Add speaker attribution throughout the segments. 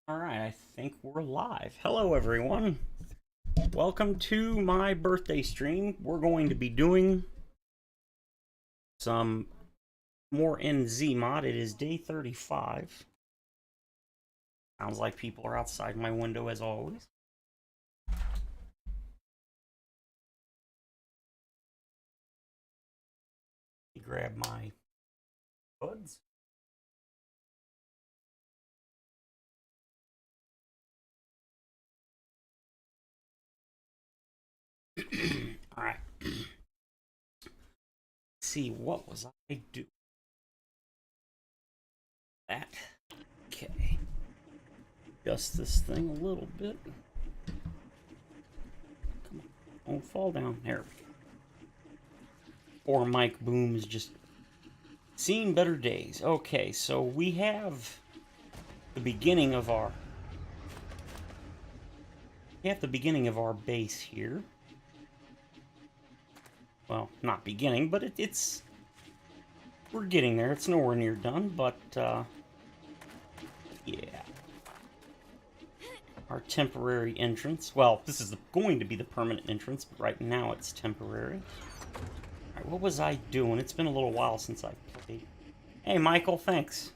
Speaker 1: Alright, I think we're live. Hello, everyone. Welcome to my birthday stream. We're going to be doing some more EndZ mod. It is day 35. Sounds like people are outside my window as always. Grab my buds. Alright. See, what was I doing? That. Okay. Adjust this thing a little bit. Come on. Don't fall down. There we go. Or Mike Boom is just seen better days. Okay, so we have the beginning of our base here. Well, not beginning, but it's we're getting there. It's nowhere near done, but yeah. Our temporary entrance. Well, this is going to be the permanent entrance, but right now it's temporary. Alright, what was I doing? It's been a little while since I played. Hey, Michael, thanks.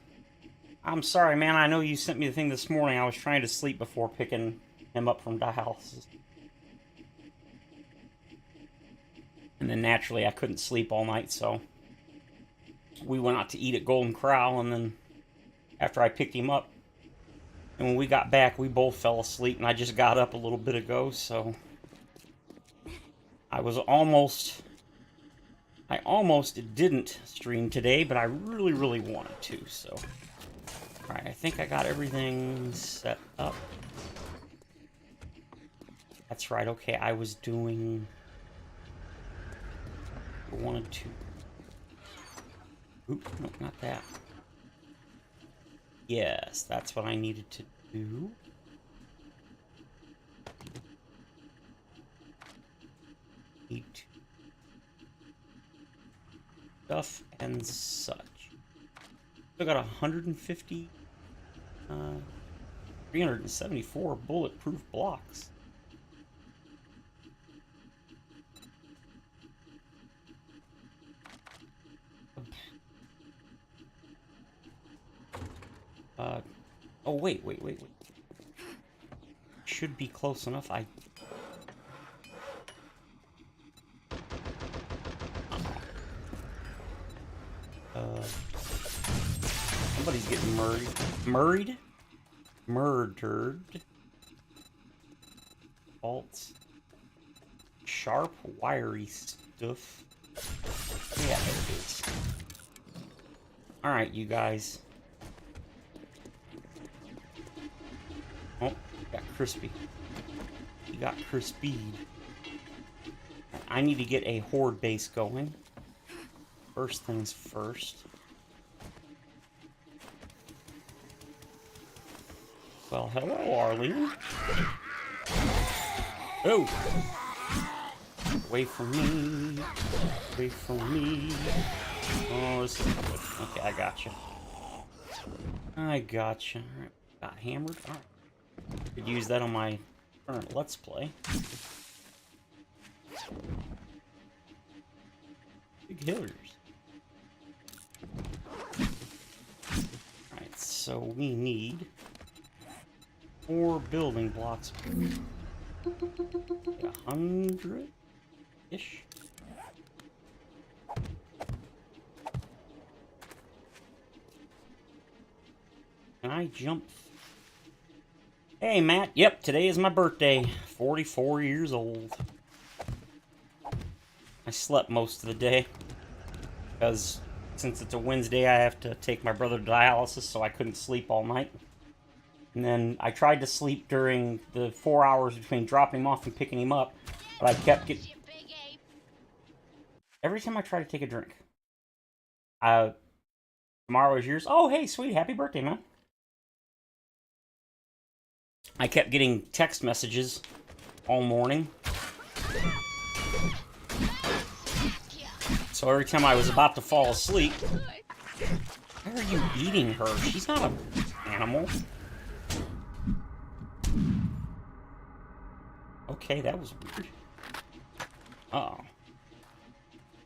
Speaker 1: I'm sorry, man. I know you sent me the thing this morning. I was trying to sleep before picking him up from dialysis. And then naturally I couldn't sleep all night, so we went out to eat at Golden Corral, and then after I picked him up, and when we got back, we both fell asleep, and I just got up a little bit ago, so I almost didn't stream today, but I really wanted to, so. Alright, I think I got everything set up. That's right, okay, I was doing... I wanted to... Oop, no, not that. Yes, that's what I needed to do. Need to... Stuff and such. Still got 150... 374 bulletproof blocks. Oh, wait. Should be close enough. Somebody's getting murdered. Bolts. Sharp, wiry stuff. Yeah, there it is. Alright, you guys. Oh, got crispy. He got crispied. I need to get a Horde base going. First things first. Well, hello, Arlene. Oh! Away from me. Away from me. Oh, this is good. Okay, I gotcha. Alright, got hammered. Alright. Could use that on my current Let's Play. Big hitters. Alright, so we need 4 building blocks. 100-ish. Can I jump? Hey, Matt. Yep, today is my birthday. 44 years old. I slept most of the day. Because since it's a Wednesday, I have to take my brother to dialysis, so I couldn't sleep all night. And then I tried to sleep during the 4 hours between dropping him off and picking him up, but I kept getting... Every time I try to take a drink. Tomorrow is yours. Oh, hey, sweet. Happy birthday, man. I kept getting text messages all morning. So every time I was about to fall asleep... Why are you eating her? She's not an animal. Okay, that was weird. Uh-oh.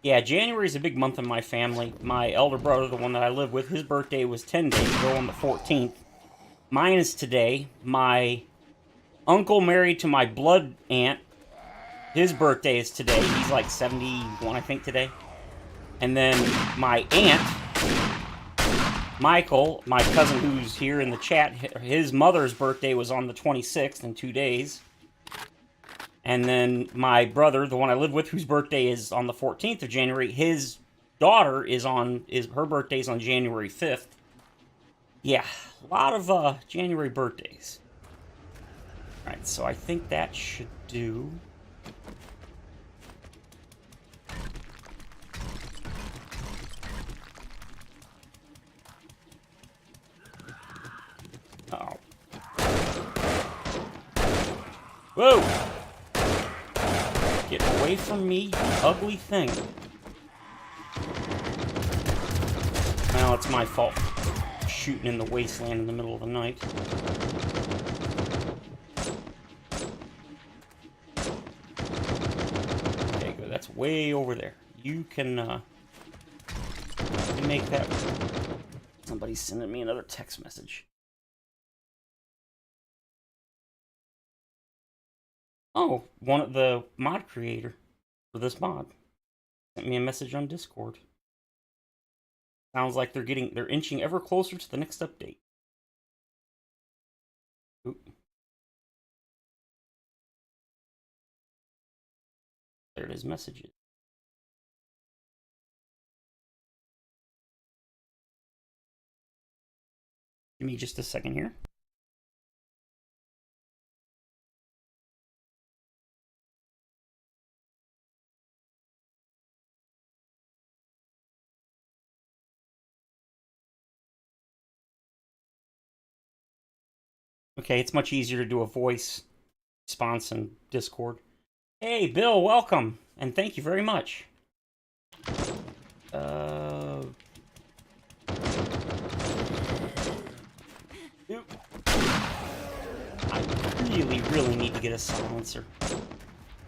Speaker 1: Yeah, January's a big month in my family. My elder brother, the one that I live with, his birthday was 10 days ago on the 14th. Mine is today. My uncle married to my blood aunt, his birthday is today. He's like 71, I think, today. And then my aunt, Michael, my cousin who's here in the chat, his mother's birthday was on the 26th in 2 days. And then my brother, the one I live with, whose birthday is on the 14th of January, his daughter her birthday's on January 5th. Yeah, a lot of January birthdays. Alright, so I think that should do. Uh-oh. Whoa! Get away from me, you ugly thing. Well, it's my fault. Shooting in the wasteland in the middle of the night. Okay, good. That's way over there. You can make that. Somebody's sending me another text message. Oh, one of the mod creator for this mod sent me a message on Discord. Sounds like they're inching ever closer to the next update. Oop. There it is, messages. Give me just a second here. Okay, it's much easier to do a voice response in Discord. Hey, Bill, welcome, and thank you very much. I really need to get a silencer.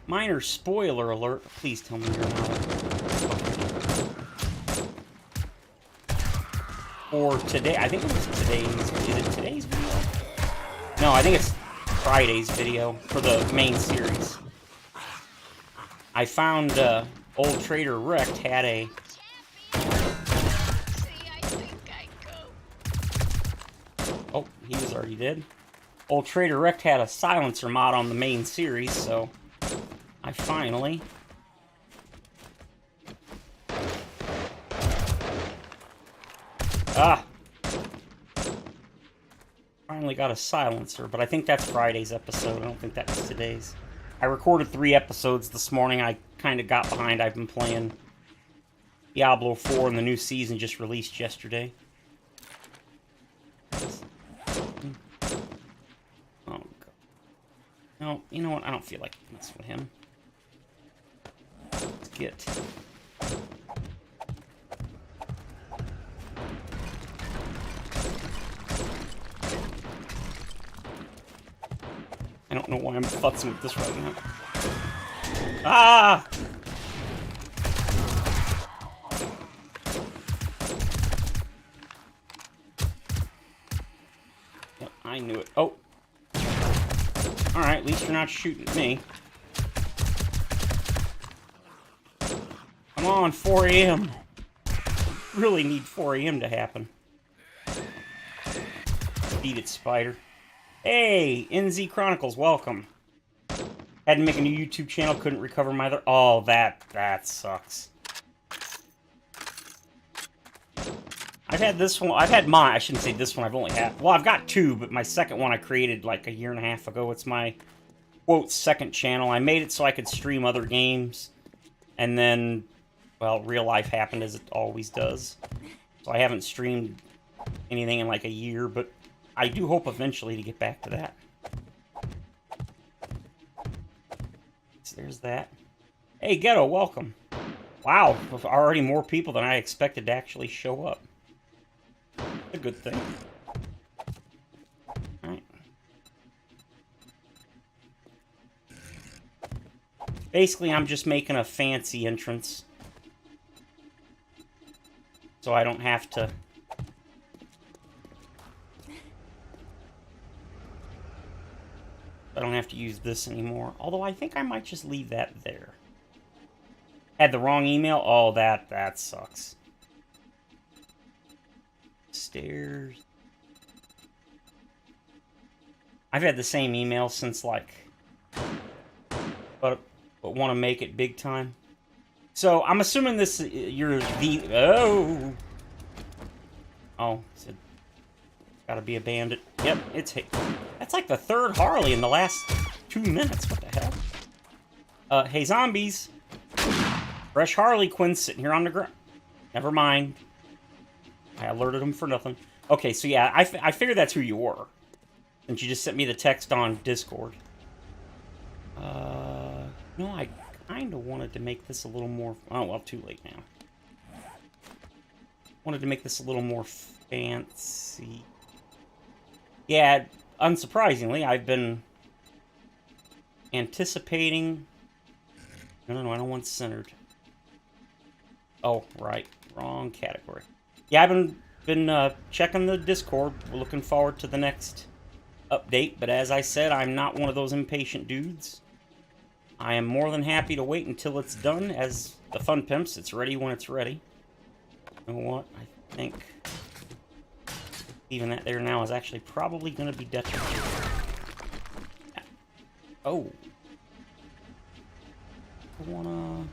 Speaker 1: Minor spoiler alert. Please tell me you're not. For today, I think it was today's. Is it today's video? No, I think it's Friday's video for the main series. I found old Trader Wrecked had a. Oh, he was already dead. Old Trader Wrecked had a silencer mod on the main series, so I finally finally got a silencer, but I think that's Friday's episode. I don't think that's today's. I recorded 3 episodes this morning. I kind of got behind. I've been playing Diablo 4, and the new season just released yesterday. Oh, God. No, you know what? I don't feel like messing with him. Let's get... I don't know why I'm futzing with this right now. Ah! Yep, I knew it. Oh! Alright, at least you're not shooting at me. Come on, 4 a.m. Really need 4 a.m. to happen. Beat it, Spider. Hey, EndZ Chronicles, welcome. Had to make a new YouTube channel, couldn't recover my other... Oh, that sucks. I've had this one, I've had mine, I shouldn't say this one, I've only had... Well, I've got 2, but my second one I created like a year and a half ago. It's my, quote, second channel. I made it so I could stream other games. And then, well, real life happened as it always does. So I haven't streamed anything in like a year, but I do hope eventually to get back to that. So there's that. Hey, Ghetto, welcome. Wow, already more people than I expected to actually show up. A good thing. Alright. Basically, I'm just making a fancy entrance. So I don't have to... I don't have to use this anymore. Although I think I might just leave that there. Had the wrong email? Oh, that sucks. Stairs. I've had the same email since, like... But want to make it big time. So, I'm assuming this... You're the... Oh! Oh, it's gotta be a bandit. Yep, it's... That's like the third Harley in the last 2 minutes. What the hell? Hey, zombies. Fresh Harley Quinn sitting here on the ground. Never mind. I alerted them for nothing. Okay, so yeah, I figured that's who you were. Since you just sent me the text on Discord. No, I kind of wanted to make this a little more... Oh, well, too late now. Wanted to make this a little more fancy. Yeah, unsurprisingly, I've been anticipating... No, I don't want centered. Oh, right. Wrong category. Yeah, I've been checking the Discord. We're looking forward to the next update. But as I said, I'm not one of those impatient dudes. I am more than happy to wait until it's done. As the Fun Pimps, it's ready when it's ready. You know what? I think even that there now is actually probably going to be detrimental. Oh. I wanna...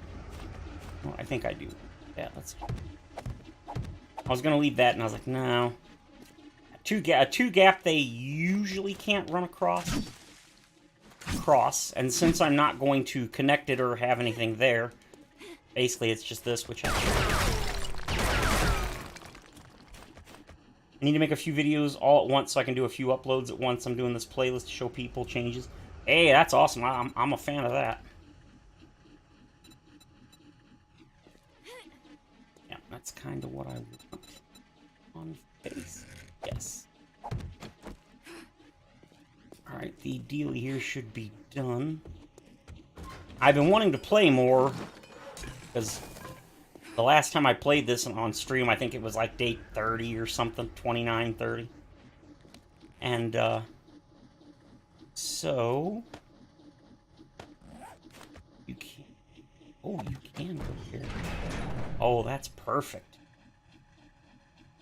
Speaker 1: Well, I think I do. Yeah, let's... I was gonna leave that, and I was like, no. A two gap they usually can't run across. And since I'm not going to connect it or have anything there, basically it's just this, which I need to make a few videos all at once so I can do a few uploads at once. I'm doing this playlist to show people changes. Hey, that's awesome. I'm a fan of that. Yeah, that's kind of what I want on face. Yes. Alright, the dealie here should be done. I've been wanting to play more, because the last time I played this on stream, I think it was like day 30 or something, 29, 30. And, so... You can... Oh, you can go here. Oh, that's perfect.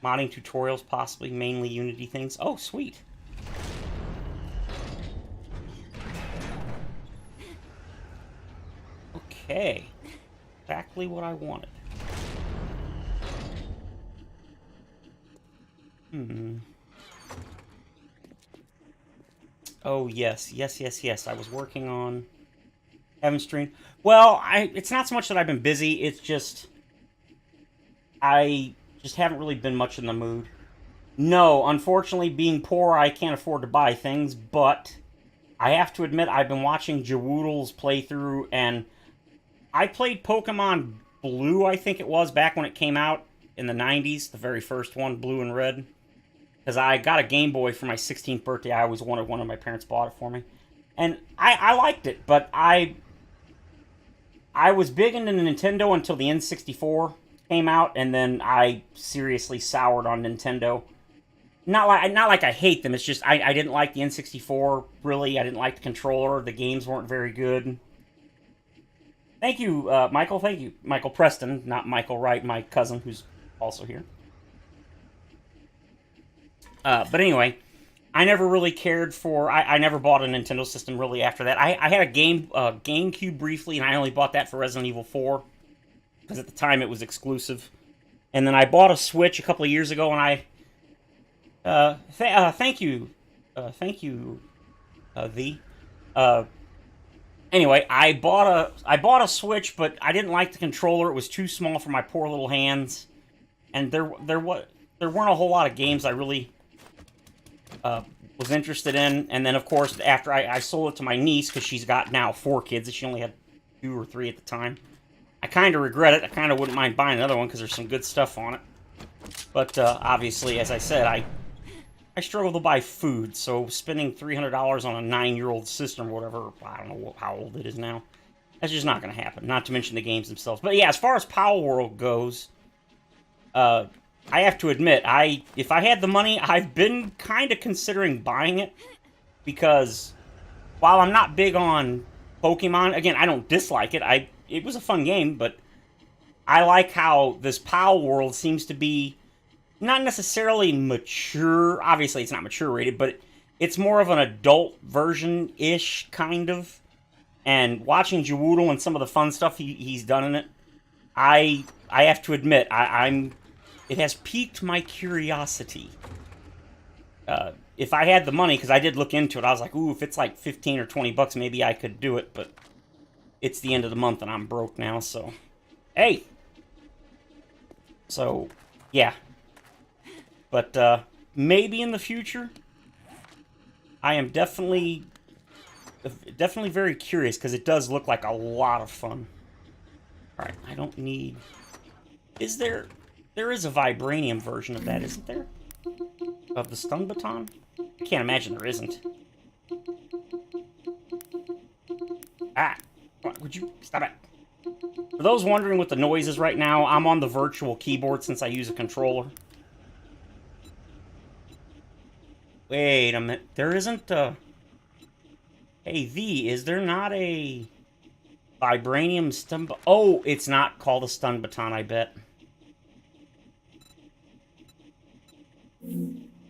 Speaker 1: Modding tutorials, possibly, mainly Unity things. Oh, sweet. Okay. Exactly what I wanted. Oh, yes. I was working on having stream. Well, it's not so much that I've been busy, it's just... I just haven't really been much in the mood. No, unfortunately, being poor, I can't afford to buy things, but I have to admit, I've been watching Jawoodle's playthrough, and I played Pokemon Blue, I think it was, back when it came out in the 90s, the very first one, Blue and Red. Because I got a Game Boy for my 16th birthday. I always wanted one, and my parents bought it for me. And I liked it, but I was big into Nintendo until the N64 came out, and then I seriously soured on Nintendo. Not like I hate them, it's just I didn't like the N64, really. I didn't like the controller, the games weren't very good. Thank you, Michael. Thank you. Michael Preston, not Michael Wright, my cousin, who's also here. But anyway, I never really cared for... I never bought a Nintendo system, really, after that. I had a GameCube briefly, and I only bought that for Resident Evil 4. Because at the time, it was exclusive. And then I bought a Switch a couple of years ago, and I... thank you. Thank you, Anyway, I bought a Switch, but I didn't like the controller. It was too small for my poor little hands, and there weren't a whole lot of games I really was interested in. And then, of course, after I sold it to my niece, because she's got now 4 kids, and she only had 2 or 3 at the time. I kind of regret it. I kind of wouldn't mind buying another one, because there's some good stuff on it. But obviously, as I said, I struggle to buy food, so spending $300 on a 9-year-old system or whatever, I don't know how old it is now, That's just not going to happen. Not to mention the games themselves. But yeah, as far as Power World goes, I have to admit, if I had the money, I've been kind of considering buying it. Because while I'm not big on Pokemon, again, I don't dislike it. It was a fun game, but I like how this Power World seems to be not necessarily mature. Obviously, it's not mature rated, but it's more of an adult version-ish, kind of. And watching Jawoodle and some of the fun stuff he's done in it, I have to admit, it has piqued my curiosity. If I had the money, because I did look into it, I was like, ooh, if it's like 15 or 20 bucks, maybe I could do it, but it's the end of the month and I'm broke now, so... Hey! So, yeah. But, maybe in the future, I am definitely very curious, because it does look like a lot of fun. Alright, I don't need... Is there... There is a Vibranium version of that, isn't there? Of the Stun Baton? I can't imagine there isn't. Ah! Would you... Stop it. For those wondering what the noise is right now, I'm on the virtual keyboard since I use a controller. Wait a minute. There isn't a... Hey, V, is there not a Vibranium Stun... Oh, it's not called a Stun Baton, I bet.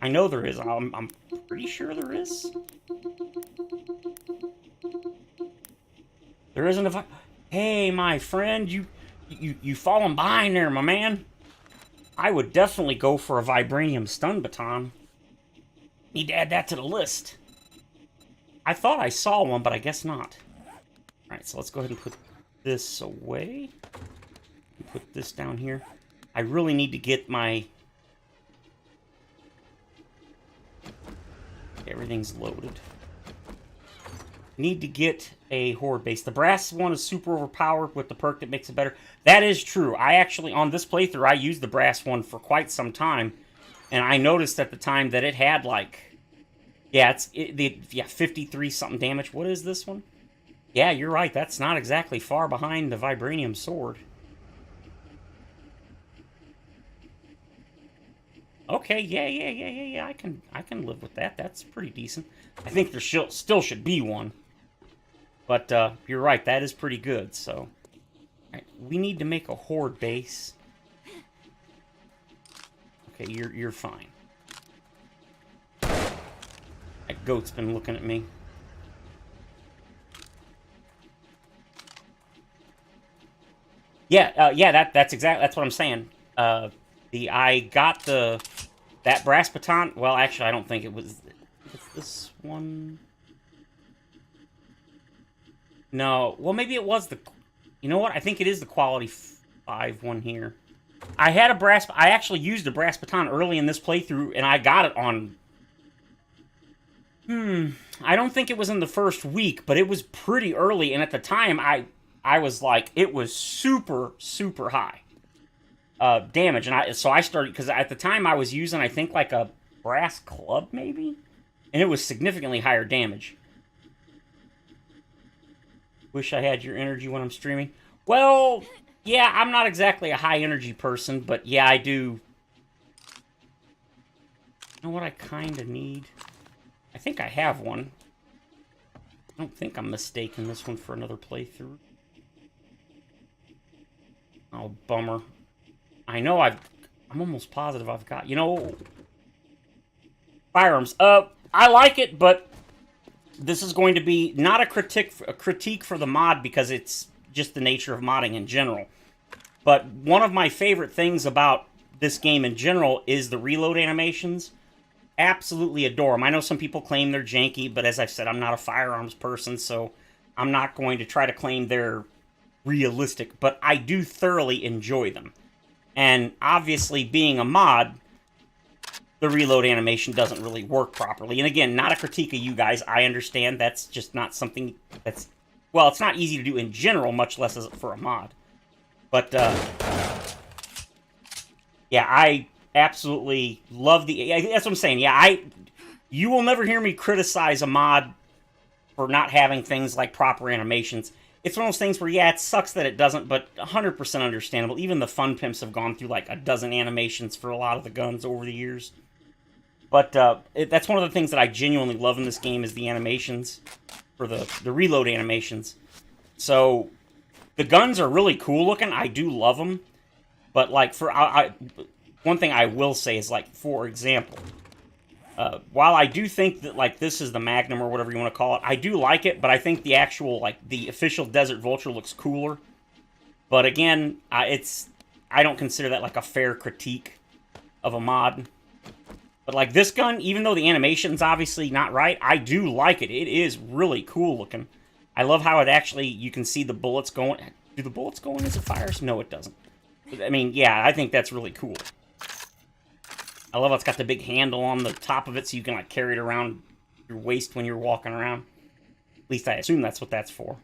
Speaker 1: I know there is. I'm pretty sure there is. There isn't a... Hey, my friend, you fallen behind there, my man. I would definitely go for a Vibranium Stun Baton. Need to add that to the list. I thought I saw one, but I guess not. Alright, so let's go ahead and put this away. Put this down here. I really need to get my... Everything's loaded. Need to get a Horde base. The brass one is super overpowered with the perk that makes it better. That is true. I actually, on this playthrough, I used the brass one for quite some time. And I noticed at the time that it had, like... Yeah, 53 something damage. What is this one? Yeah, you're right. That's not exactly far behind the Vibranium Sword. Okay, yeah. I can live with that. That's pretty decent. I think there still should be one. But you're right. That is pretty good. So, right, we need to make a Horde base. Okay, you're fine. That goat's been looking at me. Yeah, that's what I'm saying. I got that brass baton. Well, actually, I don't think it was this one. No, well, maybe it was the... You know what? I think it is the quality 5 one here. I actually used a brass baton early in this playthrough, and I got it on... I don't think it was in the first week, but it was pretty early, and at the time, I was like, it was super, super high damage, and so I started, because at the time I was using, I think, like a brass club, maybe? And it was significantly higher damage. Wish I had your energy when I'm streaming. Well, yeah, I'm not exactly a high-energy person, but yeah, I do... You know what I kind of need? I think I have one. I don't think I'm mistaken this one for another playthrough. Oh, bummer. I know I'm almost positive I've got... You know... Firearms. I like it, but... This is going to be not a critique for the mod, because it's just the nature of modding in general. But one of my favorite things about this game in general is the reload animations. Absolutely adore them. I know some people claim they're janky, but as I've said, I'm not a firearms person, so I'm not going to try to claim they're realistic, but I do thoroughly enjoy them. And obviously, being a mod, the reload animation doesn't really work properly. And again, not a critique of you guys. I understand that's just not something that's... Well, it's not easy to do in general, much less as for a mod. But, yeah, I absolutely love the... That's what I'm saying. Yeah, you will never hear me criticize a mod for not having things like proper animations. it's one of those things where, yeah, it sucks that it doesn't, but 100% understandable. Even the fun pimps have gone through like a dozen animations for a lot of the guns over the years. But that's one of the things that I genuinely love in this game is the animations, for the reload animations. So the guns are really cool looking. I do love them. But like one thing I will say is, like, for example, while I do think that like this is the Magnum or whatever you want to call it, I do like it. But I think the actual like the official Desert Vulture looks cooler. But again, I don't consider that like a fair critique of a mod. But like this gun, even though the animation's obviously not right, I do like it. It is really cool looking. I love how it actually, you can see the bullets going. Do the bullets go in as it fires? No, it doesn't. I mean, yeah, I think that's really cool. I love how it's got the big handle on the top of it so you can like carry it around your waist when you're walking around. At least I assume that's what that's for.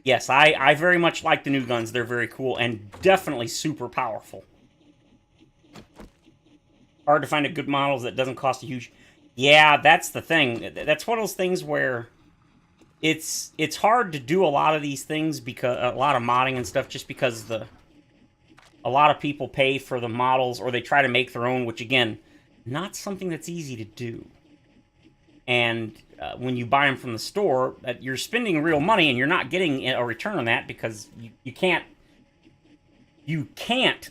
Speaker 1: Yes, I very much like the new guns. They're very cool and definitely super powerful. Hard to find a good model that doesn't cost a huge... Yeah, that's the thing. That's one of those things where it's hard to do a lot of these things, because a lot of modding and stuff, just because a lot of people pay for the models or they try to make their own, which again, not something that's easy to do. And when you buy them from the store, you're spending real money and you're not getting a return on that, because you can't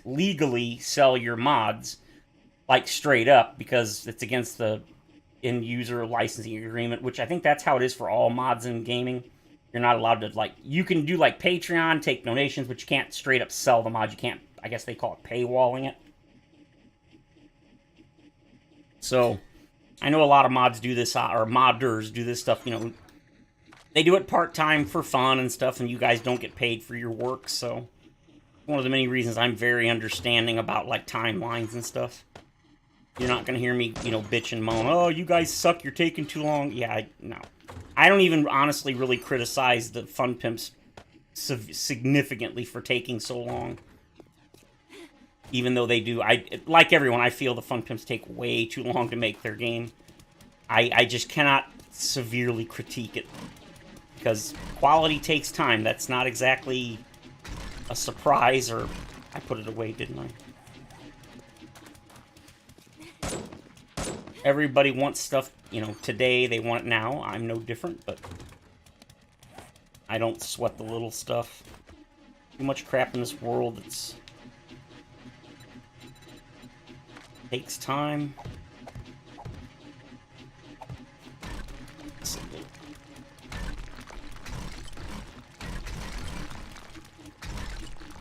Speaker 1: legally sell your mods like straight up, because it's against the end-user licensing agreement, which I think that's how it is for all mods in gaming. You're not allowed to, like, you can do, like, Patreon, take donations, but you can't straight up sell the mod. You can't, I guess they call it paywalling it. So, I know a lot of mods do this, or modders do this stuff, you know. They do it part-time for fun and stuff, and you guys don't get paid for your work, so one of the many reasons I'm very understanding about, like, timelines and stuff. You're not going to hear me, you know, bitch and moan, oh, you guys suck, you're taking too long. Yeah, no. I don't even honestly really criticize the Fun Pimps significantly for taking so long. Even though they do, like everyone, I feel the Fun Pimps take way too long to make their game. I just cannot severely critique it, because quality takes time. That's not exactly a surprise, or I put it away, didn't I? Everybody wants stuff, you know, today. They want it now. I'm no different, but I don't sweat the little stuff. Too much crap in this world. Takes time.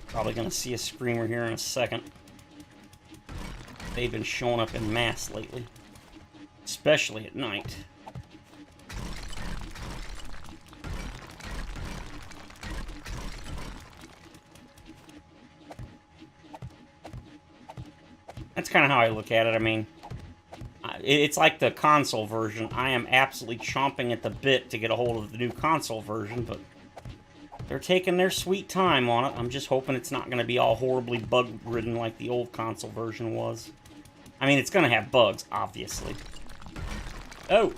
Speaker 1: Probably gonna see a screamer here in a second. They've been showing up in mass lately, especially at night. That's kind of how I look at it. I mean, it's like the console version. I am absolutely chomping at the bit to get a hold of the new console version, but they're taking their sweet time on it. I'm just hoping it's not going to be all horribly bug-ridden like the old console version was. I mean, it's going to have bugs, obviously. Oh!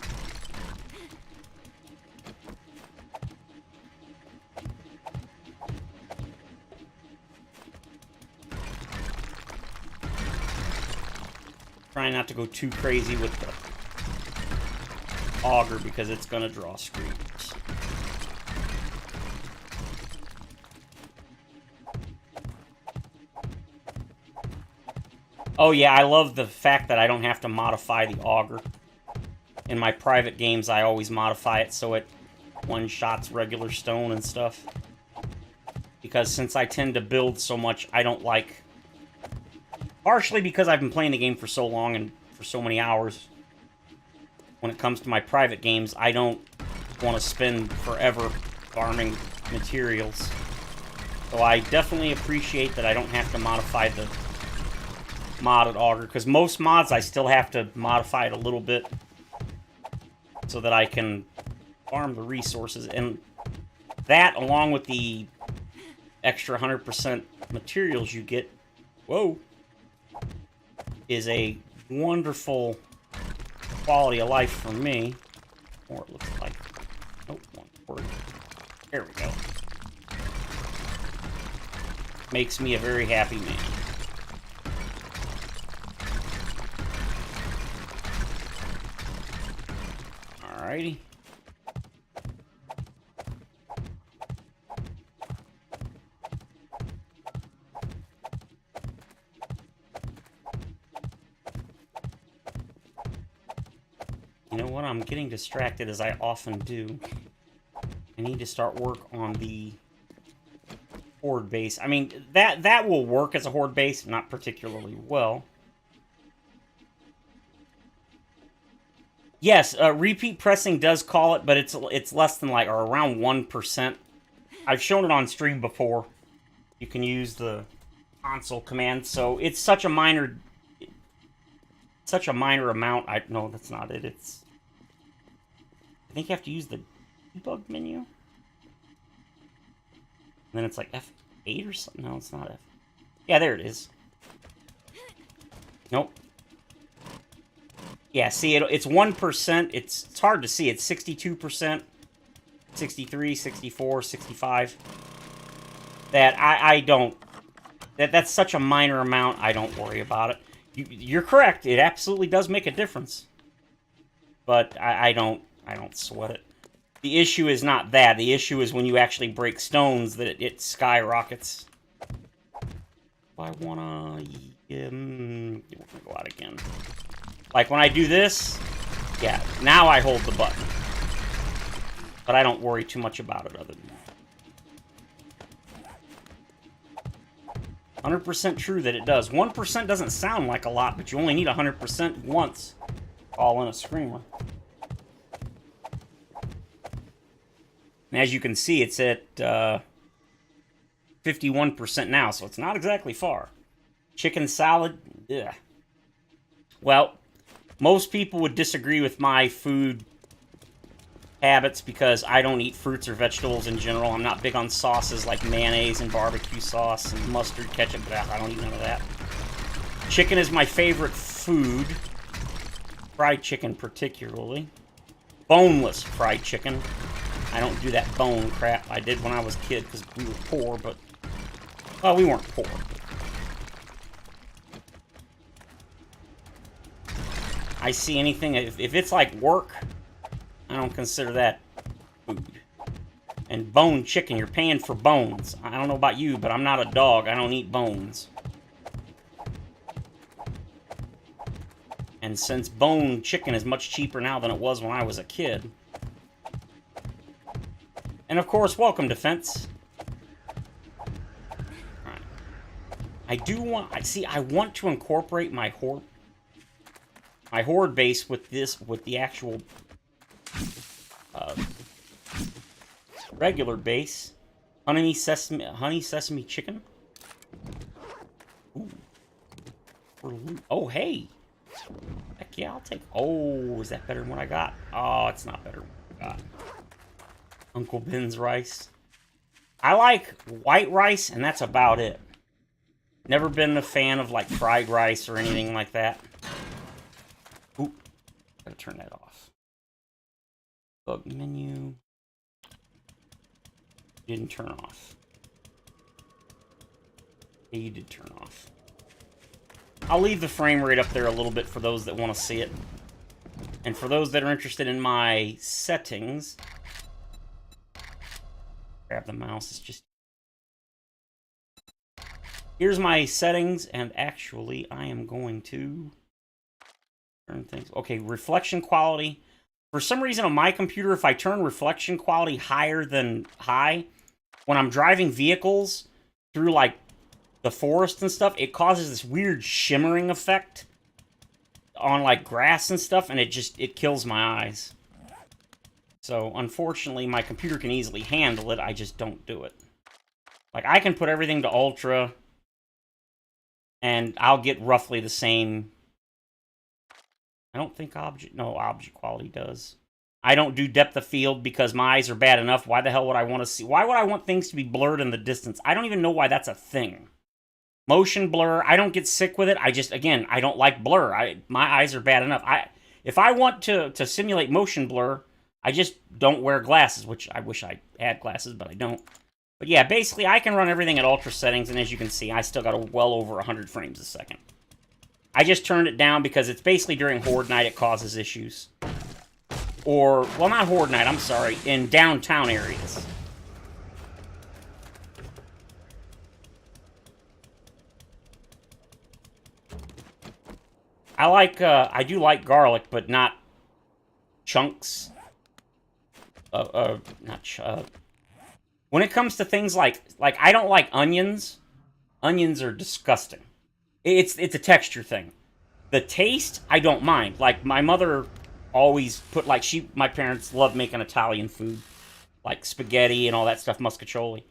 Speaker 1: Trying not to go too crazy with the auger, because it's going to draw screens. Oh yeah, I love the fact that I don't have to modify the auger. In my private games, I always modify it so it one-shots regular stone and stuff. Because since I tend to build so much, I don't like... Partially because I've been playing the game for so long and for so many hours. When it comes to my private games, I don't want to spend forever farming materials. So I definitely appreciate that I don't have to modify the modded auger, because most mods I still have to modify it a little bit so that I can farm the resources, and that, along with the extra 100% materials you get, whoa, is a wonderful quality of life for me. Or it looks like, oh, one word. There we go. Makes me a very happy man. Alrighty. You know what? I'm getting distracted, as I often do. I need to start work on the Horde base. I mean, that will work as a Horde base, not particularly well. Yes, repeat pressing does call it, but it's less than, like, or around 1%. I've shown it on stream before. You can use the console command, so it's such a minor amount. No, that's not it. I think you have to use the debug menu. And then it's like F8 or something. No, it's not F. Yeah, there it is. Nope. Yeah, see, it's 1%. It's hard to see. It's 62%, 63, 64, 65. That I don't... That's such a minor amount, I don't worry about it. You're correct. It absolutely does make a difference. But I don't sweat it. The issue is not that. The issue is when you actually break stones that it skyrockets. I wanna... we're gonna go out again. Like, when I do this, yeah, now I hold the button. But I don't worry too much about it other than that. 100% true that it does. 1% doesn't sound like a lot, but you only need 100% once. All in a screamer. And as you can see, it's at 51% now, so it's not exactly far. Chicken salad, ugh. Well, most people would disagree with my food habits because I don't eat fruits or vegetables in general. I'm not big on sauces like mayonnaise and barbecue sauce and mustard, ketchup. I don't eat none of that. Chicken is my favorite food. Fried chicken particularly. Boneless fried chicken. I don't do that bone crap. I did when I was a kid because we were poor, but... Well, we weren't poor. I see anything... If it's like work, I don't consider that food. And bone chicken, you're paying for bones. I don't know about you, but I'm not a dog. I don't eat bones. And since bone chicken is much cheaper now than it was when I was a kid... And of course, welcome, Defense. Alright. I do want... I want to incorporate my Horde base with the actual regular base. Honey sesame chicken. Ooh. Oh, hey. Heck yeah, I'll take... Oh, is that better than what I got? Oh, it's not better than what I got. Uncle Ben's rice. I like white rice, and that's about it. Never been a fan of, like, fried rice or anything like that. Oop. Gotta turn that off. Bug menu. Didn't turn off. Yeah, you did turn off. I'll leave the frame rate up there a little bit for those that want to see it. And for those that are interested in my settings... Grab the mouse, it's just... Here's my settings, and actually, I am going to... turn things... Okay, reflection quality. For some reason on my computer, if I turn reflection quality higher than high, when I'm driving vehicles through, like, the forest and stuff, it causes this weird shimmering effect on, like, grass and stuff, and it kills my eyes. So, unfortunately, my computer can easily handle it, I just don't do it. Like, I can put everything to ultra, and I'll get roughly the same... I don't think object quality does. I don't do depth of field because my eyes are bad enough. Why the hell would I want to see... Why would I want things to be blurred in the distance? I don't even know why that's a thing. Motion blur, I don't get sick with it. I just, again, I don't like blur. My eyes are bad enough. If I want to simulate motion blur, I just don't wear glasses, which I wish I had glasses, but I don't. But yeah, basically, I can run everything at ultra settings, and as you can see, I still got well over 100 frames a second. I just turned it down because it's basically during Horde night it causes issues. Or, well, not Horde night, I'm sorry, in downtown areas. I do like garlic, but not chunks. When it comes to things like I don't like onions. Onions are disgusting. It's a texture thing. The taste, I don't mind. Like, my mother always put, like, my parents love making Italian food. Like spaghetti and all that stuff, muscatoli.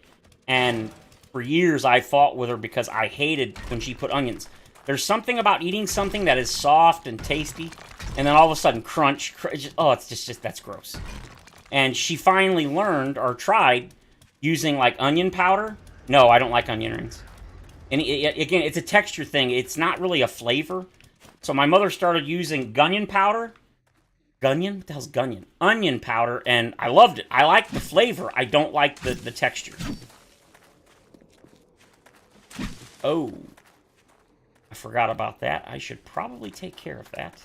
Speaker 1: And for years, I fought with her because I hated when she put onions. There's something about eating something that is soft and tasty, and then all of a sudden, crunch. Oh, it's just that's gross. And she finally learned, or tried, using, like, onion powder. No, I don't like onion rings. And again, it's a texture thing. It's not really a flavor. So my mother started using Gunyon powder. Gunyon? What the hell's Gunyon? Onion powder, and I loved it. I like the flavor. I don't like the texture. Oh. I forgot about that. I should probably take care of that.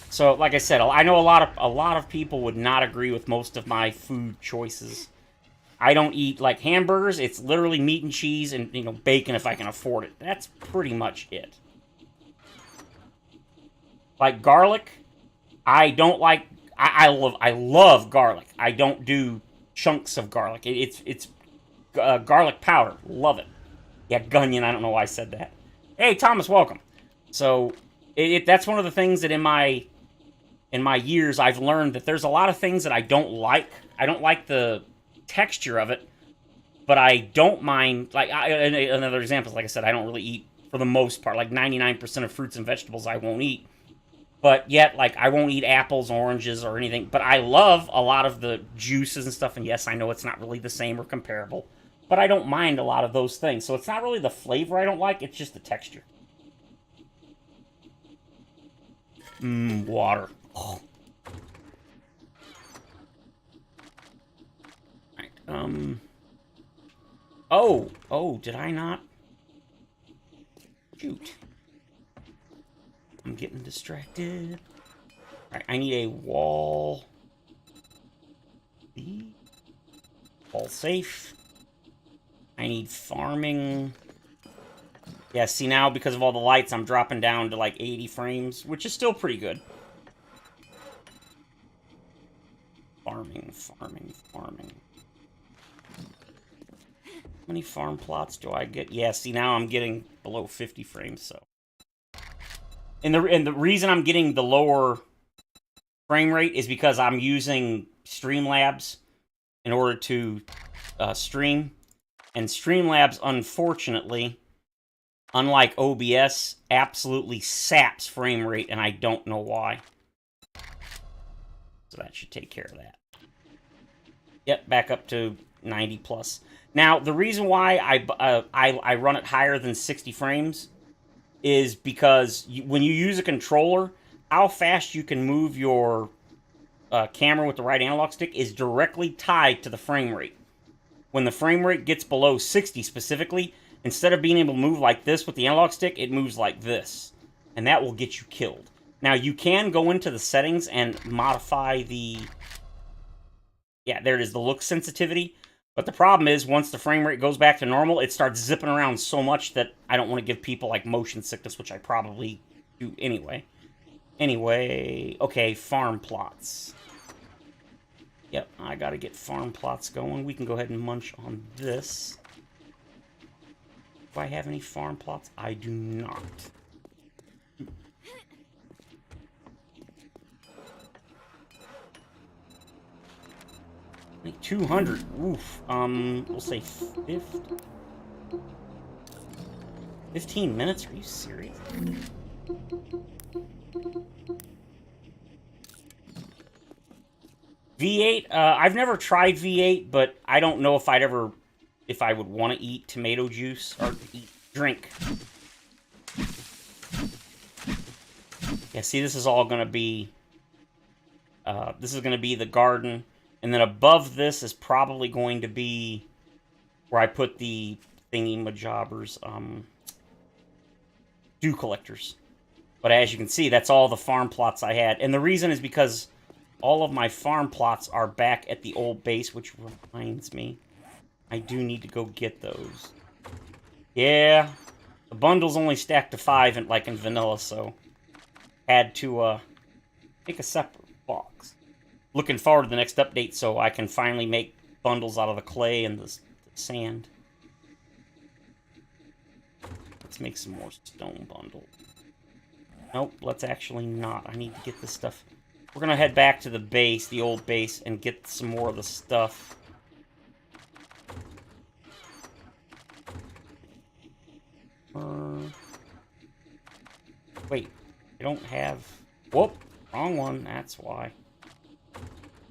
Speaker 1: So, like I said, I know a lot of people would not agree with most of my food choices. I don't eat, like, hamburgers. It's literally meat and cheese and, you know, bacon if I can afford it. That's pretty much it. Like, garlic, I don't like... I love garlic. I don't do chunks of garlic. It's garlic powder. Love it. Yeah, Gunyon. I don't know why I said that. Hey, Thomas, welcome. So, that's one of the things that in my years I've learned that there's a lot of things that I don't like. I don't like the texture of it, but I don't mind, like, another example is, like I said, I don't really eat, for the most part, like 99% of fruits and vegetables I won't eat, but yet, like, I won't eat apples, oranges, or anything, but I love a lot of the juices and stuff, and yes, I know it's not really the same or comparable, but I don't mind a lot of those things, so it's not really the flavor I don't like, it's just the texture. Water. Oh. Oh, did I not? Shoot. I'm getting distracted. Alright, I need a wall. Wall safe. I need farming. Yeah, see now, because of all the lights, I'm dropping down to like 80 frames, which is still pretty good. Farming. How many farm plots do I get? Yeah, see, now I'm getting below 50 frames, so. And the reason I'm getting the lower frame rate is because I'm using Streamlabs in order to stream. And Streamlabs, unfortunately, unlike OBS, absolutely saps frame rate, and I don't know why. So that should take care of that. Yep, back up to 90 plus. Now, the reason why I run it higher than 60 frames is because when you use a controller, how fast you can move your camera with the right analog stick is directly tied to the frame rate. When the frame rate gets below 60 specifically, instead of being able to move like this with the analog stick, it moves like this. And that will get you killed. Now, you can go into the settings and modify the... Yeah, there it is, the look sensitivity. But the problem is, once the frame rate goes back to normal, it starts zipping around so much that I don't want to give people, like, motion sickness, which I probably do anyway. Anyway, okay, farm plots. Yep, I gotta get farm plots going. We can go ahead and munch on this. Do I have any farm plots? I do not. Like 200. Oof. We'll say 15 minutes? Are you serious? V8, I've never tried V8, but I don't know if I would want to eat tomato juice, or drink. Yeah, see, this is all going to be This is going to be the garden. And then above this is probably going to be where I put the thingy-majobbers, dew collectors. But as you can see, that's all the farm plots I had. And the reason is because all of my farm plots are back at the old base, which reminds me, I do need to go get those. Yeah, the bundles only stack to 5 like in vanilla, so had to make a separate box. Looking forward to the next update so I can finally make bundles out of the clay and the sand. Let's make some more stone bundles. Nope, let's actually not. I need to get this stuff. We're going to head back to the base, the old base, and get some more of the stuff. Wait, I don't have... Whoop, wrong one, that's why.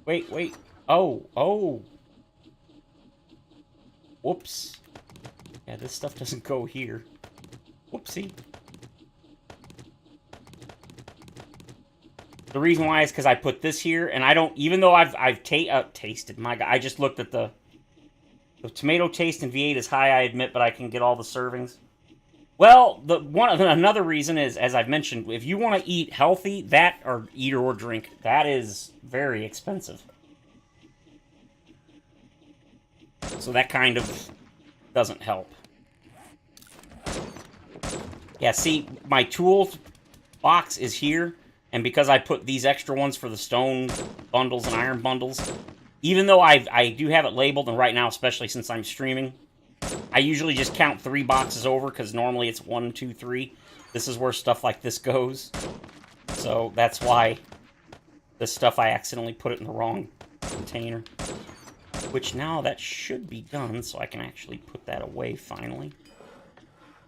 Speaker 1: Wait. Oh. Whoops. Yeah, this stuff doesn't go here. Whoopsie. The reason why is because I put this here, and I don't... Even though I've tasted, my God, I just looked at the tomato taste in V8 is high, I admit, but I can get all the servings. Well, another reason is, as I've mentioned, if you want to eat healthy, that, or eat or drink, that is very expensive. So that kind of doesn't help. Yeah, see, my tools box is here, and because I put these extra ones for the stone bundles and iron bundles, even though I do have it labeled, and right now, especially since I'm streaming, I usually just count 3 boxes over, because normally it's 1, 2, 3. This is where stuff like this goes. So that's why this stuff, I accidentally put it in the wrong container. Which now that should be done, so I can actually put that away finally.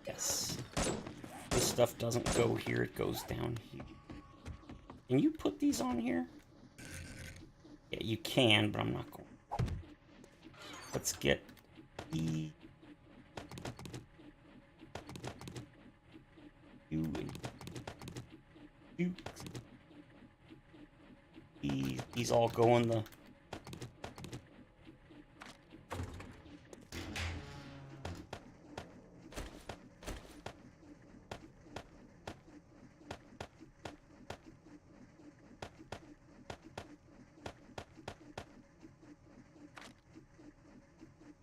Speaker 1: Yes. This stuff doesn't go here, it goes down here. Can you put these on here? Yeah, you can, but I'm not going. Let's get the... These all go in the...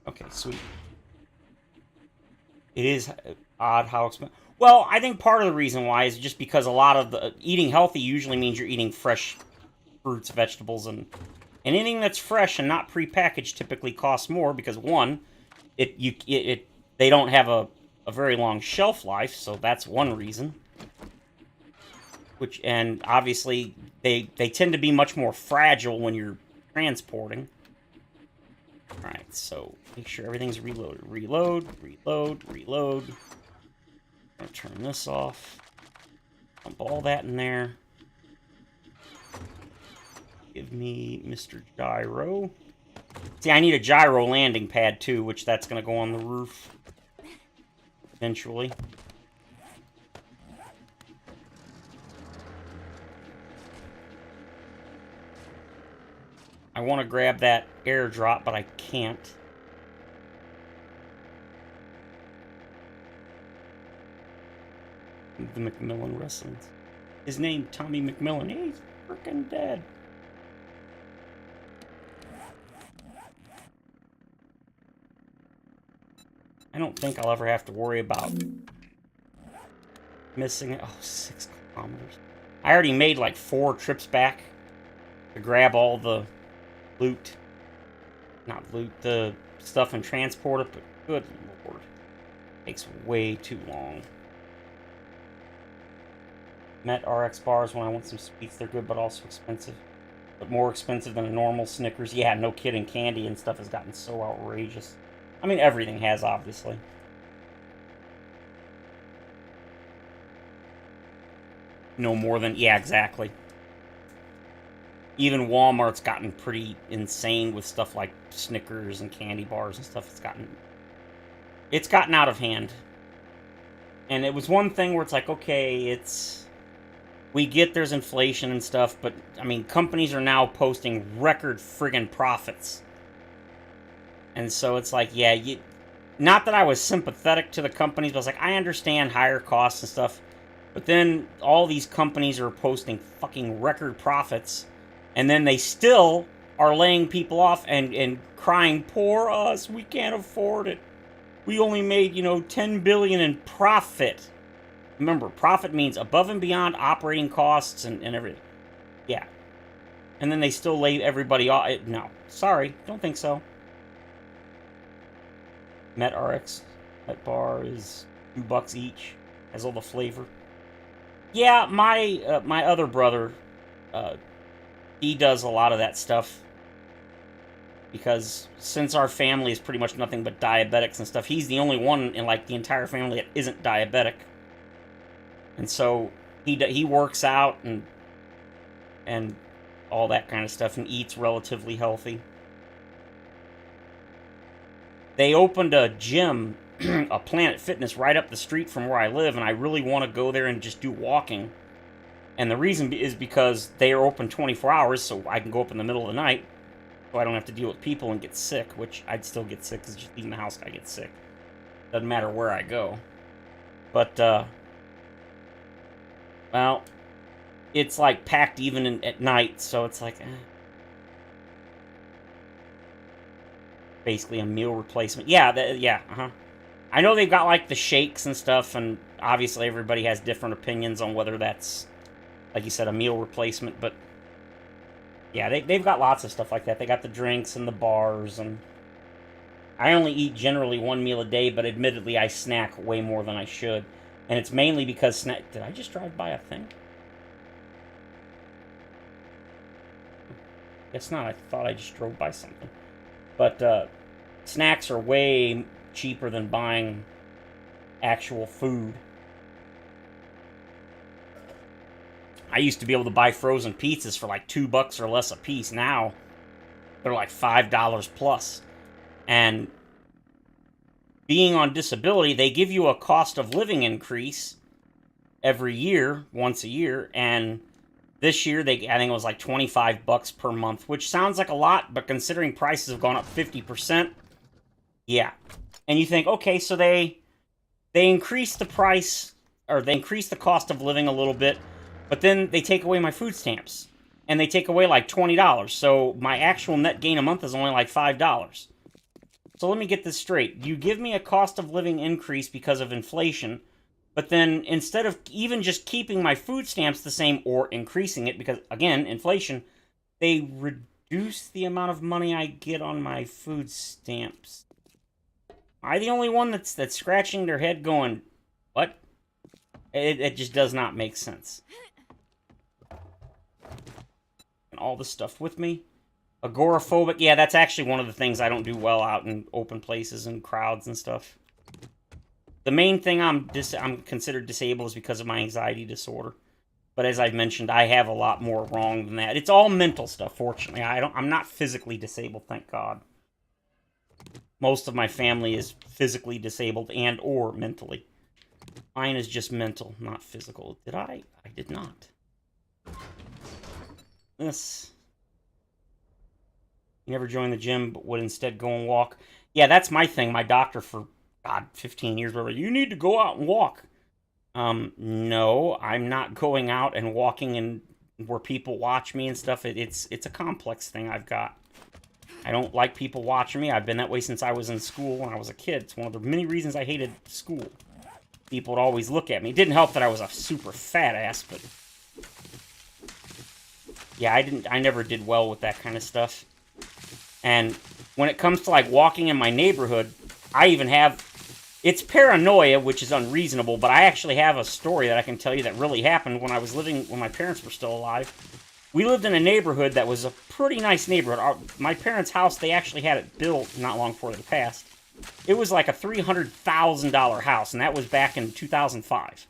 Speaker 1: Okay, sweet. It is odd how expensive... Well, I think part of the reason why is just because a lot of the... Eating healthy usually means you're eating fresh fruits, vegetables, and anything that's fresh and not prepackaged typically costs more because, one, they don't have a very long shelf life, so that's one reason. And obviously, they tend to be much more fragile when you're transporting. Alright, so make sure everything's reloaded. Reload. I'm gonna turn this off. Dump all that in there. Give me Mr. Gyro. See, I need a gyro landing pad too, which that's gonna go on the roof eventually. I want to grab that airdrop, but I can't. The McMillan Wrestlings. His name, Tommy McMillan. He's freaking dead. I don't think I'll ever have to worry about missing it. Oh, 6 kilometers. I already made like 4 trips back to grab all the loot. Not loot, the stuff and transport it, but good lord. Takes way too long. Met RX bars when I want some sweets. They're good, but also expensive. But more expensive than a normal Snickers. Yeah, no kidding. Candy and stuff has gotten so outrageous. I mean, everything has, obviously. No more than... Yeah, exactly. Even Walmart's gotten pretty insane with stuff like Snickers and candy bars and stuff. It's gotten out of hand. And it was one thing where it's like, okay, it's we get there's inflation and stuff, but, I mean, companies are now posting record friggin' profits. And so it's like, yeah, not that I was sympathetic to the companies, but I was like, I understand higher costs and stuff. But then all these companies are posting fucking record profits, and then they still are laying people off and crying, poor us, we can't afford it. We only made, $10 billion in profit. Remember, profit means above and beyond operating costs and everything. Yeah. And then they still lay everybody off. No, sorry, don't think so. Met RX, Met Bar is $2 each. Has all the flavor. Yeah, my other brother, he does a lot of that stuff. Because since our family is pretty much nothing but diabetics and stuff, he's the only one in, like, the entire family that isn't diabetic. And so he works out and all that kind of stuff and eats relatively healthy. They opened a gym, a Planet Fitness, right up the street from where I live, and I really want to go there and just do walking. And the reason is because they are open 24 hours, so I can go up in the middle of the night, so I don't have to deal with people and get sick, which I'd still get sick, because just leaving the house, I get sick. Doesn't matter where I go. But, well, it's, like, packed even at night, so it's like, basically a meal replacement. Yeah, I know they've got, like, the shakes and stuff, and obviously everybody has different opinions on whether that's, like you said, a meal replacement, but yeah, they've got lots of stuff like that. They got the drinks and the bars, and I only eat generally one meal a day, but admittedly I snack way more than I should, and it's mainly because did I just drive by a thing? Guess not. I thought I just drove by something. But snacks are way cheaper than buying actual food. I used to be able to buy frozen pizzas for like $2 or less a piece. Now they're like $5 plus. And being on disability, they give you a cost of living increase every year, once a year, and this year, I think it was like $25 per month, which sounds like a lot, but considering prices have gone up 50%, yeah. And you think, okay, so they increase the price, or they increase the cost of living a little bit, but then they take away my food stamps, and they take away like $20, so my actual net gain a month is only like $5. So let me get this straight. You give me a cost of living increase because of inflation, but then instead of even just keeping my food stamps the same or increasing it, because, again, inflation, they reduce the amount of money I get on my food stamps. Am I the only one that's scratching their head going, what? It just does not make sense. And all this stuff with me. Agoraphobic. Yeah, that's actually one of the things I don't do well out in open places and crowds and stuff. The main thing I'm considered disabled is because of my anxiety disorder. But as I've mentioned, I have a lot more wrong than that. It's all mental stuff, fortunately. I'm not physically disabled, thank God. Most of my family is physically disabled and or mentally. Mine is just mental, not physical. Did I? I did not. This. You never joined the gym, but would instead go and walk. Yeah, that's my thing. My doctor for, God, 15 years, whatever. You need to go out and walk. No, I'm not going out and walking and where people watch me and stuff. It's a complex thing I've got. I don't like people watching me. I've been that way since I was in school when I was a kid. It's one of the many reasons I hated school. People would always look at me. It didn't help that I was a super fat ass, but yeah, I never did well with that kind of stuff. And when it comes to like walking in my neighborhood, I even have, it's paranoia, which is unreasonable, but I actually have a story that I can tell you that really happened when I was living, when my parents were still alive. We lived in a neighborhood that was a pretty nice neighborhood. My parents' house, they actually had it built not long before they passed. It was like a $300,000 house, and that was back in 2005.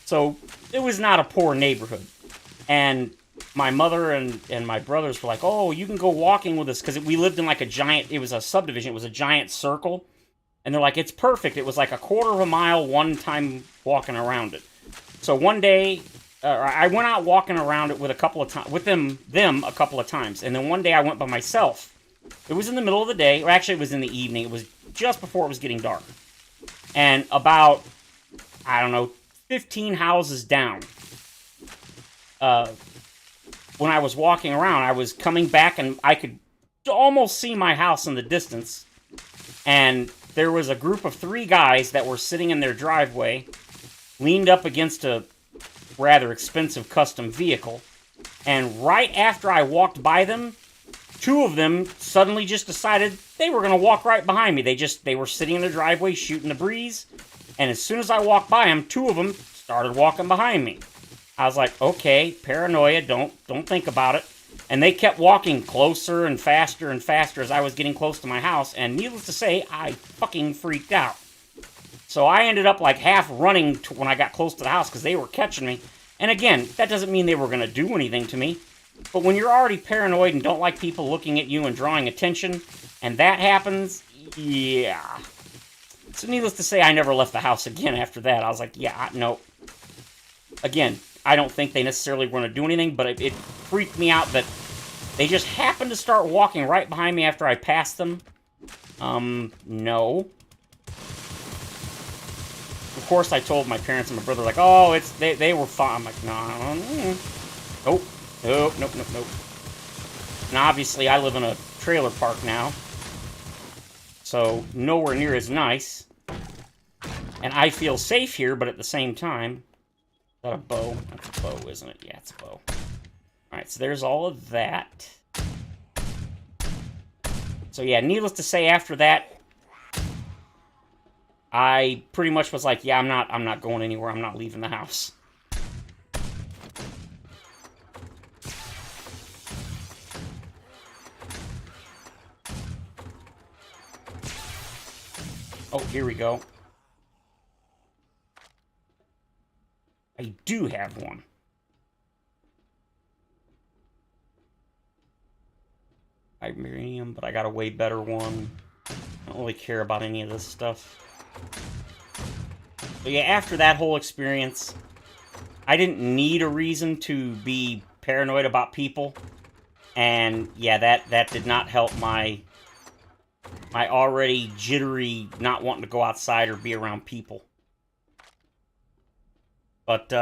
Speaker 1: So it was not a poor neighborhood. And my mother and my brothers were like, oh, you can go walking with us, because we lived in like a giant, it was a subdivision, it was a giant circle. And they're like, it's perfect. It was like a quarter of a mile one time walking around it. So one day, I went out walking around it with a couple of times, with them a couple of times, and then one day I went by myself. It was in the middle of the day, or actually it was in the evening. It was just before it was getting dark, and about, I don't know, 15 houses down. When I was walking around, I was coming back, and I could almost see my house in the distance, and there was a group of 3 guys that were sitting in their driveway, leaned up against a rather expensive custom vehicle, and right after I walked by them, 2 of them suddenly just decided they were going to walk right behind me. They were sitting in their driveway shooting the breeze, and as soon as I walked by them, 2 of them started walking behind me. I was like, okay, paranoia, don't think about it. And they kept walking closer and faster as I was getting close to my house, and needless to say, I fucking freaked out. So I ended up like half running when I got close to the house because they were catching me. And again, that doesn't mean they were going to do anything to me. But when you're already paranoid and don't like people looking at you and drawing attention, and that happens, yeah. So needless to say, I never left the house again after that. I was like, yeah, no. Again, I don't think they necessarily were going to do anything, but it freaked me out that they just happened to start walking right behind me after I passed them. No. Of course, I told my parents and my brother, like, oh, they were fine. I'm like, no, nope. And obviously, I live in a trailer park now, so nowhere near as nice. And I feel safe here, but at the same time, is that a bow? That's a bow, isn't it? Yeah, it's a bow. Alright, so there's all of that. So yeah, needless to say, after that, I pretty much was like, yeah, I'm not going anywhere. I'm not leaving the house. Oh, here we go. I do have one. Vibranium, but I got a way better one. I don't really care about any of this stuff. But yeah, after that whole experience, I didn't need a reason to be paranoid about people. And yeah, that did not help my already jittery not wanting to go outside or be around people. But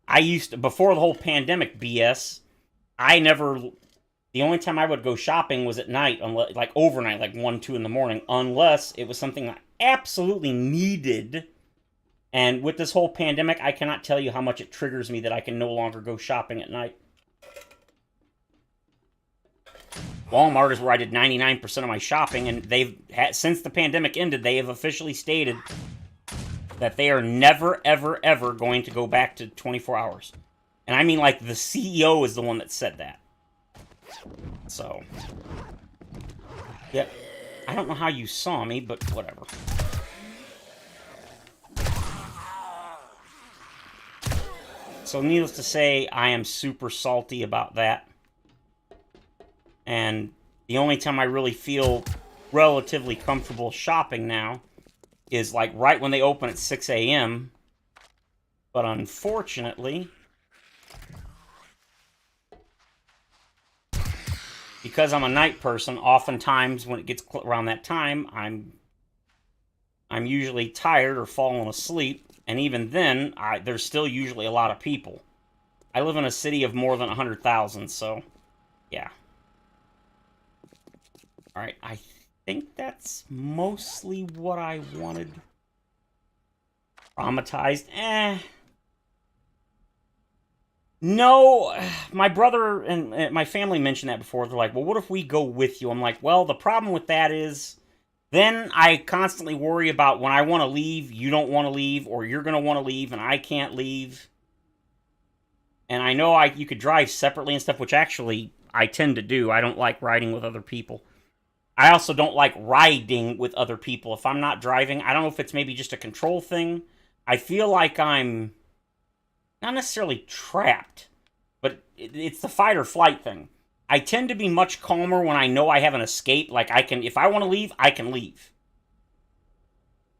Speaker 1: I used to, before the whole pandemic BS, the only time I would go shopping was at night, unless, like overnight, like 1, 2 in the morning, unless it was something I absolutely needed. And with this whole pandemic, I cannot tell you how much it triggers me that I can no longer go shopping at night. Walmart is where I did 99% of my shopping, and since the pandemic ended, they have officially stated that they are never, ever, ever going to go back to 24 hours. And I mean, like, the CEO is the one that said that. So, yeah, I don't know how you saw me, but whatever. So needless to say, I am super salty about that. And the only time I really feel relatively comfortable shopping now is like right when they open at 6 a.m. But unfortunately, because I'm a night person, oftentimes when it gets around that time, I'm usually tired or falling asleep. And even then, there's still usually a lot of people. I live in a city of more than 100,000, so yeah. Alright, I think that's mostly what I wanted. Traumatized? No, my brother and my family mentioned that before. They're like, well, what if we go with you? I'm like, well, the problem with that is then I constantly worry about when I want to leave, you don't want to leave, or you're going to want to leave and I can't leave. And I know you could drive separately and stuff, which actually I tend to do. I don't like riding with other people. I also don't like riding with other people. If I'm not driving, I don't know if it's maybe just a control thing. I feel like I'm not necessarily trapped, but it's the fight or flight thing. I tend to be much calmer when I know I have an escape. Like, if I want to leave, I can leave.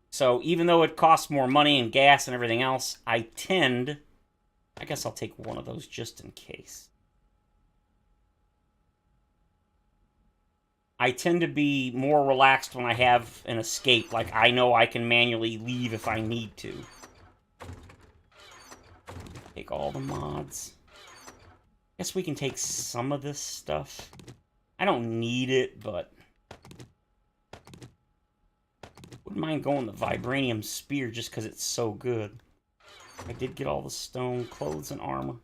Speaker 1: So, even though it costs more money and gas and everything else, I tend I guess I'll take one of those just in case. I tend to be more relaxed when I have an escape. Like, I know I can manually leave if I need to. Take all the mods. Guess we can take some of this stuff. I don't need it, but... wouldn't mind going the Vibranium Spear just because it's so good. I did get all the stone, clothes, and armor.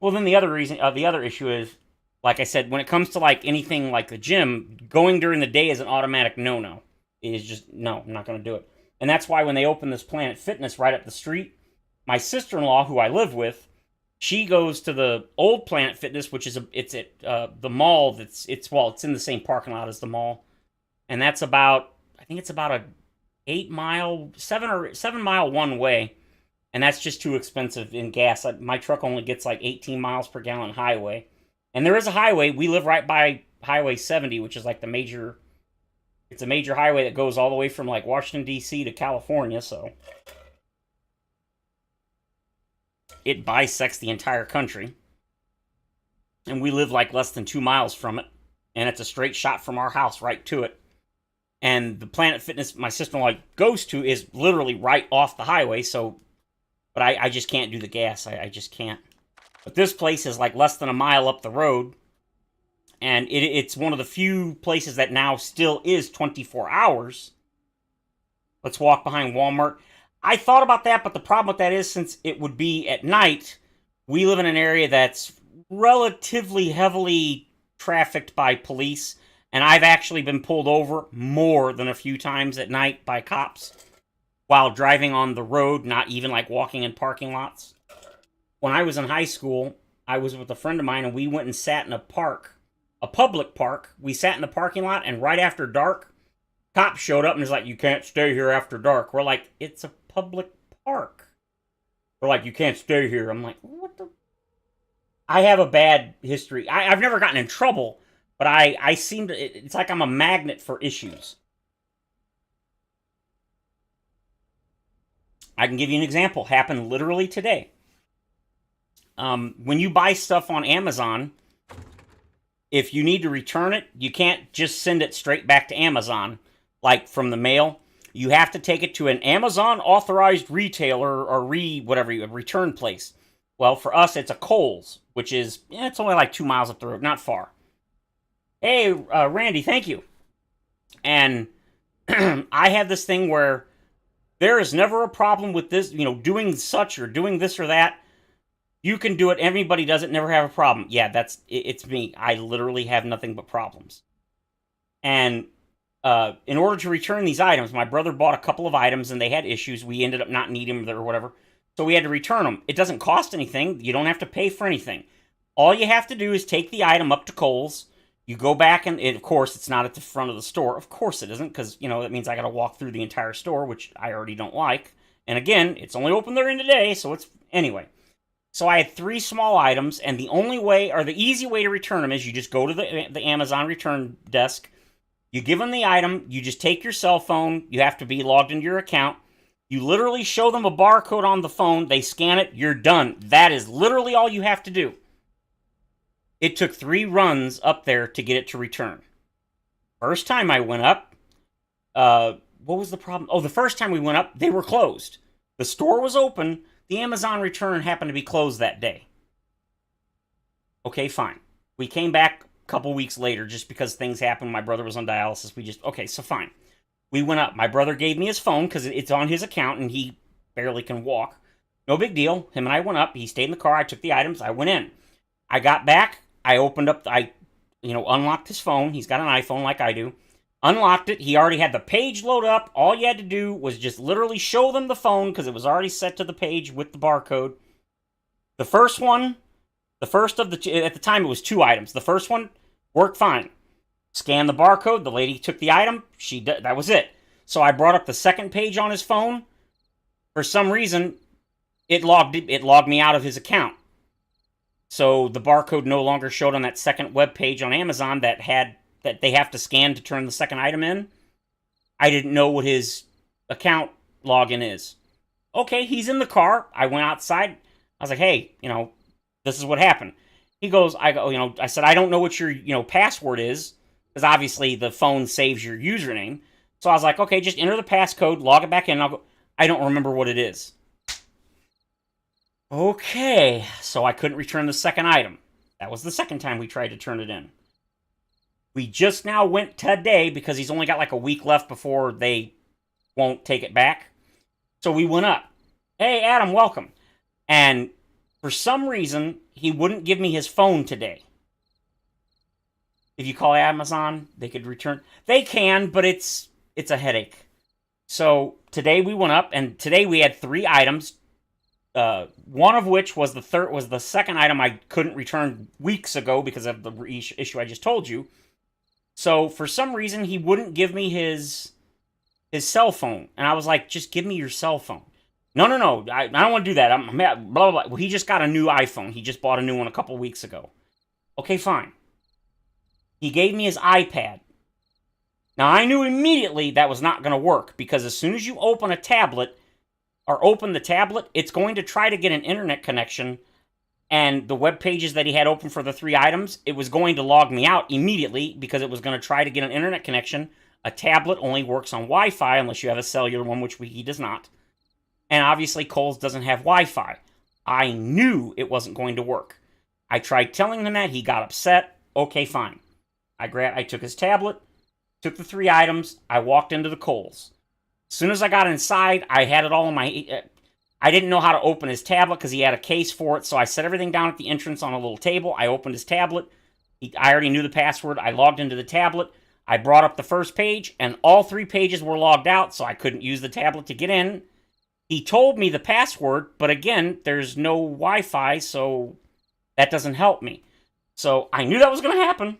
Speaker 1: Well, then the other reason, the other issue is, like I said, when it comes to like anything like the gym, going during the day is an automatic no-no. It is just, no, I'm not going to do it. And that's why when they opened this Planet Fitness right up the street, my sister-in-law, who I live with, she goes to the old Planet Fitness, which is it's at the mall. It's in the same parking lot as the mall, and that's about, I think it's about a 7 mile one way, and that's just too expensive in gas. My truck only gets like 18 miles per gallon highway, and there is a highway. We live right by Highway 70, which is like it's a major highway that goes all the way from like Washington D.C. to California, so. It bisects the entire country. And we live like less than 2 miles from it. And it's a straight shot from our house right to it. And the Planet Fitness my sister-in-law goes to is literally right off the highway. So, but I just can't do the gas. I just can't. But this place is like less than a mile up the road. And it's one of the few places that now still is 24 hours. Let's walk behind Walmart. I thought about that, but the problem with that is, since it would be at night, we live in an area that's relatively heavily trafficked by police, and I've actually been pulled over more than a few times at night by cops while driving on the road, not even like walking in parking lots. When I was in high school, I was with a friend of mine, and we went and sat in a park, a public park. We sat in the parking lot, and right after dark, cops showed up and was like, "You can't stay here after dark." We're like, "It's a public park." They're like, "You can't stay here." I'm like, what the? I have a bad history. I've never gotten in trouble, but I seem to, it's like I'm a magnet for issues. I can give you an example. Happened literally today. When you buy stuff on Amazon, if you need to return it, you can't just send it straight back to Amazon, like from the mail. You have to take it to an Amazon authorized retailer or return place. Well, for us, it's a Kohl's, which is, it's only like 2 miles up the road, not far. Hey, Randy, thank you. And I have this thing where there is never a problem with this, doing such or doing this or that. You can do it. Everybody does it. Never have a problem. Yeah, it's me. I literally have nothing but problems. And in order to return these items, my brother bought a couple of items and they had issues. We ended up not needing them or whatever. So we had to return them. It doesn't cost anything. You don't have to pay for anything. All you have to do is take the item up to Kohl's. You go back and, of course, it's not at the front of the store. Of course it isn't, because, that means I got to walk through the entire store, which I already don't like. And again, it's only open during the day, so anyway. So I had 3 small items, and the only way, or the easy way to return them is you just go to the Amazon return desk. You give them the item. You just take your cell phone. You have to be logged into your account. You literally show them a barcode on the phone. They scan it. You're done. That is literally all you have to do. It took 3 runs up there to get it to return. First time I went up, what was the problem? Oh, the first time we went up, they were closed. The store was open. The Amazon return happened to be closed that day. Okay, fine. We came back a couple weeks later just because things happened. My brother was on dialysis. Okay, so fine. We went up. My brother gave me his phone because it's on his account and he barely can walk. No big deal. Him and I went up. He stayed in the car. I took the items. I went in. I got back. I opened up. I unlocked his phone. He's got an iPhone like I do. Unlocked it. He already had the page load up. All you had to do was just literally show them the phone because it was already set to the page with the barcode. The first one, at the time it was 2 items. The first one worked fine. Scanned the barcode. The lady took the item. That was it. So I brought up the second page on his phone. For some reason, it logged me out of his account. So the barcode no longer showed on that second web page on Amazon that they have to scan to turn the second item in. I didn't know what his account login is. Okay, he's in the car. I went outside. I was like, hey, this is what happened. He goes, I said, I don't know what your, password is, because obviously the phone saves your username. So I was like, okay, just enter the passcode, log it back in, and I'll go, I don't remember what it is. Okay, so I couldn't return the second item. That was the second time we tried to turn it in. We just now went today, because he's only got like a week left before they won't take it back. So we went up. Hey, Adam, welcome. And for some reason, he wouldn't give me his phone today. If you call Amazon, they could return. They can, but it's a headache. So today we went up, and today we had 3 items. One of which was the second item I couldn't return weeks ago because of the issue I just told you. So for some reason, he wouldn't give me his cell phone, and I was like, just give me your cell phone. No, I don't want to do that. I'm blah, blah, blah. Well, he just got a new iPhone. He just bought a new one a couple weeks ago. Okay, fine. He gave me his iPad. Now, I knew immediately that was not going to work, because as soon as you open a tablet, or open the tablet, it's going to try to get an internet connection, and the web pages that he had open for the 3 items, it was going to log me out immediately, because it was going to try to get an internet connection. A tablet only works on Wi-Fi unless you have a cellular one, which he does not. And obviously, Kohl's doesn't have Wi-Fi. I knew it wasn't going to work. I tried telling him that. He got upset. Okay, fine. I took his tablet, took the 3 items. I walked into the Kohl's. As soon as I got inside, I had it all in my... I didn't know how to open his tablet because he had a case for it, so I set everything down at the entrance on a little table. I opened his tablet. I already knew the password. I logged into the tablet. I brought up the first page, and all 3 pages were logged out, so I couldn't use the tablet to get in. He told me the password, but again, there's no Wi-Fi, so that doesn't help me. So I knew that was going to happen.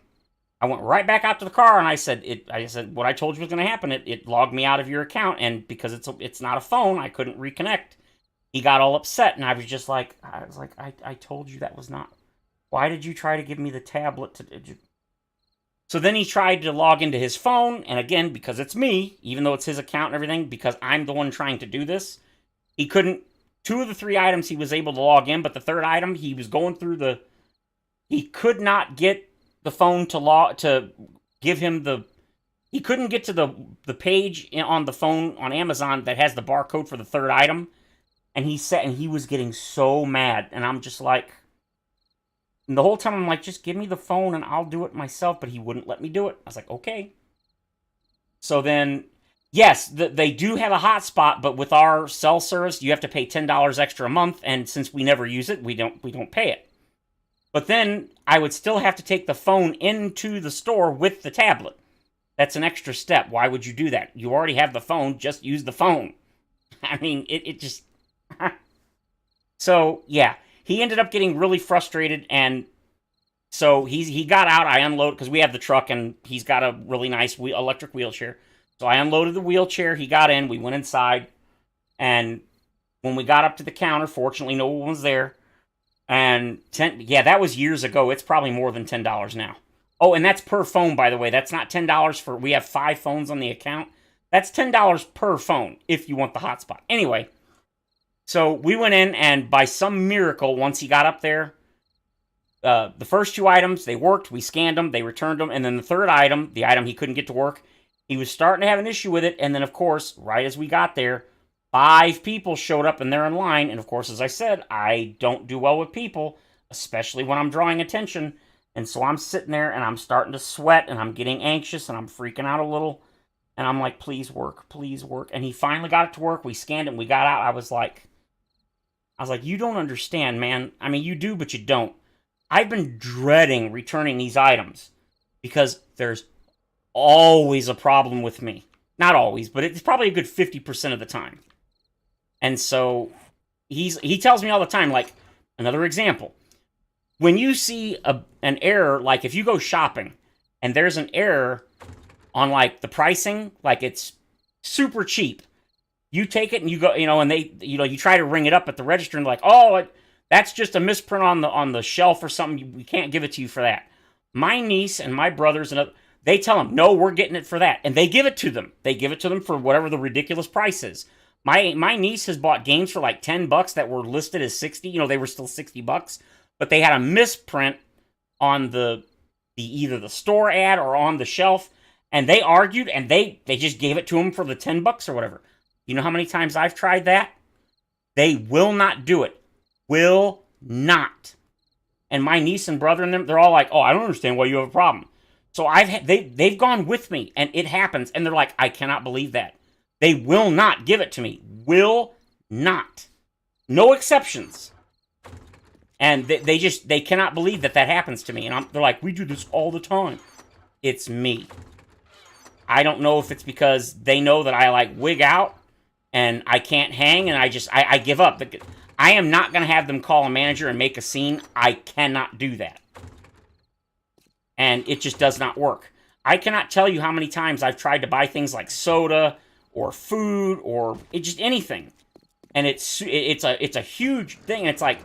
Speaker 1: I went right back out to the car, and I said, what I told you was going to happen. It logged me out of your account, and because it's not a phone, I couldn't reconnect. He got all upset, and I was like, I told you that was not. Why did you try to give me the tablet to? So then he tried to log into his phone, and again, because it's me, even though it's his account and everything, because I'm the one trying to do this, he couldn't. 2 of the 3 items he was able to log in, but the 3rd item, he was going through he could not get the phone to give him the... He couldn't get to the page on the phone on Amazon that has the barcode for the 3rd item, and he was getting so mad, and I'm just like... And the whole time I'm like, just give me the phone and I'll do it myself, but he wouldn't let me do it. I was like, okay. So then, yes, they do have a hotspot, but with our cell service, you have to pay $10 extra a month, and since we never use it, we don't pay it. But then I would still have to take the phone into the store with the tablet. That's an extra step. Why would you do that? You already have the phone, just use the phone. I mean, it just... So, yeah. He ended up getting really frustrated, and so he got out. I unloaded, because we have the truck, and he's got a really nice electric wheelchair. So I unloaded the wheelchair. He got in. We went inside, and when we got up to the counter, fortunately, no one was there. And that was years ago. It's probably more than $10 now. Oh, and that's per phone, by the way. That's not $10 for... We have 5 phones on the account. That's $10 per phone if you want the hotspot. Anyway... So we went in, and by some miracle, once he got up there, the first 2 items, they worked. We scanned them. They returned them. And then the 3rd item, the item he couldn't get to work, he was starting to have an issue with it. And then, of course, right as we got there, 5 people showed up, and they're in line. And, of course, as I said, I don't do well with people, especially when I'm drawing attention. And so I'm sitting there, and I'm starting to sweat, and I'm getting anxious, and I'm freaking out a little. And I'm like, please work, please work. And he finally got it to work. We scanned it, and we got out. I was like, you don't understand, man. I mean, you do, but you don't. I've been dreading returning these items because there's always a problem with me. Not always, but it's probably a good 50% of the time. And so he tells me all the time, like, another example. When you see an error, like if you go shopping and there's an error on, like, the pricing, like it's super cheap. You take it and you go, and they, you try to ring it up at the register and like, oh, that's just a misprint on the shelf or something. We can't give it to you for that. My niece and my brothers and they tell them, no, we're getting it for that, and they give it to them. They give it to them for whatever the ridiculous price is. My niece has bought games for like $10 that were listed as 60. You know, they were still $60, but they had a misprint on the either the store ad or on the shelf, and they argued and they just gave it to them for the $10 or whatever. You know how many times I've tried that? They will not do it. Will not. And my niece and brother and them, they're all like, "Oh, I don't understand why you have a problem." So they've gone with me, and it happens, and they're like, "I cannot believe that." They will not give it to me. Will not. No exceptions. And they cannot believe that happens to me. And they're like, "We do this all the time." It's me. I don't know if it's because they know that I like wig out and I can't hang, and I give up. I am not going to have them call a manager and make a scene. I cannot do that. And it just does not work. I cannot tell you how many times I've tried to buy things like soda or food or just anything, and it's a huge thing. And it's like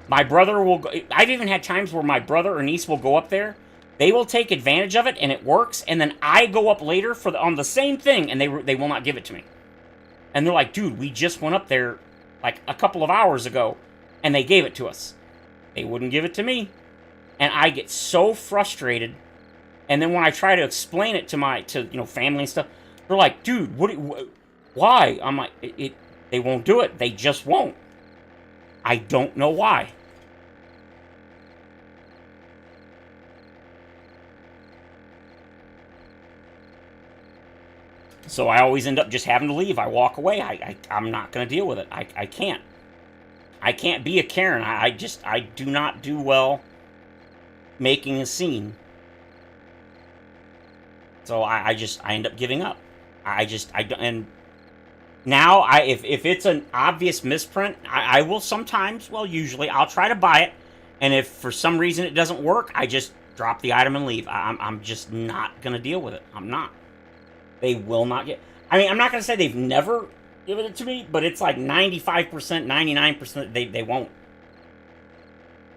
Speaker 1: my brother will go, I've even had times where my brother or niece will go up there, they will take advantage of it, and it works, and then I go up later on the same thing, and they will not give it to me. And they're like, "Dude, we just went up there like a couple of hours ago, and they gave it to us." They wouldn't give it to me, and I get so frustrated. And then when I try to explain it to family and stuff, they're like, "Dude, why?" I'm like, they won't do it. They just won't. I don't know why. So I always end up just having to leave. I walk away. I'm not going to deal with it. I can't. I can't be a Karen. I do not do well making a scene. So I end up giving up. And now if it's an obvious misprint, I will sometimes, well, usually I'll try to buy it, and if for some reason it doesn't work, I just drop the item and leave. I'm just not gonna deal with it. I'm not. They will not get. I mean, I'm not gonna say they've never given it to me, but it's like 95%, 99% they won't.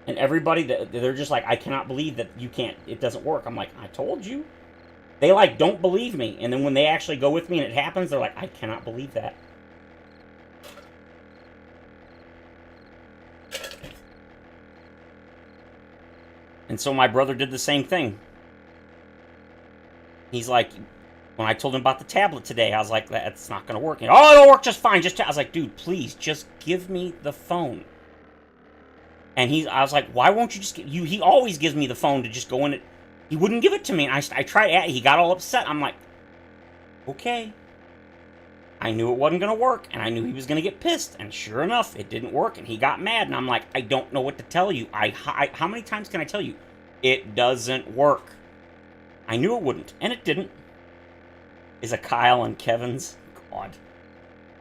Speaker 1: And everybody, they're just like, "I cannot believe that you can't. It doesn't work." I'm like, "I told you." They like don't believe me, and then when they actually go with me and it happens, they're like, "I cannot believe that." And so my brother did the same thing. He's like, when I told him about the tablet today, I was like, "That's not going to work." And, "Oh, it'll work just fine. I was like, "Dude, please, just give me the phone." And I was like, "Why won't you just get you?" He always gives me the phone to just go in it. He wouldn't give it to me, and I tried it. He got all upset. I'm like, "Okay." I knew it wasn't going to work, and I knew he was going to get pissed. And sure enough, it didn't work, and he got mad. And I'm like, "I don't know what to tell you. How many times can I tell you? It doesn't work." I knew it wouldn't, and it didn't. Is a Kyle and Kevin's. God.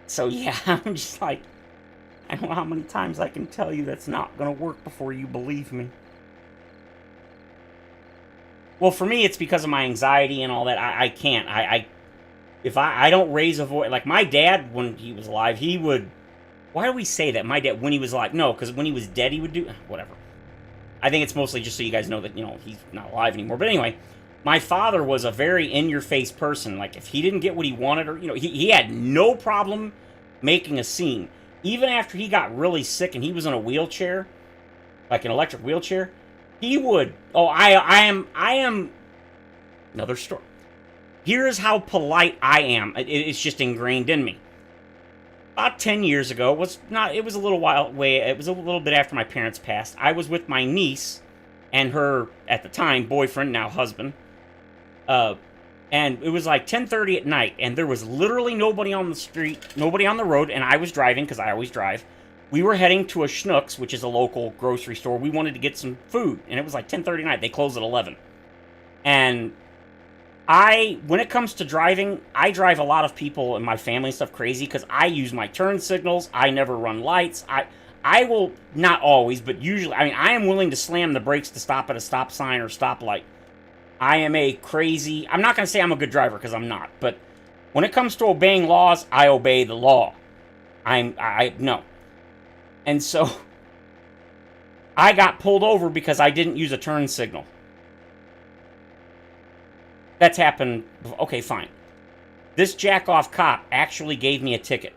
Speaker 1: So yeah, I'm just like, I don't know how many times I can tell you that's not going to work before you believe me. Well, for me, it's because of my anxiety and all that. I can't. If I don't raise a voice, like my dad, when he was alive, he would. Why do we say that? My dad, when he was alive, no, because when he was dead, he would do whatever. I think it's mostly just so you guys know that he's not alive anymore. But anyway, my father was a very in-your-face person. Like if he didn't get what he wanted, or he had no problem making a scene. Even after he got really sick and he was in a wheelchair, like an electric wheelchair. He would. Oh, I am. Another story. Here's how polite I am. It's just ingrained in me. About 10 years ago, it was a little while away. It was a little bit after my parents passed. I was with my niece and her, at the time, boyfriend, now husband. And it was like 10:30 at night, and there was literally nobody on the street, nobody on the road, and I was driving, because I always drive. We were heading to a Schnucks, which is a local grocery store. We wanted to get some food, and it was like 10:30 at night. They closed at 11. And when it comes to driving, I drive a lot of people and my family and stuff crazy, because I use my turn signals. I never run lights. I will, not always, but usually, I am willing to slam the brakes to stop at a stop sign or stoplight. I am a crazy, I'm not going to say I'm a good driver, because I'm not, but when it comes to obeying laws, I obey the law. No. And so, I got pulled over because I didn't use a turn signal. That's happened. Okay, fine. This jack-off cop actually gave me a ticket.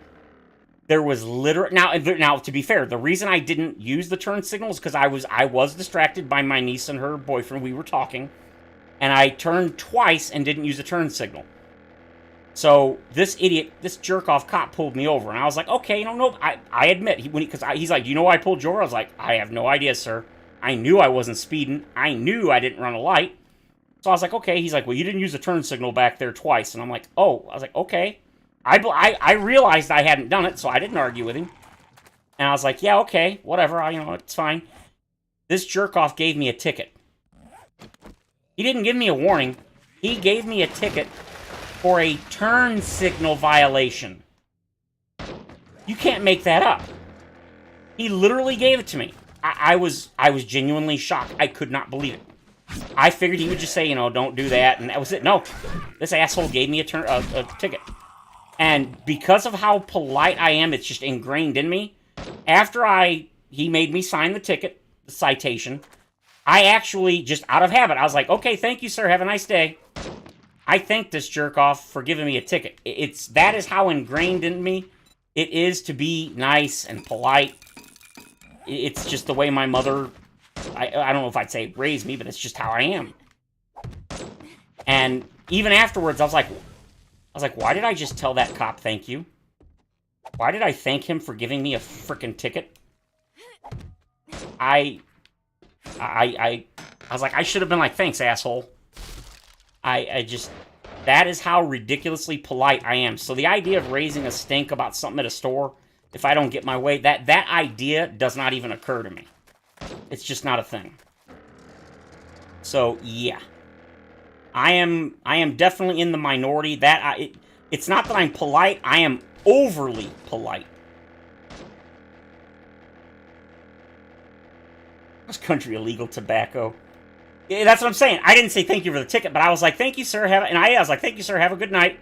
Speaker 1: There was literally now to be fair, the reason I didn't use the turn signal is because I was distracted by my niece and her boyfriend. We were talking, and I turned twice and didn't use the turn signal. So this idiot, this jerk off cop pulled me over, and I was like, okay, no, I admit he's like, do you know why I pulled you over? I was like, I have no idea, sir. I knew I wasn't speeding. I knew I didn't run a light. So I was like, okay. He's like, well, you didn't use the turn signal back there twice, and I'm like, oh. I was like, okay. I realized I hadn't done it, so I didn't argue with him. And I was like, yeah, okay, whatever, it's fine. This jerk-off gave me a ticket. He didn't give me a warning. He gave me a ticket for a turn signal violation. You can't make that up. He literally gave it to me. I was genuinely shocked. I could not believe it. I figured he would just say, don't do that, and that was it. No, this asshole gave me a ticket. And because of how polite I am, it's just ingrained in me. After he made me sign the ticket, the citation, I actually, just out of habit, I was like, okay, thank you, sir, have a nice day. I thank this jerk-off for giving me a ticket. That is how ingrained in me it is to be nice and polite. It's just the way my mother, I don't know if I'd say raised me, but it's just how I am. And even afterwards, I was like, why did I just tell that cop thank you? Why did I thank him for giving me a frickin' ticket? I was like, I should have been like, thanks, asshole. That is how ridiculously polite I am. So the idea of raising a stink about something at a store, if I don't get my way, that idea does not even occur to me. It's just not a thing. So, yeah. I am definitely in the minority. It's not that I'm polite, I am overly polite. This country illegal tobacco. Yeah, that's what I'm saying. I didn't say thank you for the ticket, but I was like, thank you, sir. I was like, thank you, sir. Have a good night.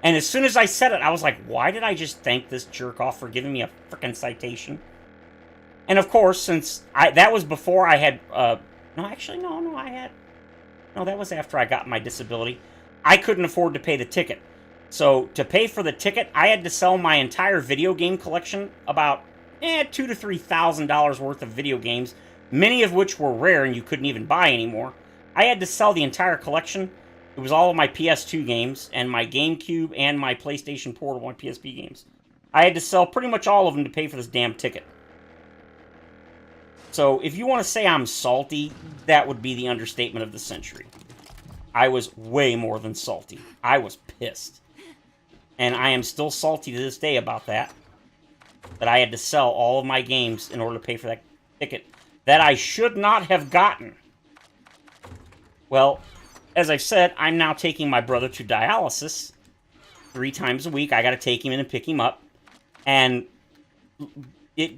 Speaker 1: And as soon as I said it, I was like, why did I just thank this jerk off for giving me a frickin' citation? And of course, since that was before I had, No, that was after I got my disability. I couldn't afford to pay the ticket. So, to pay for the ticket, I had to sell my entire video game collection, about $2,000 to $3,000 worth of video games, many of which were rare and you couldn't even buy anymore. I had to sell the entire collection. It was all of my PS2 games, and my GameCube, and my PlayStation Portable and PSP games. I had to sell pretty much all of them to pay for this damn ticket. So, if you want to say I'm salty, that would be the understatement of the century. I was way more than salty. I was pissed. And I am still salty to this day about that. That I had to sell all of my games in order to pay for that ticket. That I should not have gotten. Well, as I've said, I'm now taking my brother to dialysis 3 times a week. I got to take him in and pick him up. And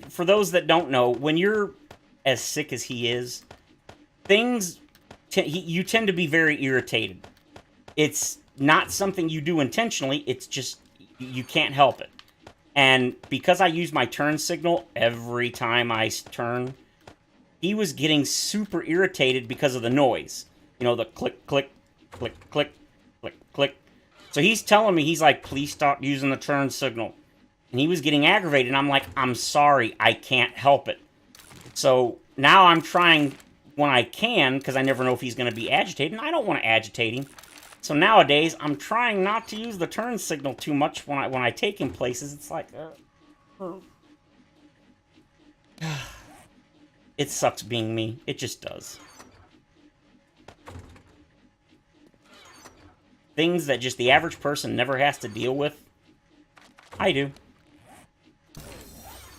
Speaker 1: for those that don't know, when you're as sick as he is, you tend to be very irritated. It's not something you do intentionally, it's just, you can't help it. And because I use my turn signal every time I turn, he was getting super irritated because of the noise. The click, click, click, click, click, click. So he's telling me, he's like, please stop using the turn signal. And he was getting aggravated, and I'm like, I'm sorry, I can't help it. So now I'm trying when I can, because I never know if he's going to be agitated, and I don't want to agitate him. So nowadays, I'm trying not to use the turn signal too much when I take him places. It's like, it sucks being me. It just does. Things that just the average person never has to deal with, I do.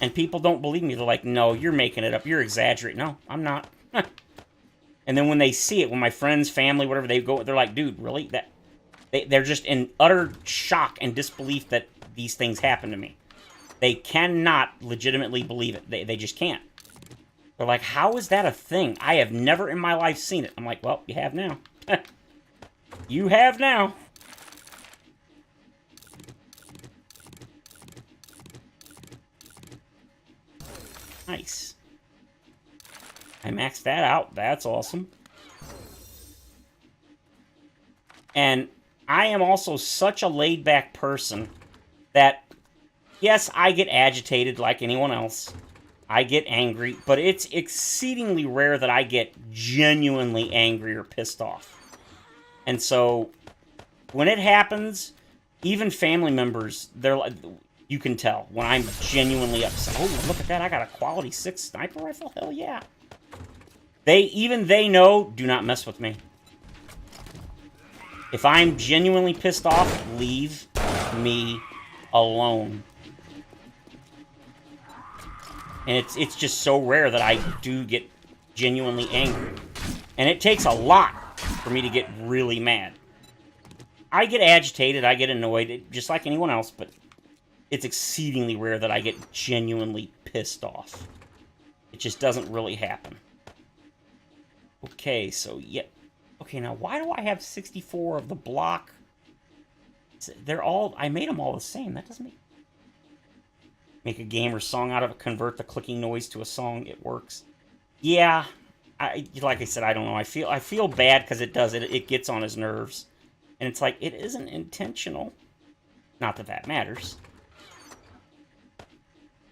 Speaker 1: And people don't believe me. They're like, no, you're making it up. You're exaggerating. No, I'm not. And then when they see it, when my friends, family, whatever, they go, they're like, dude, really? They're just in utter shock and disbelief that these things happen to me. They cannot legitimately believe it. They just can't. They're like, how is that a thing? I have never in my life seen it. I'm like, well, you have now. You have now. Nice. I maxed that out. That's awesome. And I am also such a laid-back person that Yes, I get agitated like anyone else. I get angry, but it's exceedingly rare that I get genuinely angry or pissed off. And so, when it happens, even family members, they're like, you can tell when I'm genuinely upset. Oh, look at that! I got a quality 6 sniper rifle. Hell yeah! Even they know, do not mess with me. If I'm genuinely pissed off, leave me alone. And it's just so rare that I do get genuinely angry. And it takes a lot for me to get really mad. I get agitated, I get annoyed, just like anyone else, but it's exceedingly rare that I get genuinely pissed off. It just doesn't really happen. Okay, so, yeah. Okay, now, why do I have 64 of the block? They're all... I made them all the same. That doesn't make a game or song out of it. Convert the clicking noise to a song. It works. Yeah. Like I said, I don't know. I feel bad because it does. It gets on his nerves. And it's like, it isn't intentional. Not that that matters.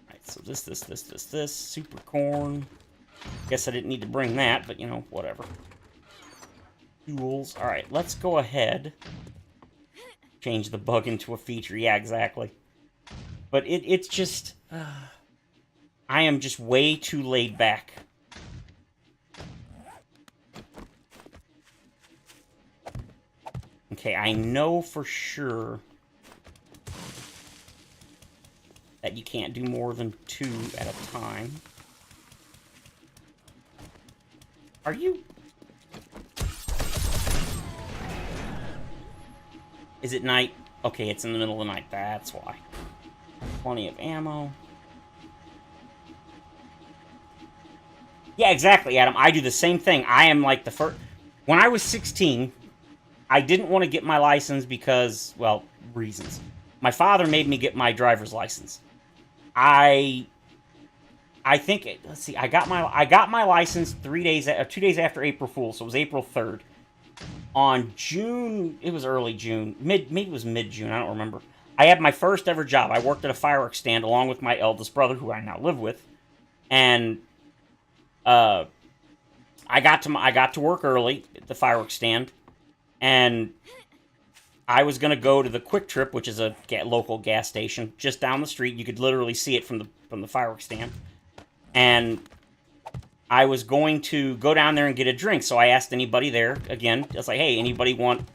Speaker 1: Alright, so this. Super corn. Guess I didn't need to bring that, but, you know, whatever. Tools. Alright, let's go ahead. Change the bug into a feature. Yeah, exactly. But it's just... I am just way too laid back. Okay, I know for sure that you can't do more than 2 at a time. Are you... Is it night? Okay, it's in the middle of the night. That's why. Plenty of ammo. Yeah, exactly, Adam. I do the same thing. I am like the first... When I was 16, I didn't want to get my license because, well, reasons. My father made me get my driver's license. I think... Let's see. I got my license 2 days after April Fool's, so it was April 3rd. On June, it was early June, maybe it was mid-June, I don't remember. I had my first ever job. I worked at a fireworks stand along with my eldest brother, who I now live with, and I got to work early at the fireworks stand, and I was gonna go to the Quick Trip, which is a local gas station just down the street. You could literally see it from the fireworks stand, and I was going to go down there and get a drink, so I asked anybody there, again, I was like, hey, anybody want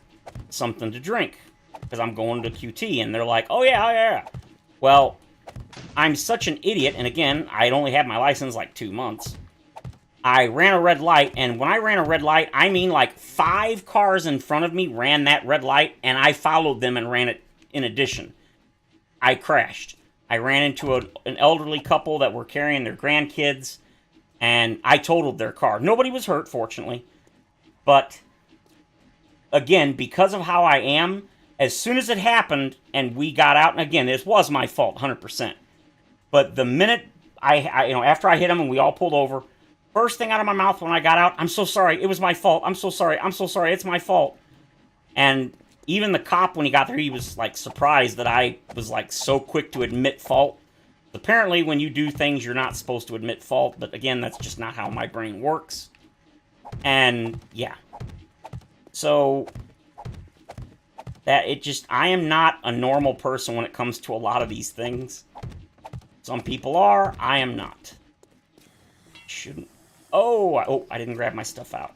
Speaker 1: something to drink? Because I'm going to QT, and they're like, oh yeah. Well, I'm such an idiot, and again, I'd only had my license like 2 months. I ran a red light, and when I ran a red light, I mean like 5 cars in front of me ran that red light, and I followed them and ran it in addition. I crashed. I ran into an elderly couple that were carrying their grandkids, and I totaled their car. Nobody was hurt, fortunately. But, again, because of how I am, as soon as it happened and we got out, and again, this was my fault, 100%. But the minute after I hit him and we all pulled over, first thing out of my mouth when I got out, I'm so sorry, it was my fault, I'm so sorry, it's my fault. And even the cop, when he got there, he was, like, surprised that I was, like, so quick to admit fault. Apparently, when you do things, you're not supposed to admit fault, but again, that's just not how my brain works. And, yeah. So, I am not a normal person when it comes to a lot of these things. Some people are, I am not. Shouldn't... Oh, I didn't grab my stuff out.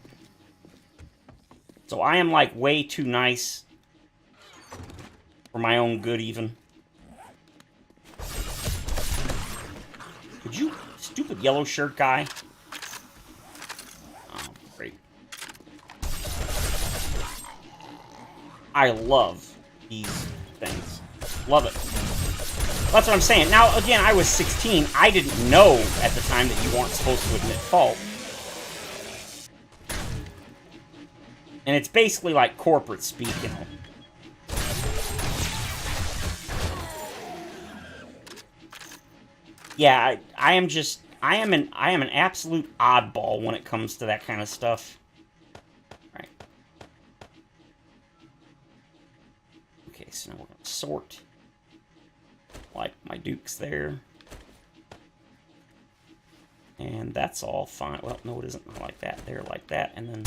Speaker 1: So I am, like, way too nice for my own good, even. Would you, stupid yellow shirt guy? Oh, great. I love these things. Love it. That's what I'm saying. Now, again, I was 16. I didn't know at the time that you weren't supposed to admit fault. And it's basically like corporate speak, you know. Yeah, I am an absolute oddball when it comes to that kind of stuff. Right. Okay, so now we're gonna sort. like my dukes there. And that's all fine. Well, no, it isn't. I like that. There, like that. And then...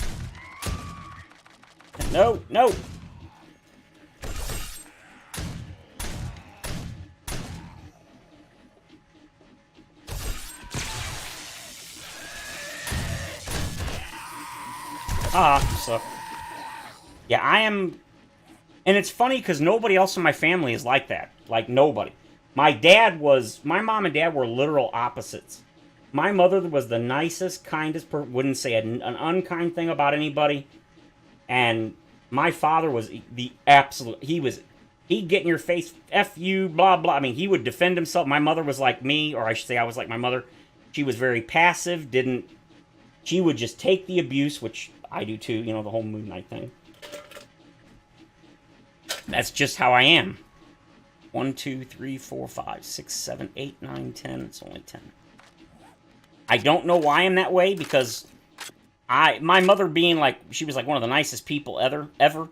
Speaker 1: No! No! So... Yeah, I am... And it's funny because nobody else in my family is like that. Like, nobody. My mom and dad were literal opposites. My mother was the nicest, kindest person, wouldn't say an unkind thing about anybody. And my father was the absolute, he'd get in your face, F you, blah, blah. I mean, he would defend himself. My mother was like me, or I should say I was like my mother. She was very passive, she would just take the abuse, which I do too, you know, the whole Moon Knight thing. That's just how I am. 1, 2, 3, 4, 5, 6, 7, 8, 9, 10. It's only 10. I don't know why I'm that way, because my mother being like, she was like one of the nicest people ever.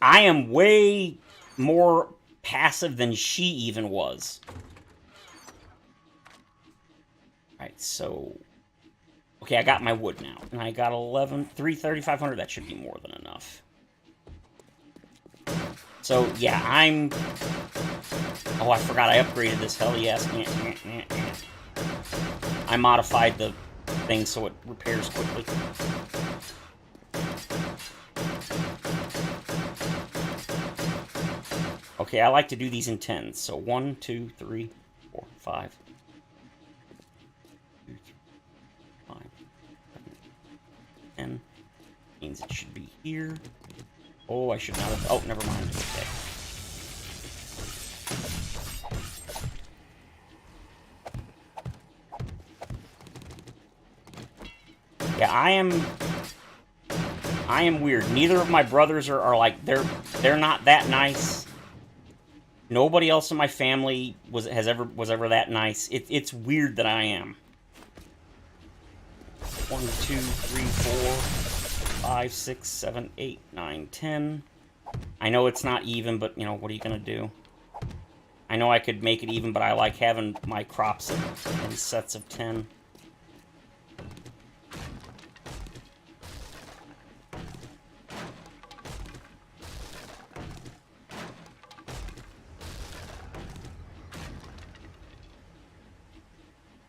Speaker 1: I am way more passive than she even was. Alright, so... Okay, I got my wood now. And I got 3,500. That should be more than enough. So, yeah, I'm... Oh, I forgot I upgraded this. Hell yes. I modified the thing so it repairs quickly. Okay, I like to do these in tens. So 1, 2, 3, 4, 5. 2, 3, 5, 10. Means it should be here. Oh, I should not have... Oh, never mind. Okay. Yeah, I am weird. Neither of my brothers are like... They're not that nice. Nobody else in my family was ever that nice. It's weird that I am. 1, 2, 3, 4, 5, 6, 7, 8, 9, 10. I know it's not even, but, you know, what are you gonna do? I know I could make it even, but I like having my crops in sets of 10.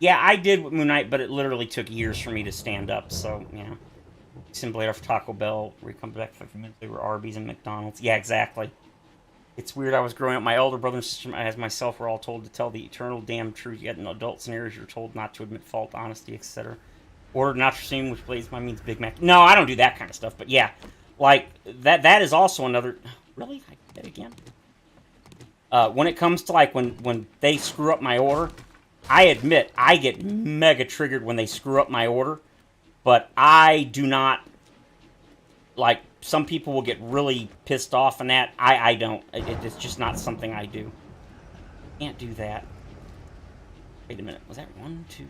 Speaker 1: Yeah, I did with Moon Knight, but it literally took years for me to stand up, so, yeah. Simply after Taco Bell, where you come back 50 minutes, they were Arby's and McDonald's. Yeah, exactly. It's weird, I was growing up, my elder brother and sister, as myself, were all told to tell the eternal damn truth, yet in adult scenarios, you're told not to admit fault, honesty, etc. Ordered not to assume, which plays my means Big Mac. No, I don't do that kind of stuff, but yeah. Like, that is also another... Really? I did that again? When it comes to, like, when they screw up my order... I admit, I get mega triggered when they screw up my order, but I do not, like, some people will get really pissed off in that. I don't. It's just not something I do. Can't do that. Wait a minute. Was that 1, 2?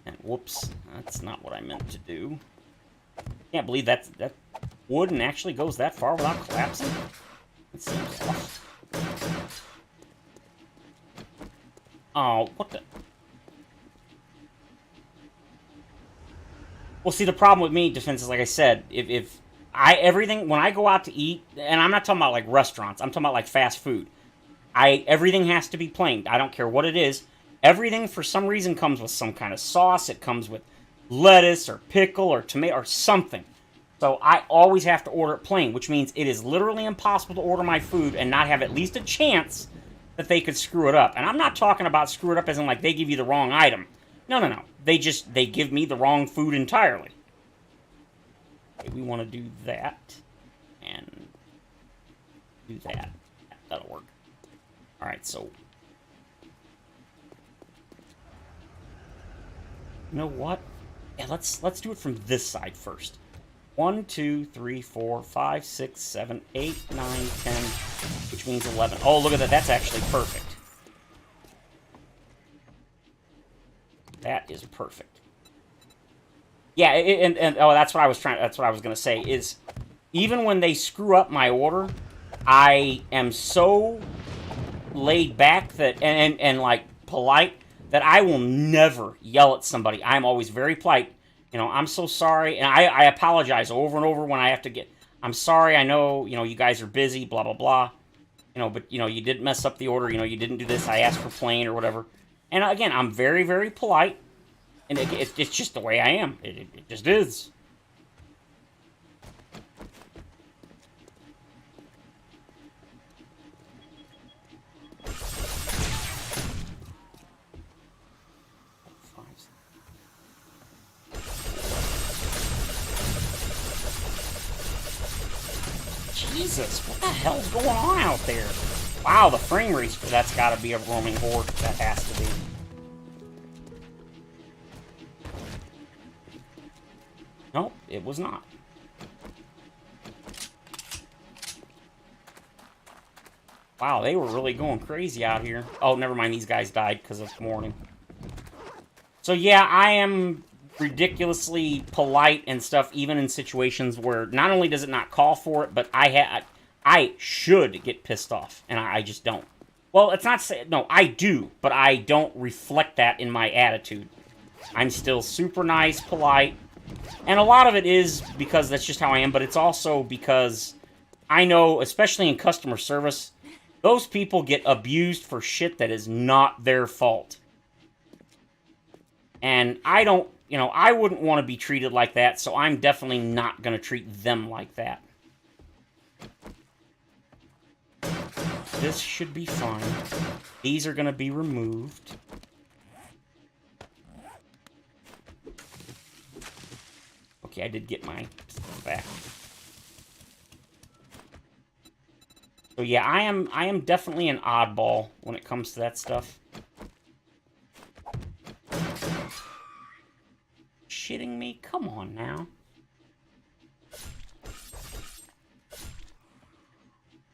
Speaker 1: And whoops. That's not what I meant to do. Can't believe that wooden actually goes that far without collapsing. It seems off. Oh, what the... Well, see, the problem with me, Defense, is, like I said, everything, when I go out to eat, and I'm not talking about, like, restaurants, I'm talking about, like, fast food. Everything has to be plain. I don't care what it is. Everything, for some reason, comes with some kind of sauce. It comes with lettuce, or pickle, or tomato, or something. So I always have to order it plain, which means it is literally impossible to order my food and not have at least a chance that they could screw it up. And I'm not talking about screw it up as in, like, they give you the wrong item. No. They give me the wrong food entirely. Okay, we want to do that. And do that. That'll work. Alright, so... You know what? Yeah, let's do it from this side first. 1, 2, 3, 4, 5, 6, 7, 8, 9, 10, which means 11. Oh, look at that. That's actually perfect. That is perfect. Yeah, and oh, that's what I was going to say, is even when they screw up my order, I am so laid back that and like polite that I will never yell at somebody. I'm always very polite. You know, I'm so sorry, and I apologize over and over when I have to get. I'm sorry. I know you guys are busy. Blah blah blah. But you didn't mess up the order. You didn't do this. I asked for plain or whatever. And again, I'm very very polite, and it's just the way I am. It just is. Jesus, what the hell's going on out there? Wow, the frame rates for that's got to be a roaming horde. That has to be. Nope, it was not. Wow, they were really going crazy out here. Oh, never mind, these guys died because of morning. So yeah, I am ridiculously polite and stuff, even in situations where not only does it not call for it, but I should get pissed off, and I just don't. Well, it's not no, I do, but I don't reflect that in my attitude. I'm still super nice, polite, and a lot of it is because that's just how I am, but it's also because I know, especially in customer service, those people get abused for shit that is not their fault. And I don't, I wouldn't want to be treated like that, so I'm definitely not going to treat them like that. This should be fine. These are going to be removed. Okay, I did get my stuff back. So yeah, I am definitely an oddball when it comes to that stuff. Shitting me? Come on now.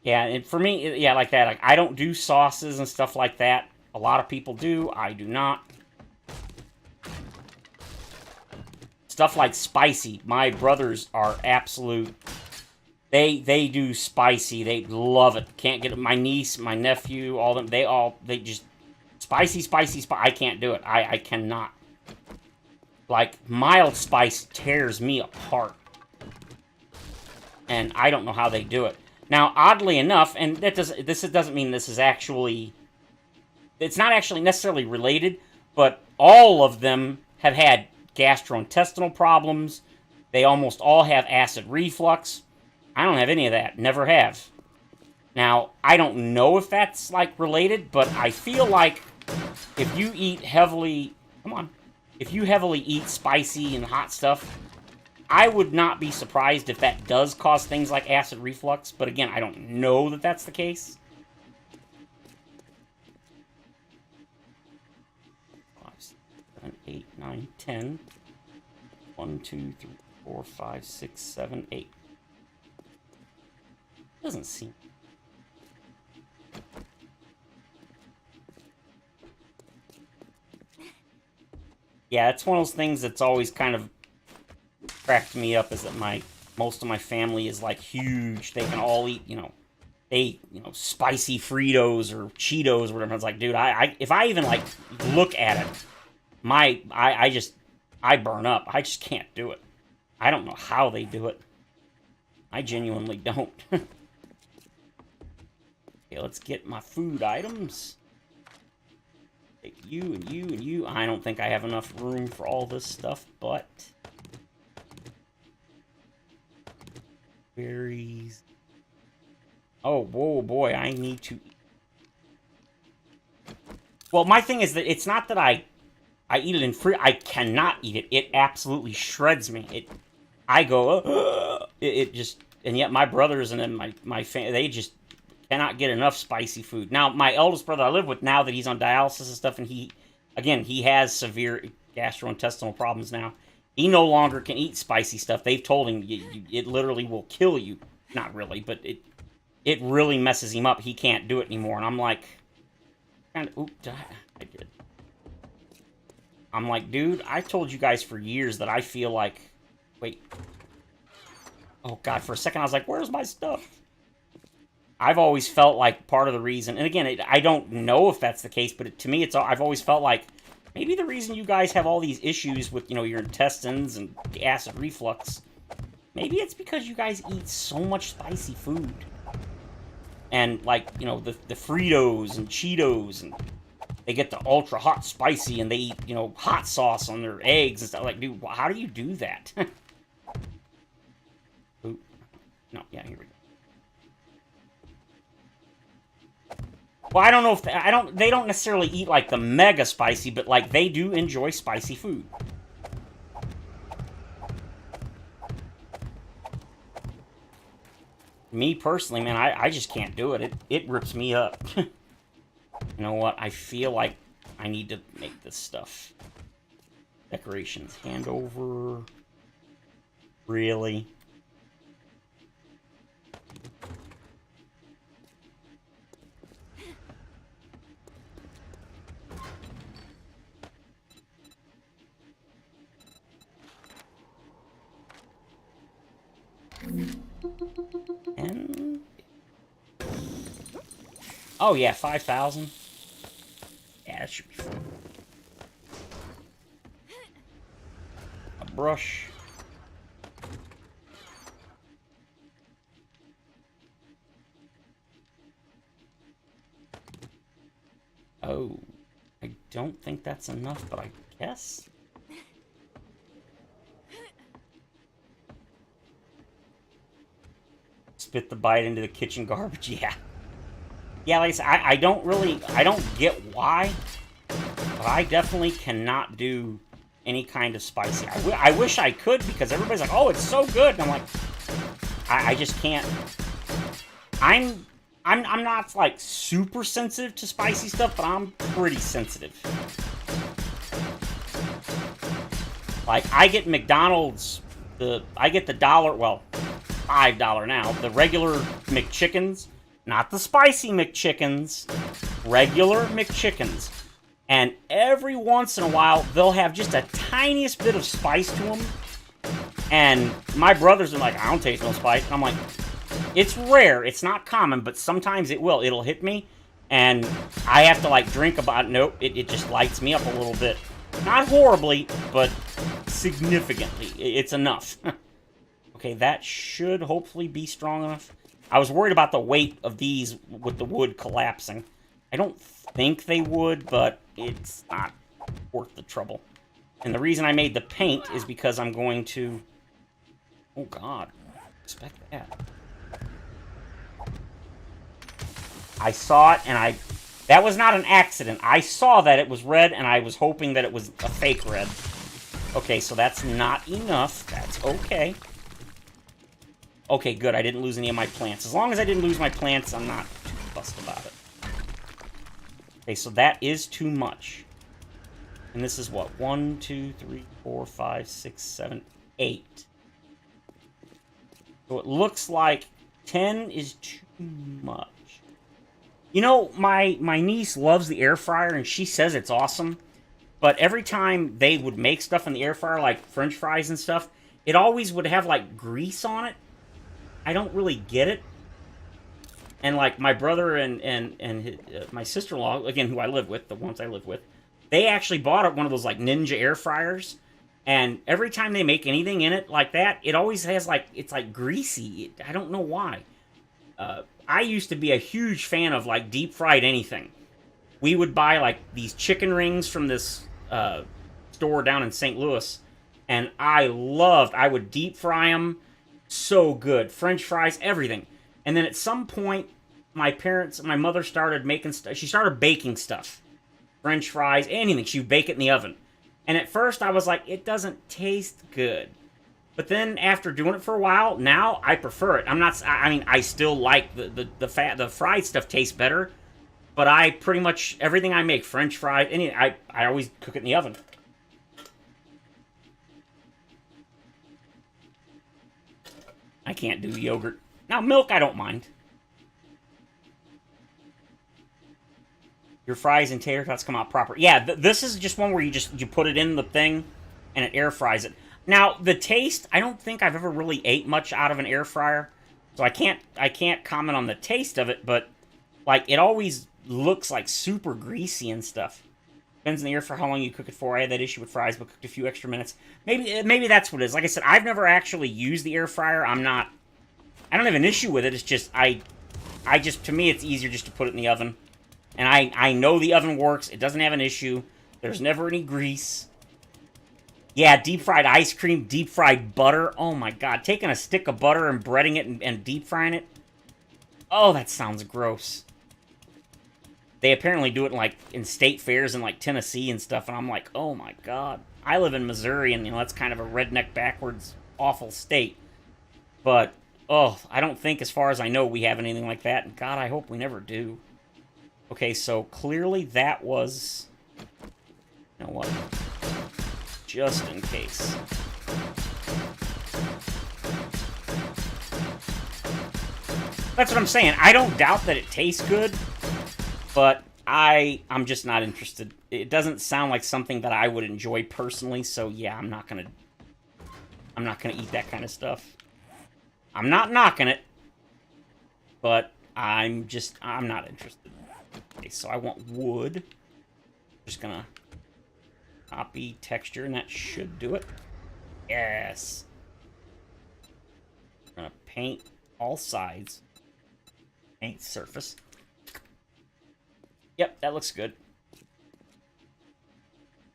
Speaker 1: Yeah, and for me, yeah, like that. Like, I don't do sauces and stuff like that. A lot of people do. I do not. Stuff like spicy. My brothers are absolute. They do spicy. They love it. Can't get it. My niece, my nephew, all them. They just spicy. I can't do it. I cannot. Like, mild spice tears me apart. And I don't know how they do it. Now, oddly enough, and this doesn't mean this is actually... It's not actually necessarily related, but all of them have had gastrointestinal problems. They almost all have acid reflux. I don't have any of that. Never have. Now, I don't know if that's, like, related, but I feel like if you eat heavily... Come on. If you heavily eat spicy and hot stuff, I would not be surprised if that does cause things like acid reflux. But again, I don't know that that's the case. 5, 7, 8, 9, 10. 1, 2, 3, 4, 5, 6, 7, 8. Doesn't seem... Yeah, it's one of those things that's always kind of cracked me up, is that most of my family is like huge. They can all eat, spicy Fritos or Cheetos or whatever. It's like, dude, if I even like look at it, I burn up. I just can't do it. I don't know how they do it. I genuinely don't. Okay, let's get my food items. You and you and you. I don't think I have enough room for all this stuff, but... Berries. Oh, whoa, boy, I need to... Well, my thing is that it's not that I eat it in free... I cannot eat it. It absolutely shreds me. I go... It just... And yet my brothers and then my family, they just... cannot get enough spicy food. Now, my eldest brother I live with now that he's on dialysis and stuff, and he has severe gastrointestinal problems now. He no longer can eat spicy stuff. They've told him it literally will kill you. Not really, but it really messes him up. He can't do it anymore. And I'm like, oops, I did. I'm like, dude, I told you guys for years that I feel like, wait. Oh, God, for a second I was like, where's my stuff? I've always felt like part of the reason, and again, I don't know if that's the case, but to me, I've always felt like maybe the reason you guys have all these issues with, your intestines and acid reflux, maybe it's because you guys eat so much spicy food. And, like, the Fritos and Cheetos, and they get the ultra hot spicy, and they eat, hot sauce on their eggs and stuff. Like, dude, how do you do that? Ooh. No, yeah, here we go. Well, I don't know if they don't necessarily eat like the mega spicy, but like they do enjoy spicy food. Me personally, man, I just can't do it. It rips me up. You know what? I feel like I need to make this stuff. Decorations. Hand over. Really? And... oh, yeah, 5,000. Yeah, that should be fun. A brush. Oh, I don't think that's enough, but I guess... spit the bite into the kitchen garbage, yeah. Yeah, like I said, I don't get why, but I definitely cannot do any kind of spicy. I wish I could, because everybody's like, oh, it's so good, and I'm like, I just can't. I'm not, like, super sensitive to spicy stuff, but I'm pretty sensitive. Like, I get McDonald's, I get the $5 now, the regular McChickens, not the spicy McChickens, regular McChickens. And every once in a while, they'll have just a tiniest bit of spice to them. And my brothers are like, I don't taste no spice. And I'm like, it's rare, it's not common, but sometimes it will. It'll hit me, and I have to, like, drink about, nope, it just lights me up a little bit. Not horribly, but significantly. It's enough. Okay, that should hopefully be strong enough. I was worried about the weight of these with the wood collapsing. I don't think they would, but it's not worth the trouble. And the reason I made the paint is because I'm going to... oh, God. Expect that. I saw it, and that was not an accident. I saw that it was red, and I was hoping that it was a fake red. Okay, so that's not enough. That's okay. Okay, good. I didn't lose any of my plants. As long as I didn't lose my plants, I'm not too fussed about it. Okay, so that is too much. And this is what? 1, 2, 3, 4, 5, 6, 7, 8. So it looks like 10 is too much. You know, my niece loves the air fryer, and she says it's awesome. But every time they would make stuff in the air fryer, like French fries and stuff, it always would have, like, grease on it. I don't really get it. And, like, my brother and my sister-in-law, again, who I live with, the ones I live with, they actually bought one of those, like, Ninja air fryers. And every time they make anything in it like that, it always has, like, it's, like, greasy. I don't know why. I used to be a huge fan of, like, deep-fried anything. We would buy, like, these chicken rings from this store down in St. Louis. And I would deep-fry them. So good. French fries, everything. And then at some point, my mother started making stuff. She started baking stuff. French fries, anything. She would bake it in the oven. And at first, I was like, it doesn't taste good. But then after doing it for a while, now I prefer it. I still like the fried stuff tastes better. But I pretty much, everything I make, French fries, I always cook it in the oven. I can't do yogurt. Now, milk, I don't mind. Your fries and tater tots come out proper. Yeah, this is just one where you put it in the thing, and it air fries it. Now, the taste, I don't think I've ever really ate much out of an air fryer. So I can't comment on the taste of it, but like it always looks like super greasy and stuff. Depends on the air for how long you cook it for. I had that issue with fries, but cooked a few extra minutes. Maybe that's what it is. Like I said, I've never actually used the air fryer. I don't have an issue with it. It's just to me it's easier just to put it in the oven. And I know the oven works. It doesn't have an issue. There's never any grease. Yeah, deep-fried ice cream, deep-fried butter. Oh, my God. Taking a stick of butter and breading it and deep-frying it. Oh, that sounds gross. They apparently do it, like, in state fairs in, like, Tennessee and stuff, and I'm like, oh, my God. I live in Missouri, and, you know, that's kind of a redneck, backwards, awful state. But, oh, I don't think, as far as I know, we have anything like that, and God, I hope we never do. Okay, so clearly that was... You know what? Just in case. That's what I'm saying. I don't doubt that it tastes good, but I'm just not interested. It doesn't sound like something that I would enjoy personally, so yeah, I'm not gonna eat that kind of stuff. I'm not knocking it, but I'm not interested. Okay, so I want wood. Just gonna copy texture, and that should do it. Yes. I'm gonna paint all sides. Paint surface. Yep, that looks good.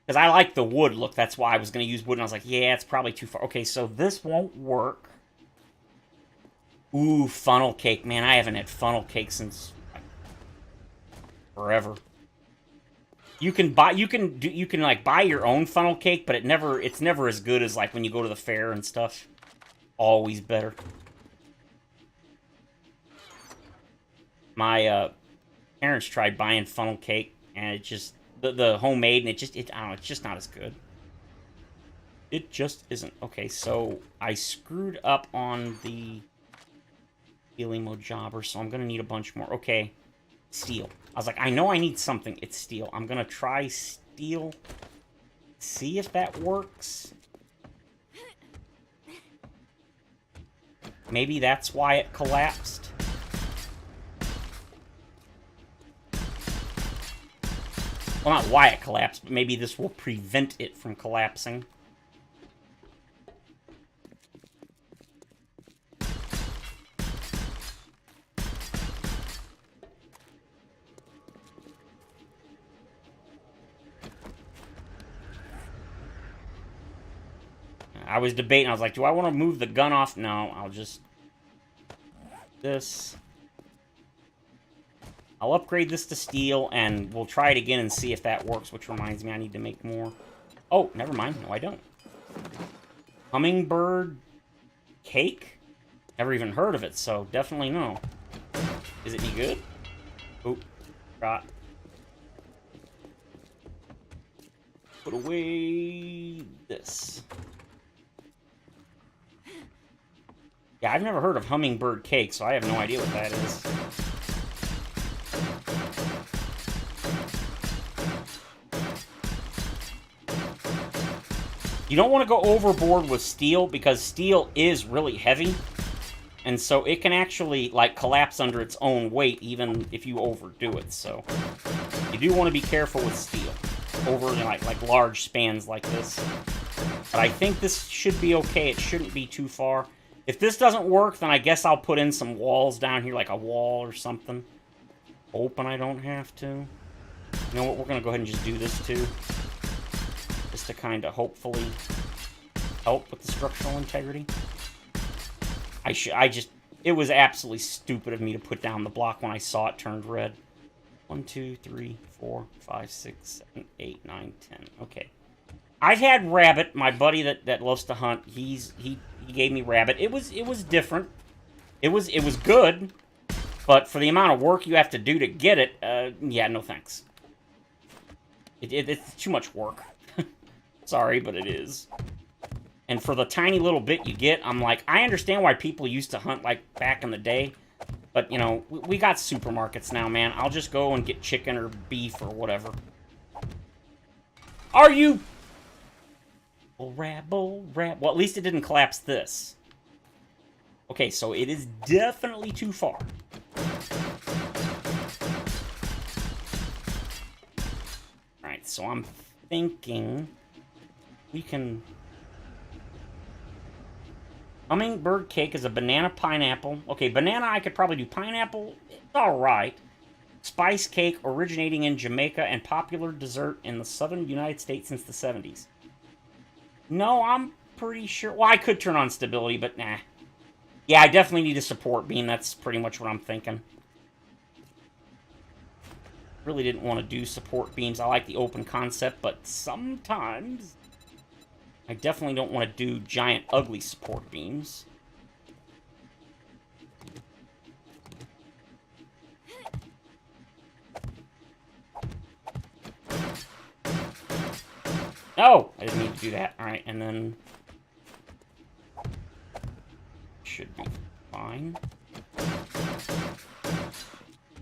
Speaker 1: Because I like the wood look, that's why I was gonna use wood, and I was like, yeah, it's probably too far. Okay, so this won't work. Ooh, funnel cake. Man, I haven't had funnel cake since like, forever. You can like buy your own funnel cake, but it's never as good as like when you go to the fair and stuff. Always better. My parents tried buying funnel cake, and it just the homemade, and I don't know, it's just not as good. It just isn't. Okay, so I screwed up on the Elimo jobber, so I'm gonna need a bunch more. Okay, steel. I was like, I know I need something. It's steel. I'm gonna try steel. See if that works. Maybe that's why it collapsed. Well, not why it collapsed, but maybe this will prevent it from collapsing. I was debating. I was like, do I want to move the gun off? No, I'll just... This. I'll upgrade this to steel, and we'll try it again and see if that works, which reminds me I need to make more. Oh, never mind. No, I don't. Hummingbird cake? Never even heard of it, so definitely no. Is it any good? Oop. Got. Put away this. Yeah, I've never heard of hummingbird cake, so I have no idea what that is. You don't want to go overboard with steel, because steel is really heavy. And so it can actually, like, collapse under its own weight, even if you overdo it. So you do want to be careful with steel over, like large spans like this. But I think this should be okay. It shouldn't be too far. If this doesn't work, then I guess I'll put in some walls down here, like a wall or something. Hoping I don't have to. You know what? We're going to go ahead and just do this, too. Just to kind of hopefully help with the structural integrity. It was absolutely stupid of me to put down the block when I saw it turned red. 1, 2, 3, 4, 5, 6, 7, 8, 9, 10. Okay. I've had rabbit, my buddy that loves to hunt. He gave me rabbit. It was different. It was good, but for the amount of work you have to do to get it, yeah, no thanks. It's too much work. Sorry, but it is. And for the tiny little bit you get, I'm like, I understand why people used to hunt, like, back in the day. But, you know, we got supermarkets now, man. I'll just go and get chicken or beef or whatever. Are you... Bull rat, bull rat. Well, at least it didn't collapse this. Okay, so it is definitely too far. Alright, so I'm thinking we can... Hummingbird cake is a banana pineapple. Okay, banana, I could probably do pineapple. It's alright. Spice cake originating in Jamaica and popular dessert in the southern United States since the 70s. No, I'm pretty sure... Well, I could turn on stability, but nah. Yeah, I definitely need a support beam. That's pretty much what I'm thinking. Really didn't want to do support beams. I like the open concept, but sometimes I definitely don't want to do giant, ugly support beams. Oh, I didn't need to do that. All right, and then should be fine.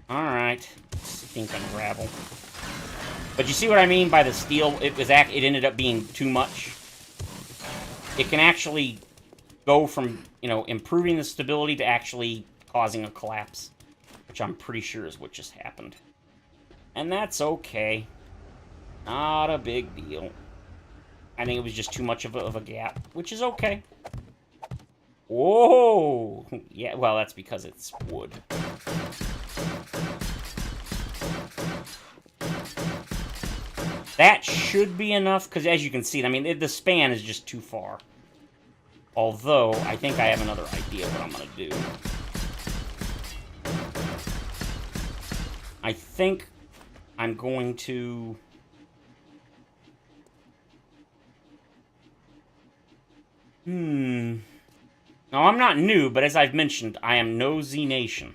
Speaker 1: All right, stinking gravel. But you see what I mean by the steel? It ended up being too much. It can actually go from, you know, improving the stability to actually causing a collapse, which I'm pretty sure is what just happened. And that's okay. Not a big deal. I think it was just too much of a gap, which is okay. Whoa! Yeah, well, that's because it's wood. That should be enough, because as you can see, I mean, the span is just too far. Although, I think I have another idea what I'm going to do. I think I'm going to... Now, I'm not new, but as I've mentioned, I am no Z Nation.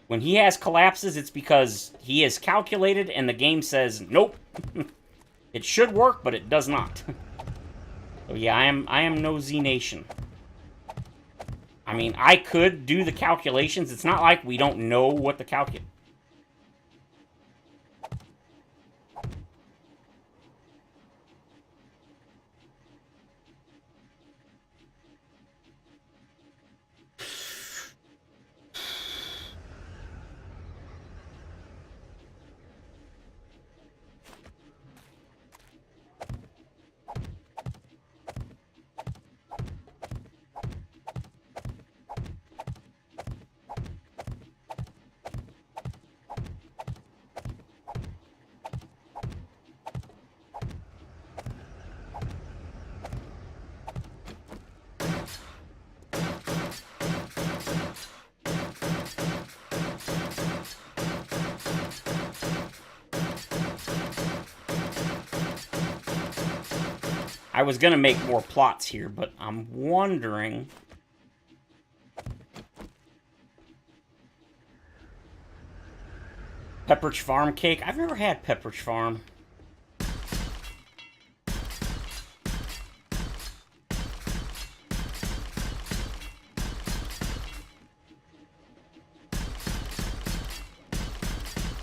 Speaker 1: When he has collapses, it's because he is calculated and the game says, nope. It should work, but it does not. So yeah, I am no Z Nation. I mean, I could do the calculations. It's not like we don't know what the I was going to make more plots here, but I'm wondering... Pepperidge Farm cake? I've never had Pepperidge Farm.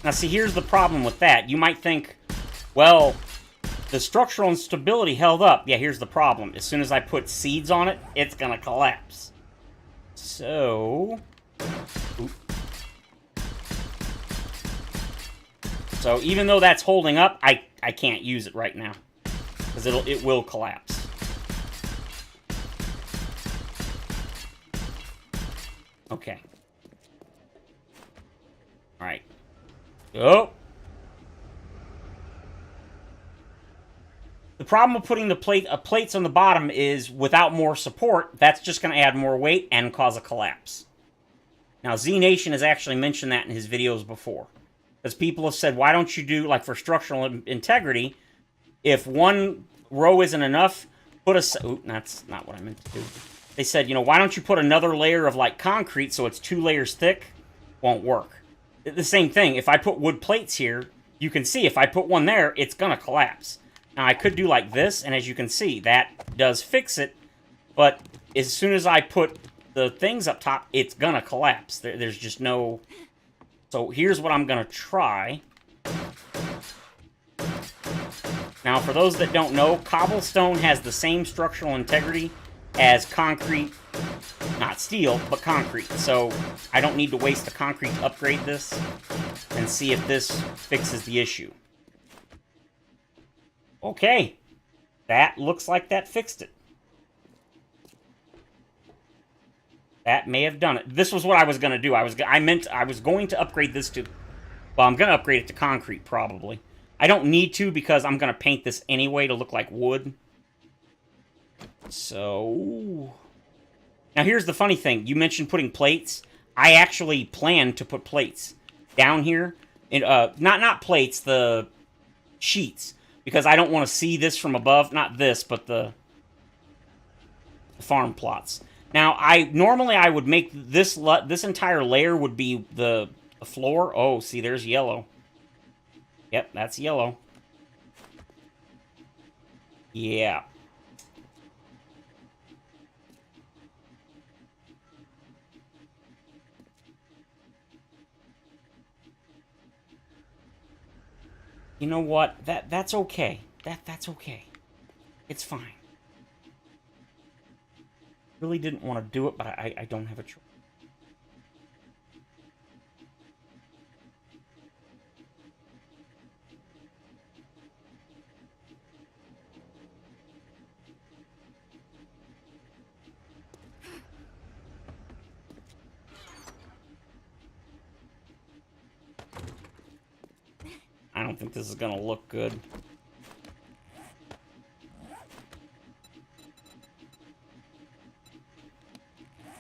Speaker 1: Now, see, here's the problem with that. You might think, well... The structural instability held up. Yeah, here's the problem. As soon as I put seeds on it, it's gonna collapse. So... So even though that's holding up, I can't use it right now. Because it will collapse. Okay. Alright. Oh! The problem with putting the plates on the bottom is, without more support, that's just going to add more weight and cause a collapse. Now, Z Nation has actually mentioned that in his videos before. Because people have said, why don't you do, like for structural integrity, if one row isn't enough, put a... Ooh, that's not what I meant to do. They said, you know, why don't you put another layer of, like, concrete so it's 2 layers thick? Won't work. The same thing, if I put wood plates here, you can see if I put one there, it's going to collapse. Now, I could do like this, and as you can see, that does fix it, but as soon as I put the things up top, it's gonna collapse. There's just no... So here's what I'm gonna try. Now, for those that don't know, cobblestone has the same structural integrity as concrete, not steel, but concrete. So I don't need to waste the concrete to upgrade this and see if this fixes the issue. Okay, that looks like that fixed it. That may have done it. This was what I was going to do. I was going to upgrade this to... Well, I'm going to upgrade it to concrete, probably. I don't need to because I'm going to paint this anyway to look like wood. So... Now, here's the funny thing. You mentioned putting plates. I actually plan to put plates down here. Not plates, the sheets. Because I don't want to see this from above. Not this, but the farm plots. Now, normally I would make this entire layer would be the floor. Oh, see, there's yellow. Yep, that's yellow. Yeah. You know what? That's okay. That's okay. It's fine. Really didn't want to do it, but I don't have a choice. I don't think this is going to look good.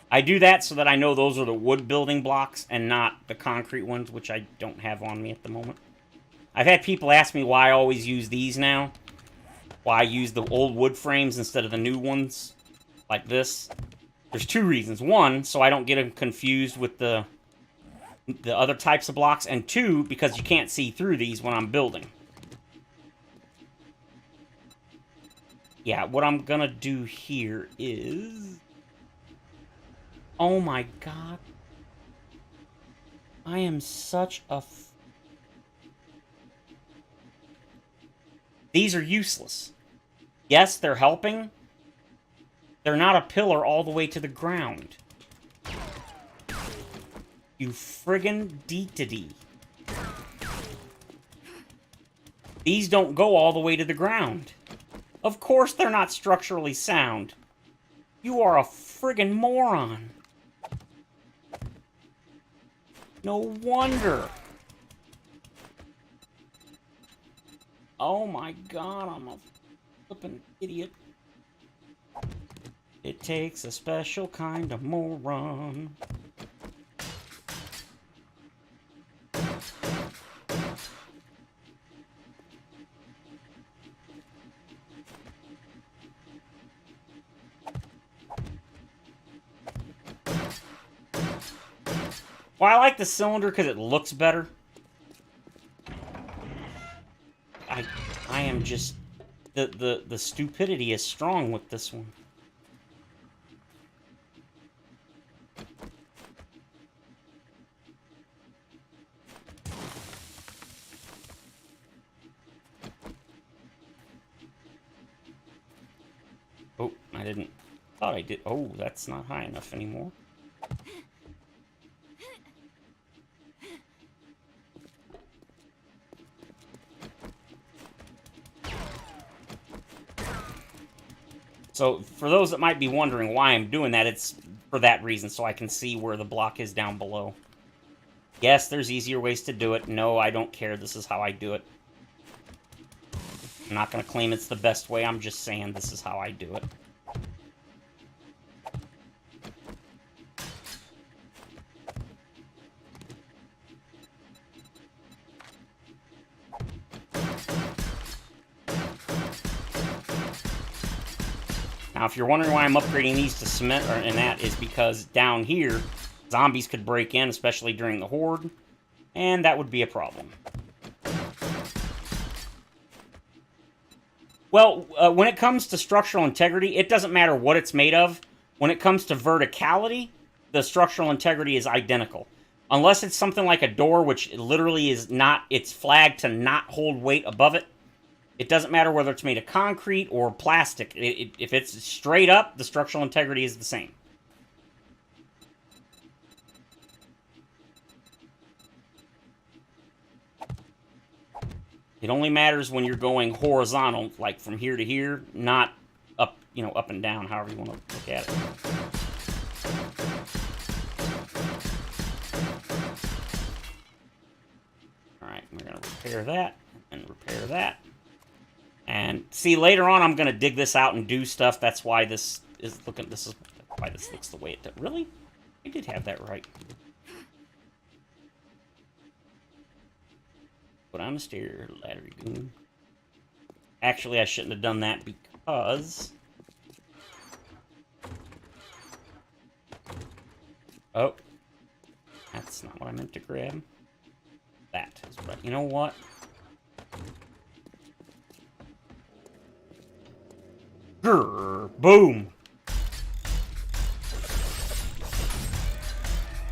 Speaker 1: I do that so that I know those are the wood building blocks and not the concrete ones, which I don't have on me at the moment. I've had people ask me why I always use these now. Why I use the old wood frames instead of the new ones, like this. There's two reasons. One, so I don't get them confused with the other types of blocks. And two, because you can't see through these when I'm building. Yeah, what I'm gonna do here is... Oh my god. I am such a... These are useless. Yes, they're helping. They're not a pillar all the way to the ground. You friggin' D-to-D. These don't go all the way to the ground. Of course they're not structurally sound. You are a friggin' moron. No wonder. Oh my god, I'm a flippin' idiot. It takes a special kind of moron. Well, I like the cylinder because it looks better. I am just... The stupidity is strong with this one. Oh, I didn't... Thought I did... Oh, that's not high enough anymore. So, for those that might be wondering why I'm doing that, it's for that reason, so I can see where the block is down below. Yes, there's easier ways to do it. No, I don't care. This is how I do it. I'm not going to claim it's the best way. I'm just saying this is how I do it. Now, if you're wondering why I'm upgrading these to cement, and that is because down here, zombies could break in, especially during the Horde, and that would be a problem. Well, when it comes to structural integrity, it doesn't matter what it's made of. When it comes to verticality, the structural integrity is identical. Unless it's something like a door, which literally is not, it's flagged to not hold weight above it. It doesn't matter whether it's made of concrete or plastic. If it's straight up, the structural integrity is the same. It only matters when you're going horizontal, like from here to here, not up, you know, up and down, however you want to look at it. Alright, we're going to repair that, and repair that. And see, later on I'm going to dig this out and do stuff. That's why this is looking, this is why this looks the way it does. Really? I did have that right. Put on the stair ladder, goon. Actually, I shouldn't have done that because... Oh. That's not what I meant to grab. That is what... You know what? Grrr, boom!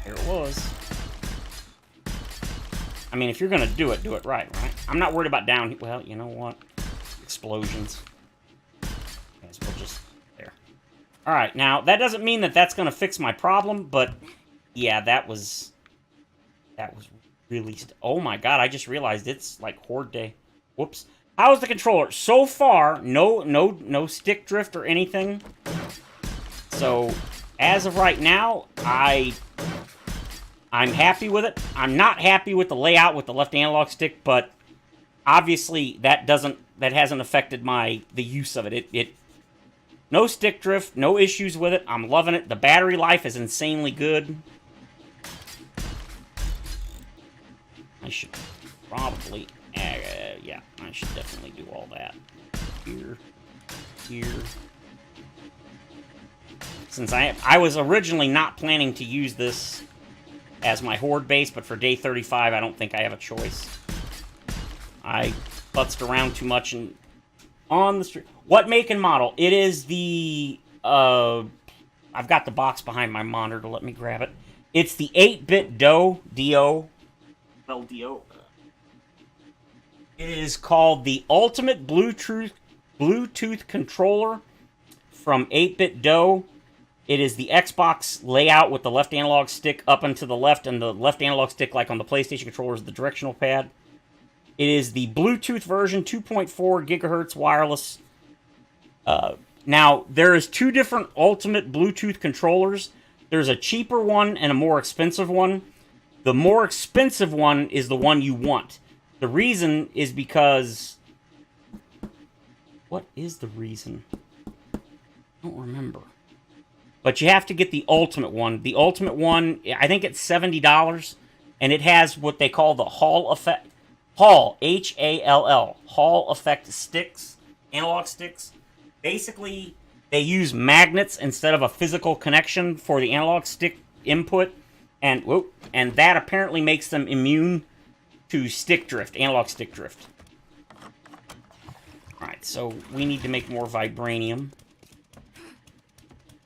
Speaker 1: There it was. I mean, if you're gonna do it right, right? I'm not worried about down... Well, you know what? Explosions. Guess we'll just... There. Alright, now, that doesn't mean that that's gonna fix my problem, but... Yeah, that was really... Oh my god, I just realized it's like Horde Day. Whoops. How's the controller? So far, no stick drift or anything. So, as of right now, I'm happy with it. I'm not happy with the layout with the left analog stick, but obviously that hasn't affected the use of it. No stick drift, no issues with it. I'm loving it. The battery life is insanely good. I should probably, yeah, I should definitely do all that. Here. Since I was originally not planning to use this as my Horde base, but for day 35, I don't think I have a choice. I futzed around too much and on the street. What make and model? It is the, I've got the box behind my monitor. Let me grab it. It's the 8-bit D-O. LDO. It is called the Ultimate Bluetooth Controller from 8-bit Do. It is the Xbox layout with the left analog stick up and to the left, and the left analog stick, like on the PlayStation controller, is the directional pad. It is the Bluetooth version, 2.4 gigahertz wireless. Now, there is two different Ultimate Bluetooth controllers. There's a cheaper one and a more expensive one. The more expensive one is the one you want. The reason is because... What is the reason? I don't remember. But you have to get the ultimate one. The ultimate one, I think it's $70, and it has what they call the Hall effect. Hall, H-A-L-L. Hall effect sticks, analog sticks. Basically, they use magnets instead of a physical connection for the analog stick input. And that apparently makes them immune to stick drift, analog stick drift. Alright, so we need to make more vibranium.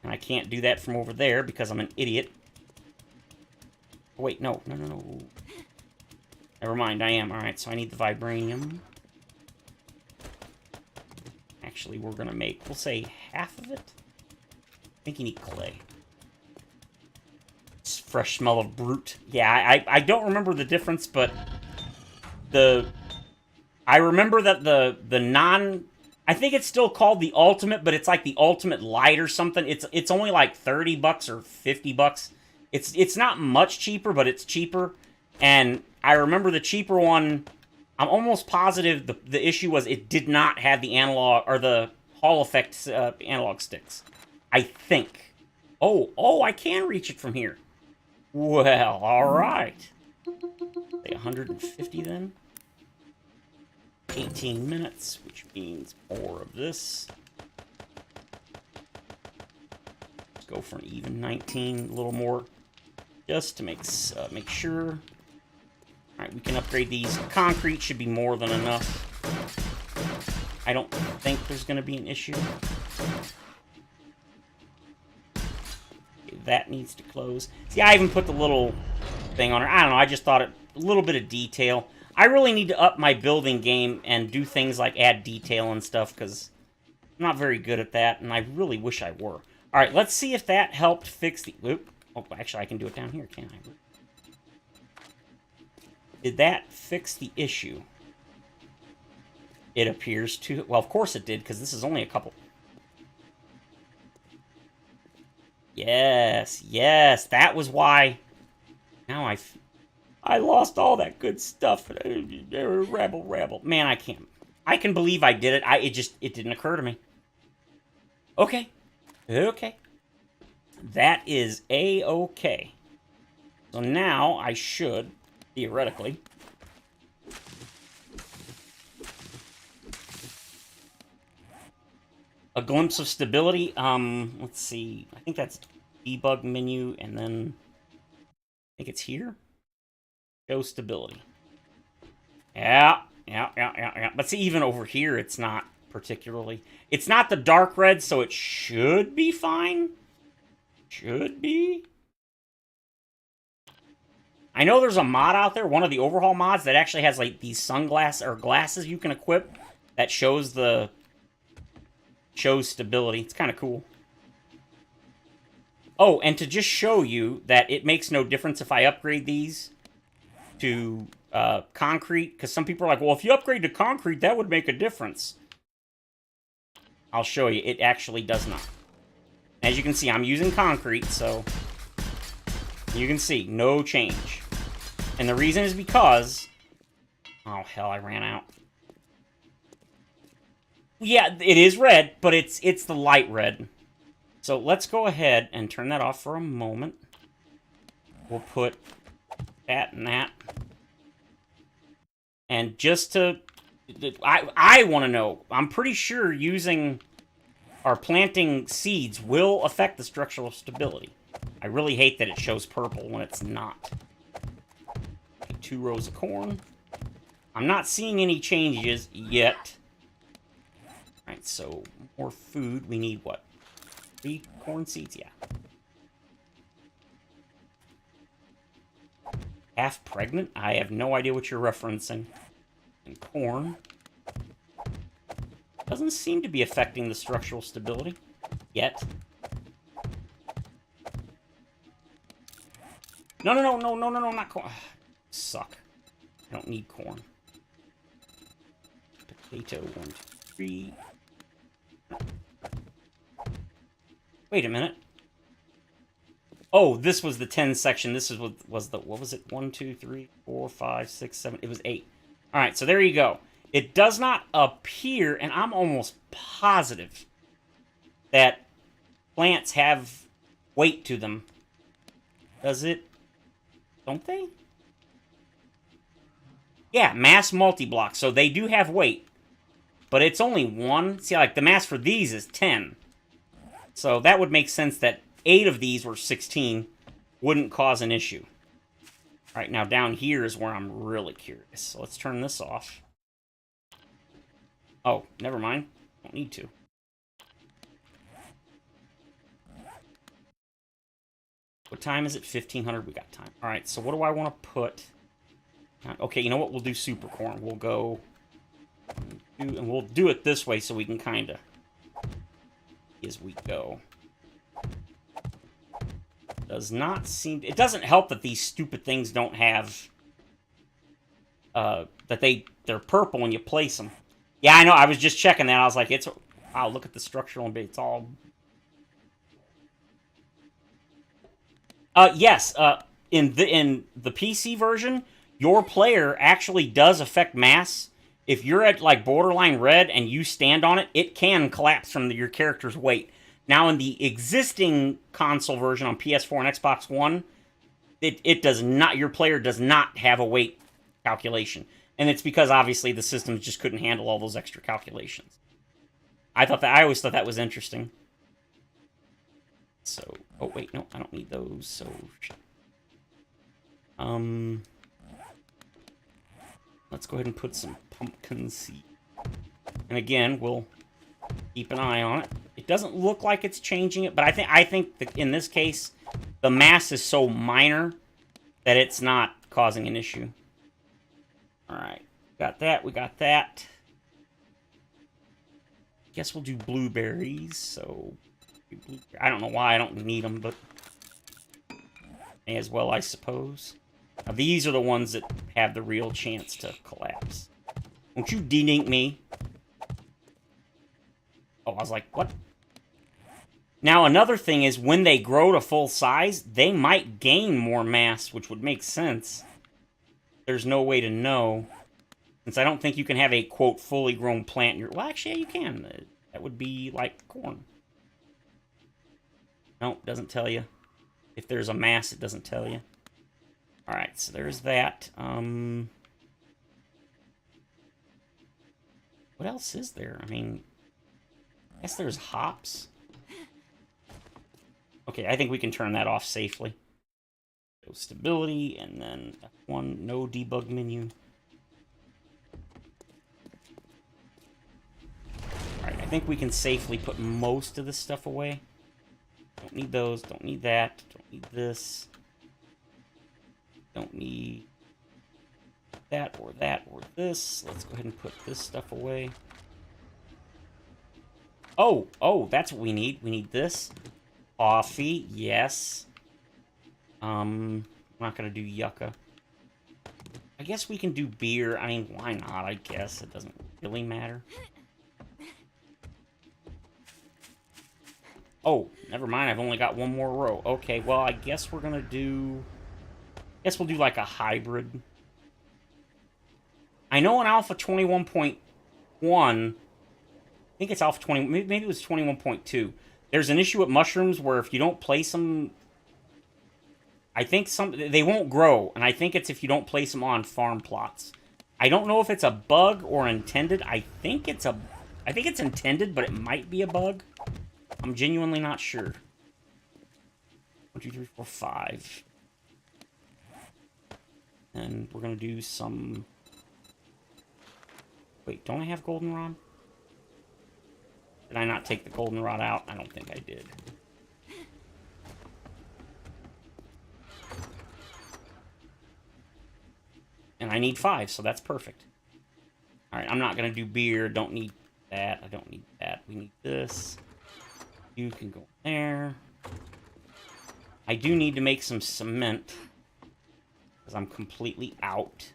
Speaker 1: And I can't do that from over there because I'm an idiot. Oh, wait, no. Never mind, I am. Alright, so I need the vibranium. Actually, we're gonna make, we'll say half of it. I think you need clay. Fresh smell of brute. Yeah, I don't remember the difference, but I remember that the non... I think it's still called the Ultimate, but it's like the Ultimate Light or something. It's only like $30 or $50. It's not much cheaper, but it's cheaper. And I remember the cheaper one, I'm almost positive the issue was it did not have the analog, or the Hall effect analog sticks. I think. Oh, I can reach it from here. Well, alright. Say 150 then. 18 minutes, which means more of this. Let's go for an even 19, a little more, just to make sure. Alright, we can upgrade these. Concrete should be more than enough. I don't think there's going to be an issue. That needs to close. See, I even put the little thing on it. I don't know, I just thought a little bit of detail. I really need to up my building game and do things like add detail and stuff, because I'm not very good at that, and I really wish I were. Alright, let's see if that helped fix the... Oop. Oh, actually, I can do it down here, can't I? Did that fix the issue? It appears to... Well, of course it did, because this is only a couple... Yes, yes, that was why... Now I lost all that good stuff. Rabble. Man, I can't... I can believe I did it. It didn't occur to me. Okay. Okay. That is A-okay. So now I should, theoretically... A glimpse of stability. Let's see. I think that's debug menu, and then I think it's here. Show stability. Yeah. But see, even over here, it's not particularly. It's not the dark red, so it should be fine. Should be. I know there's a mod out there, one of the overhaul mods, that actually has like these sunglasses or glasses you can equip that shows stability. It's kind of cool. Oh, and to just show you that it makes no difference if I upgrade these to concrete, because some people are like, well, if you upgrade to concrete, that would make a difference. I'll show you. It actually does not. As you can see, I'm using concrete, so you can see no change. And the reason is because... Oh, hell, I ran out. Yeah, it is red, but it's the light red. So let's go ahead and turn that off for a moment. We'll put that and that. And just to... I want to know. I'm pretty sure using or planting seeds will affect the structural stability. I really hate that it shows purple when it's not. Okay, 2 rows of corn. I'm not seeing any changes yet. Alright, so more food. We need what? 3 corn seeds? Yeah. Half pregnant? I have no idea what you're referencing. And corn. Doesn't seem to be affecting the structural stability. Yet. No, not corn. Suck. I don't need corn. Potato, 1, 2, 3. Wait a minute. Oh, this was the 10 section. This was the, what was it? 1, 2, 3, 4, 5, 6, 7. It was 8. All right, so there you go. It does not appear, and I'm almost positive that plants have weight to them. Does it? Don't they? Yeah, mass multi-block. So they do have weight. But it's only 1. See, like, the mass for these is 10. So that would make sense that 8 of these were 16 wouldn't cause an issue. All right, now down here is where I'm really curious. So let's turn this off. Oh, never mind. Don't need to. What time is it? 1500. We got time. All right, so what do I want to put? Okay, you know what? We'll do super corn. We'll go... And we'll do it this way so we can kind of... As we go. Does not seem... It doesn't help that these stupid things don't have... that they're purple when you place them. Yeah, I know. I was just checking that. I was like, it's... Wow, look at the structural and it's all... Yes. In the PC version, your player actually does affect mass. If you're at, like, borderline red and you stand on it, it can collapse from your character's weight. Now, in the existing console version on PS4 and Xbox One, it does not... Your player does not have a weight calculation. And it's because, obviously, the systems just couldn't handle all those extra calculations. I always thought that was interesting. So... Oh, wait, no, I don't need those, so... Let's go ahead and put some pumpkin seed. And again, we'll keep an eye on it. It doesn't look like it's changing it, but I think that in this case, the mass is so minor that it's not causing an issue. Alright. Got that. We got that. Guess we'll do blueberries. So, I don't know why I don't need them, but may as well, I suppose. Now, these are the ones that have the real chance to collapse. Don't you de-dink me. Oh, I was like, what? Now, another thing is, when they grow to full size, they might gain more mass, which would make sense. There's no way to know. Since I don't think you can have a, quote, fully grown plant in your... Well, actually, yeah, you can. That would be like corn. Nope, doesn't tell you. If there's a mass, it doesn't tell you. Alright, so there's that. What else is there? I mean, I guess there's hops. Okay, I think we can turn that off safely. Go stability, and then F1, no debug menu. Alright, I think we can safely put most of this stuff away. Don't need those, don't need that, don't need this. Don't need that or this. Let's go ahead and put this stuff away. Oh, that's what we need. We need this. Coffee, yes. I'm not gonna do yucca. I guess we can do beer. I mean, why not? I guess it doesn't really matter. Oh, never mind. I've only got one more row. Okay, well, I guess we're gonna do... I guess we'll do like a hybrid. I know in Alpha 21.1, I think it's Alpha 20, maybe it was 21.2. There's an issue with mushrooms where if you don't place them, I think they won't grow, and I think it's if you don't place them on farm plots. I don't know if it's a bug or intended. I think it's intended, but it might be a bug. I'm genuinely not sure. 1, 2, 3, 4, 5. And we're gonna do some... Wait, don't I have goldenrod? Did I not take the goldenrod out? I don't think I did. And I need 5, so that's perfect. Alright, I'm not gonna do beer. Don't need that. I don't need that. We need this. You can go there. I do need to make some cement. Because I'm completely out.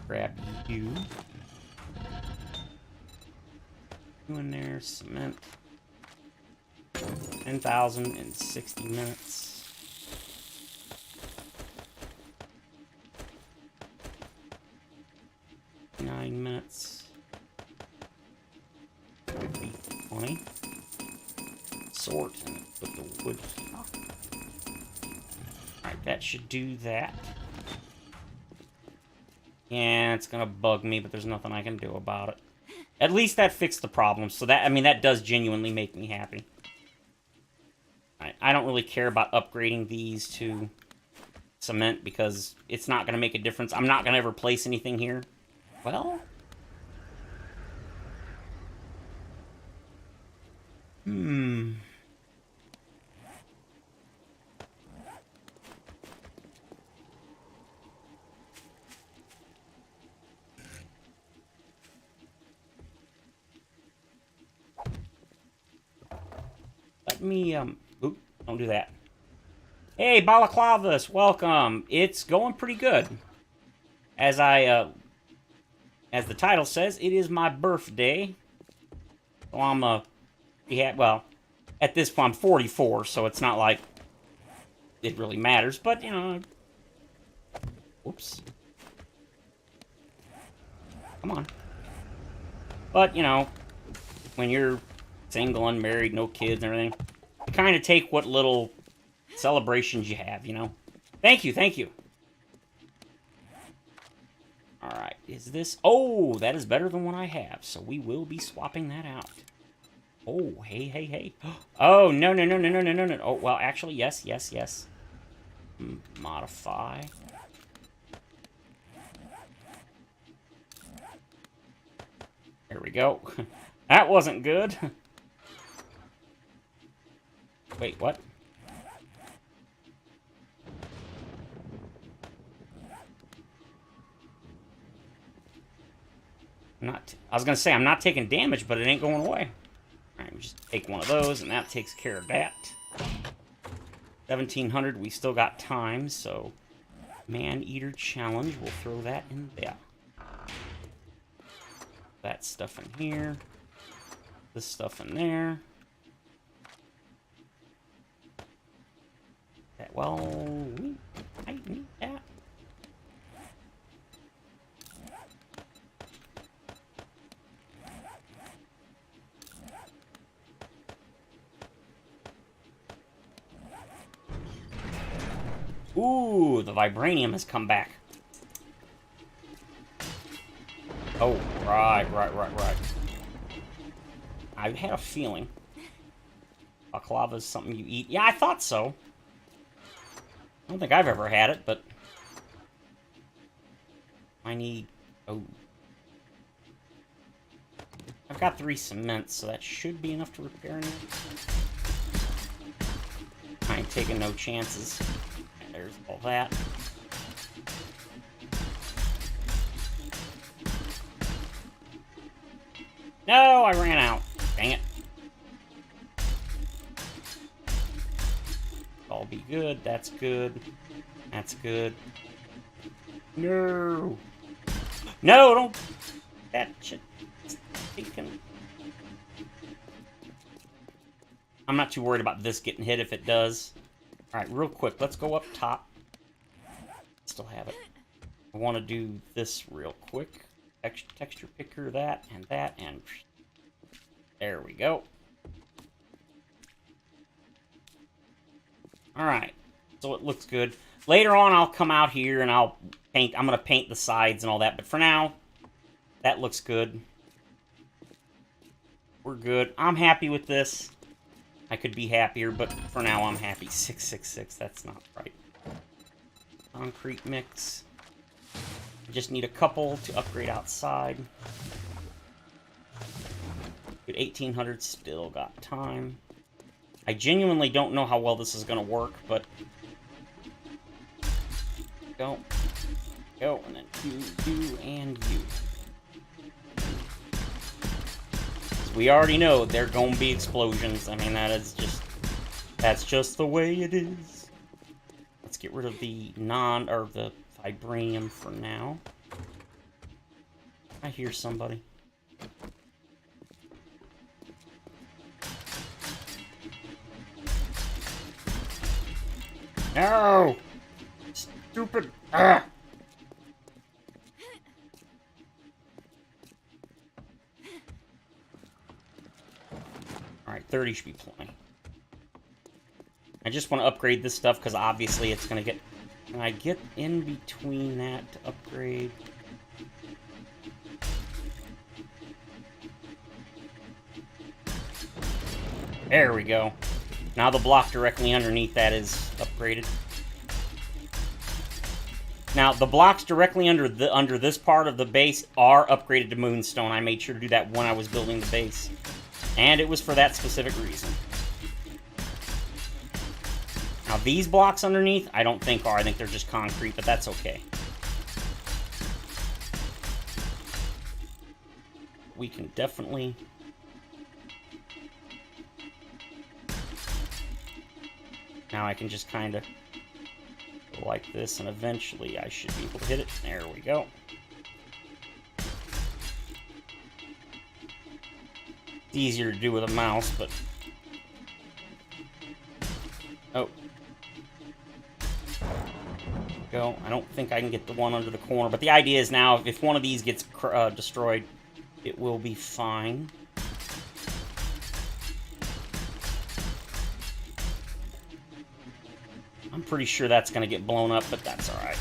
Speaker 1: Grab you. You in there, cement. 10,000 in 60 minutes. Nine minutes. 20. Sort and put the wood here. Alright, that should do that. Yeah, it's gonna bug me, but there's nothing I can do about it. At least that fixed the problem, so that, I mean, that does genuinely make me happy. Alright, I don't really care about upgrading these to cement, because it's not gonna make a difference. I'm not gonna ever place anything here. Well... Let me, oop, don't do that. Hey, Balaclavas, welcome. It's going pretty good. As the title says, it is my birthday. So I'm, yeah, well, at this point, I'm 44, so it's not like it really matters, but, you know, whoops. Come on. But, you know, when you're single, unmarried, no kids and everything, you kind of take what little celebrations you have, you know? Thank you, thank you. Alright, is this... Oh, that is better than what I have, so we will be swapping that out. Oh, hey, hey, hey. Oh, no, no, no, no, no, no, no, no. Oh, well, actually, yes, yes, yes. Modify. There we go. That wasn't good. Wait, what? I was gonna say I'm not taking damage, but it ain't going away. Alright, we just take one of those, and that takes care of that. 1700, we still got time, so Man-Eater Challenge, we'll throw that in there. That stuff in here. This stuff in there. That, well, I need that. Ooh, the vibranium has come back. Oh, right. I had a feeling. Baklava is something you eat. Yeah, I thought so. I don't think I've ever had it, but... I need... Oh. I've got 3 cements, so that should be enough to repair it. I ain't taking no chances. There's all that. No, I ran out. Dang it. All be good. That's good. That's good. No. No, don't. That shit. I'm not too worried about this getting hit if it does. Alright, real quick, let's go up top. Still have it. I want to do this real quick. Texture picker, that, and there we go. Alright, so it looks good. Later on, I'll come out here and I'll paint. I'm going to paint the sides and all that, but for now, that looks good. We're good. I'm happy with this. I could be happier, but for now I'm happy. 666, that's not right. Concrete mix. I just need a couple to upgrade outside. Good, 1800, still got time. I genuinely don't know how well this is going to work, but... Go, and then you, and you. We already know there are going to be explosions. I mean, that's just the way it is. Let's get rid of the the vibranium for now. I hear somebody. No! Stupid! Ah! Alright, 30 should be plenty. I just want to upgrade this stuff because obviously it's going to get... Can I get in between that to upgrade? There we go. Now the block directly underneath that is upgraded. Now, the blocks directly under this part of the base are upgraded to moonstone. I made sure to do that when I was building the base. And it was for that specific reason. Now, these blocks underneath, I don't think are. I think they're just concrete, but that's okay. We can definitely... Now I can just kind of go like this, and eventually I should be able to hit it. There we go. It's easier to do with a mouse, but... Oh. Go. I don't think I can get the one under the corner, but the idea is now, if one of these gets destroyed, it will be fine. I'm pretty sure that's going to get blown up, but that's alright.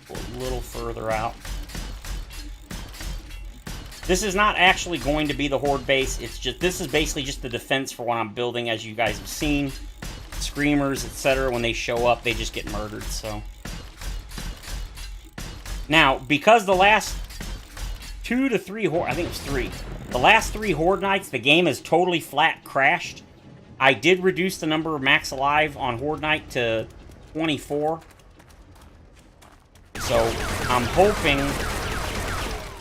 Speaker 1: A little further out. This is not actually going to be the Horde base. It's just, this is basically just the defense for what I'm building, as you guys have seen. Screamers, etc. When they show up, they just get murdered, so. Now, because the last 2 to 3 Horde, I think it was 3. The last 3 Horde nights, the game has totally flat crashed. I did reduce the number of max alive on Horde night to 24. So I'm hoping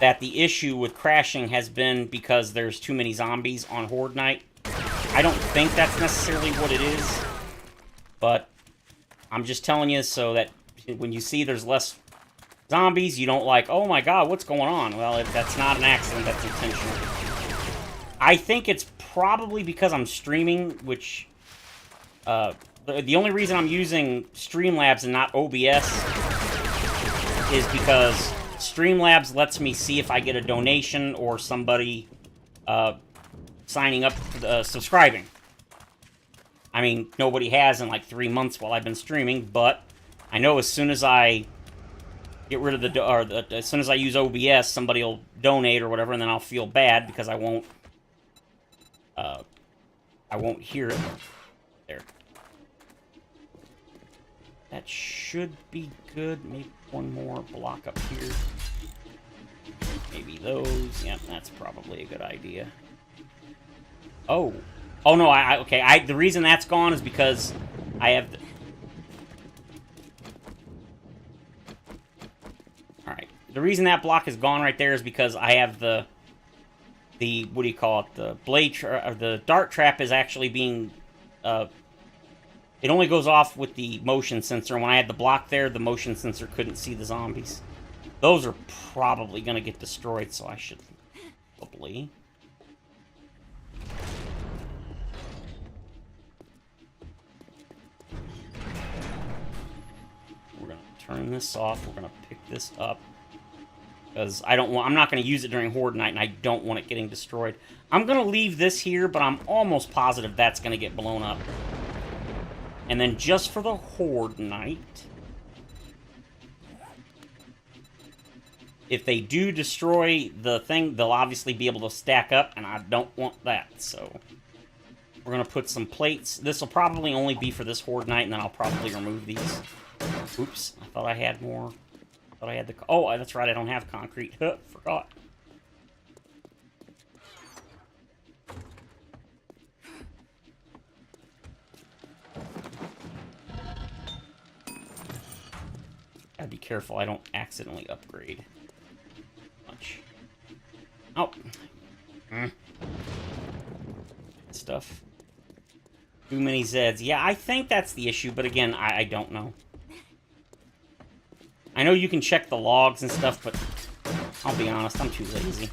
Speaker 1: that the issue with crashing has been because there's too many zombies on Horde night. I don't think that's necessarily what it is, but I'm just telling you so that when you see there's less zombies, you don't like, oh my god, what's going on? Well, if that's not an accident, that's intentional. I think it's probably because I'm streaming, which... the only reason I'm using Streamlabs and not OBS is because Streamlabs lets me see if I get a donation or somebody signing up, subscribing. I mean, nobody has in like 3 months while I've been streaming, but I know as soon as I get rid of as soon as I use OBS, somebody will donate or whatever, and then I'll feel bad because I won't hear it. There. That should be good. Maybe one more block up here. Maybe those. Yep, that's probably a good idea. Oh. Oh, no, okay, the reason that's gone is because I have... Alright. The reason that block is gone right there is because I have the what do you call it? The the dart trap is actually being... it only goes off with the motion sensor. When I had the block there, the motion sensor couldn't see the zombies. Those are probably going to get destroyed, so I should probably... We're going to turn this off. We're going to pick this up. Because I'm not going to use it during Horde night, and I don't want it getting destroyed. I'm going to leave this here, but I'm almost positive that's going to get blown up. And then just for the Horde night, if they do destroy the thing, they'll obviously be able to stack up, and I don't want that, so... We're going to put some plates. This will probably only be for this Horde night, and then I'll probably remove these. Oops, I thought I had more. I thought I had the... Oh, that's right, I don't have concrete. Forgot. Gotta be careful I don't accidentally upgrade much. Oh. Stuff. Too many Zeds. Yeah, I think that's the issue, but again, I don't know. I know you can check the logs and stuff, but I'll be honest, I'm too lazy.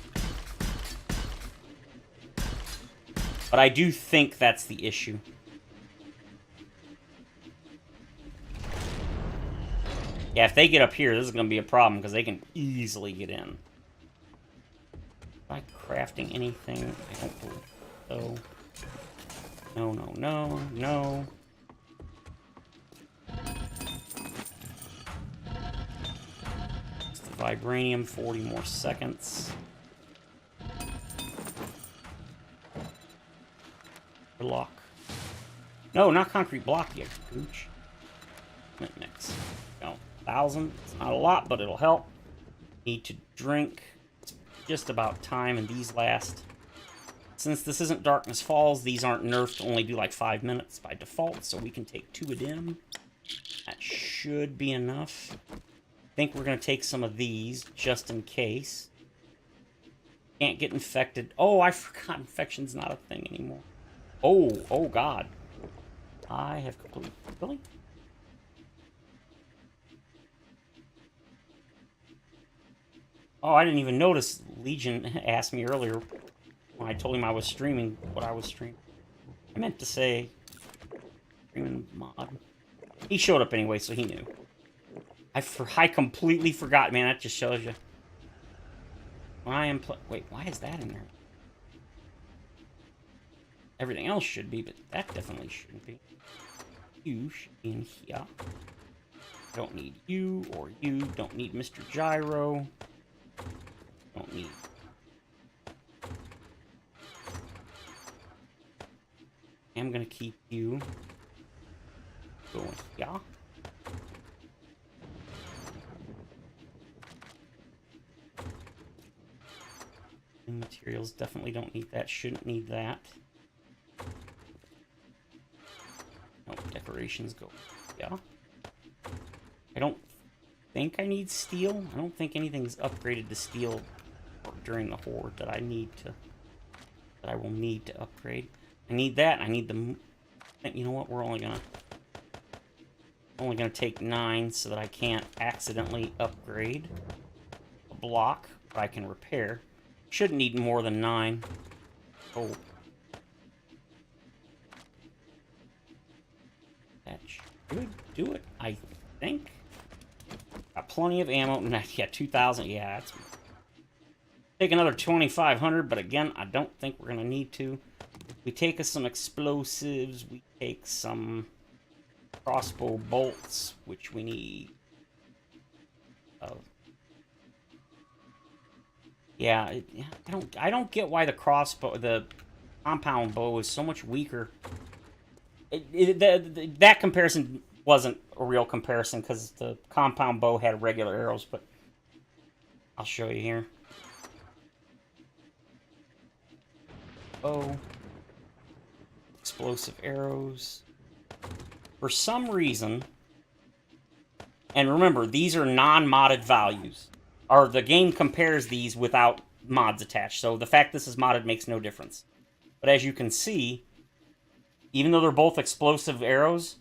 Speaker 1: But I do think that's the issue. Yeah, if they get up here, this is going to be a problem, because they can easily get in. Am I crafting anything? I don't believe so. No, no, no, no. It's the vibranium, 40 more seconds. Block. No, not concrete block yet, gooch. Mix. No, 1,000. It's not a lot, but it'll help. Need to drink. It's just about time, and these last... Since this isn't Darkness Falls, these aren't nerfed to only do like 5 minutes by default, so we can take 2 of them. That should be enough. I think we're going to take some of these, just in case. Can't get infected. Oh, I forgot infection's not a thing anymore. Oh god. I have completely... Really? Oh, I didn't even notice. Legion asked me earlier when I told him I was streaming what I was streaming. I meant to say streaming mod. He showed up anyway, so he knew. I completely forgot, man. That just shows you. When I am wait, why is that in there? Everything else should be, but that definitely shouldn't be. You should be in here. Don't need you or you. Don't need Mr. Gyro. Don't need... I'm gonna keep you going. Yeah. And materials definitely don't need that. Shouldn't need that. No, decorations go. Yeah. I don't think I need steel. I don't think anything's upgraded to steel during the Horde that I will need to upgrade. I need that. I need the. You know what? We're only gonna take 9 so that I can't accidentally upgrade a block, but I can repair. Shouldn't need more than 9. Oh. That should do it, I think. Got plenty of ammo. Yeah, 2,000. Yeah, that's... Take another 2,500, but again, I don't think we're going to need to. We take us some explosives. We take some crossbow bolts, which we need. Yeah, I don't get why the compound bow is so much weaker. That comparison wasn't a real comparison because the compound bow had regular arrows, but I'll show you here. Bow. Explosive arrows. For some reason, and remember, these are non-modded values. Or the game compares these without mods attached, so the fact this is modded makes no difference. But as you can see, even though they're both explosive arrows,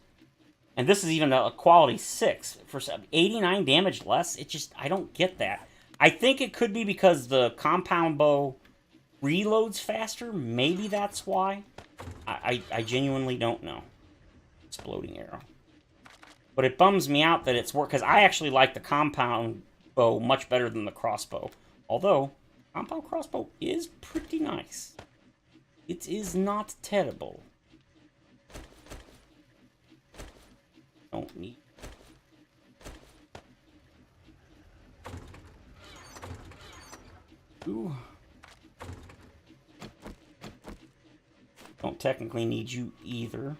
Speaker 1: and this is even a quality 6, for 89 damage less, I don't get that. I think it could be because the compound bow reloads faster. Maybe that's why. I genuinely don't know. Exploding arrow. But it bums me out that it's work, because I actually like the compound bow much better than the crossbow. Although, compound crossbow is pretty nice. It is not terrible. Don't need. Ooh. Don't technically need you either.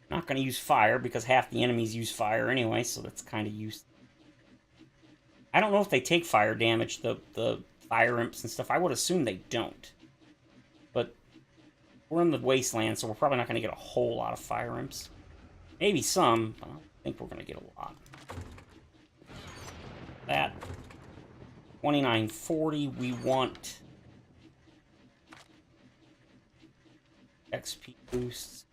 Speaker 1: Not going to use fire because half the enemies use fire anyway, so that's kind of useless. I don't know if they take fire damage, the fire imps and stuff. I would assume they don't. But we're in the wasteland, so we're probably not going to get a whole lot of fire imps. Maybe some, but I don't think we're going to get a lot. That. 2940, we want XP boosts.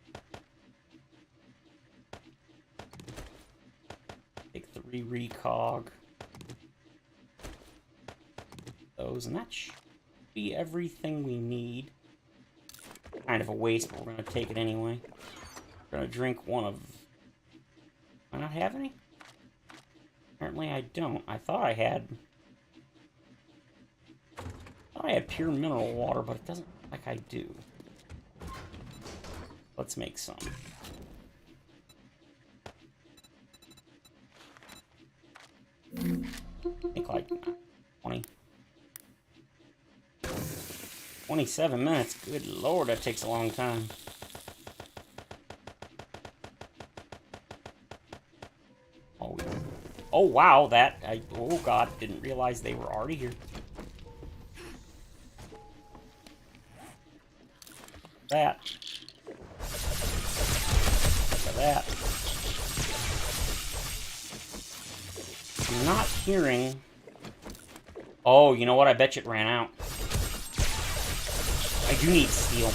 Speaker 1: Take 3 recog. Those, and that should be everything we need. Kind of a waste, but we're going to take it anyway. We're going to drink one of... Do I not have any? Apparently I don't. I thought I had pure mineral water, but it doesn't look like I do. Let's make some. I think like 20. 27 minutes. Good lord, that takes a long time. Oh wow, oh god, didn't realize they were already here. That. Look at that. I'm not hearing... Oh, you know what? I bet you it ran out. I do need steel.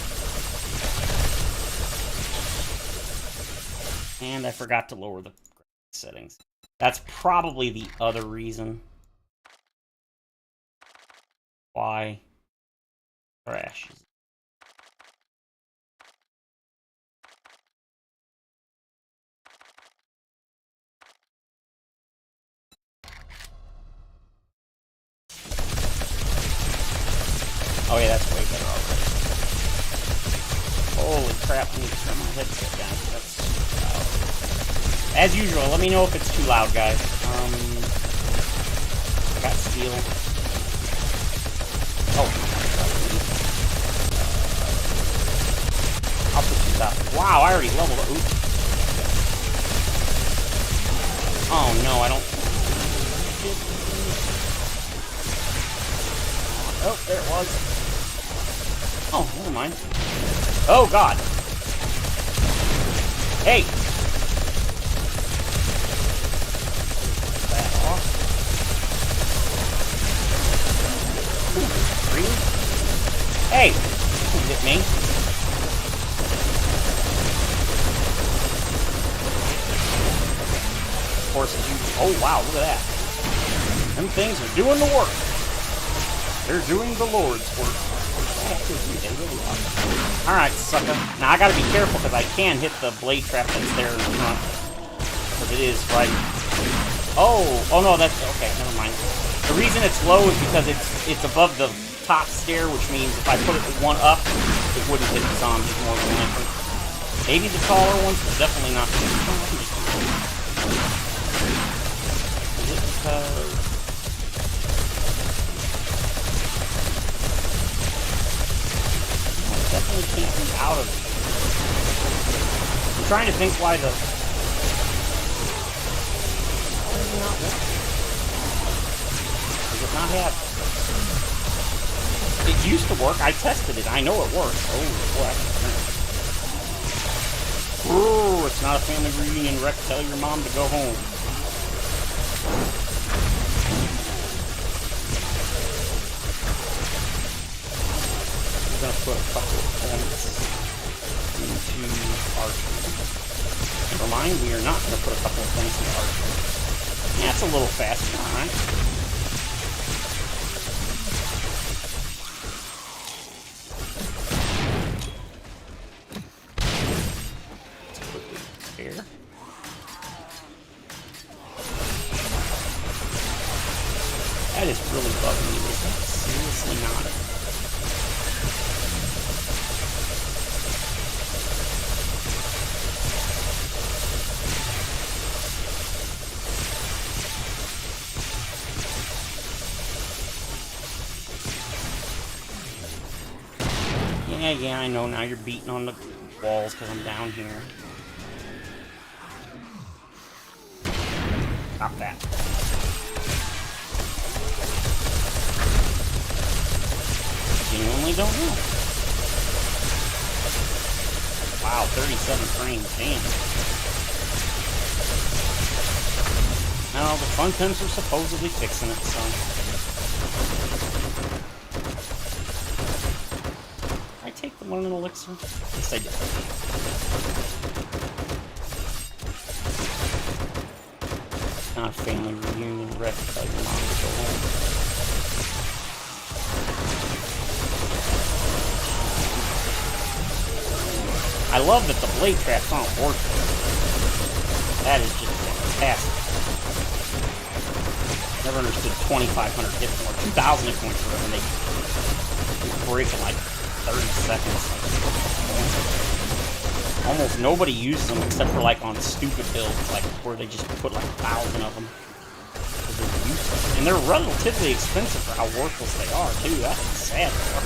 Speaker 1: And I forgot to lower the settings. That's probably the other reason why crashes. Oh yeah, that's way better already. Holy crap, I need to turn my headset down. That's loud. As usual, let me know if it's too loud, guys. I got steel. Oh. I'll put these up. Wow, I already leveled it. Oops. Oh no, I don't... Oh, there it was. Oh, never mind. Oh, God. Hey! That. course, as you... Oh, wow, look at that. Them things are doing the work. They're doing the Lord's work. They really are. Alright, sucker. Now, I gotta be careful, because I can hit the blade trap that's there in the front. Because it is right... Oh! Oh, no, that's... Okay, never mind. The reason it's low is because it's above the top stair, which means if I put it one up, it wouldn't hit the zombies more than likely. Maybe the taller ones, but definitely not the... Is it because... Definitely can't be out of it. I'm trying to think why the... Why does it not work? Does it not have... It used to work. I tested it. I know it works. Oh, boy. Oh, it's not a family reunion, Rex. Tell your mom to go home. We're going to put a couple of points into archery. Never mind, we are not going to put a couple of points into archery. Yeah, it's a little faster, alright? Let's quickly repair. That is really bugging me. Is that seriously not? Yeah, I know. Now you're beating on the walls because I'm down here. Stop that. I genuinely don't know. Wow, 37 frames. Damn. Now, the fun temps are supposedly fixing it, so... Take the learning elixir? Yes, I did. Not a family reunion, Rex. Tell your mom to go home. I love that the blade traps aren't working. That is just fantastic. Never understood 2,500 hit points, 2,000 hit points for when they break in like 30 seconds. Almost nobody uses them except for like on stupid builds, like where they just put like 1,000 of them. Because they're useless. And they're relatively expensive for how worthless they are, too. That's the sad part.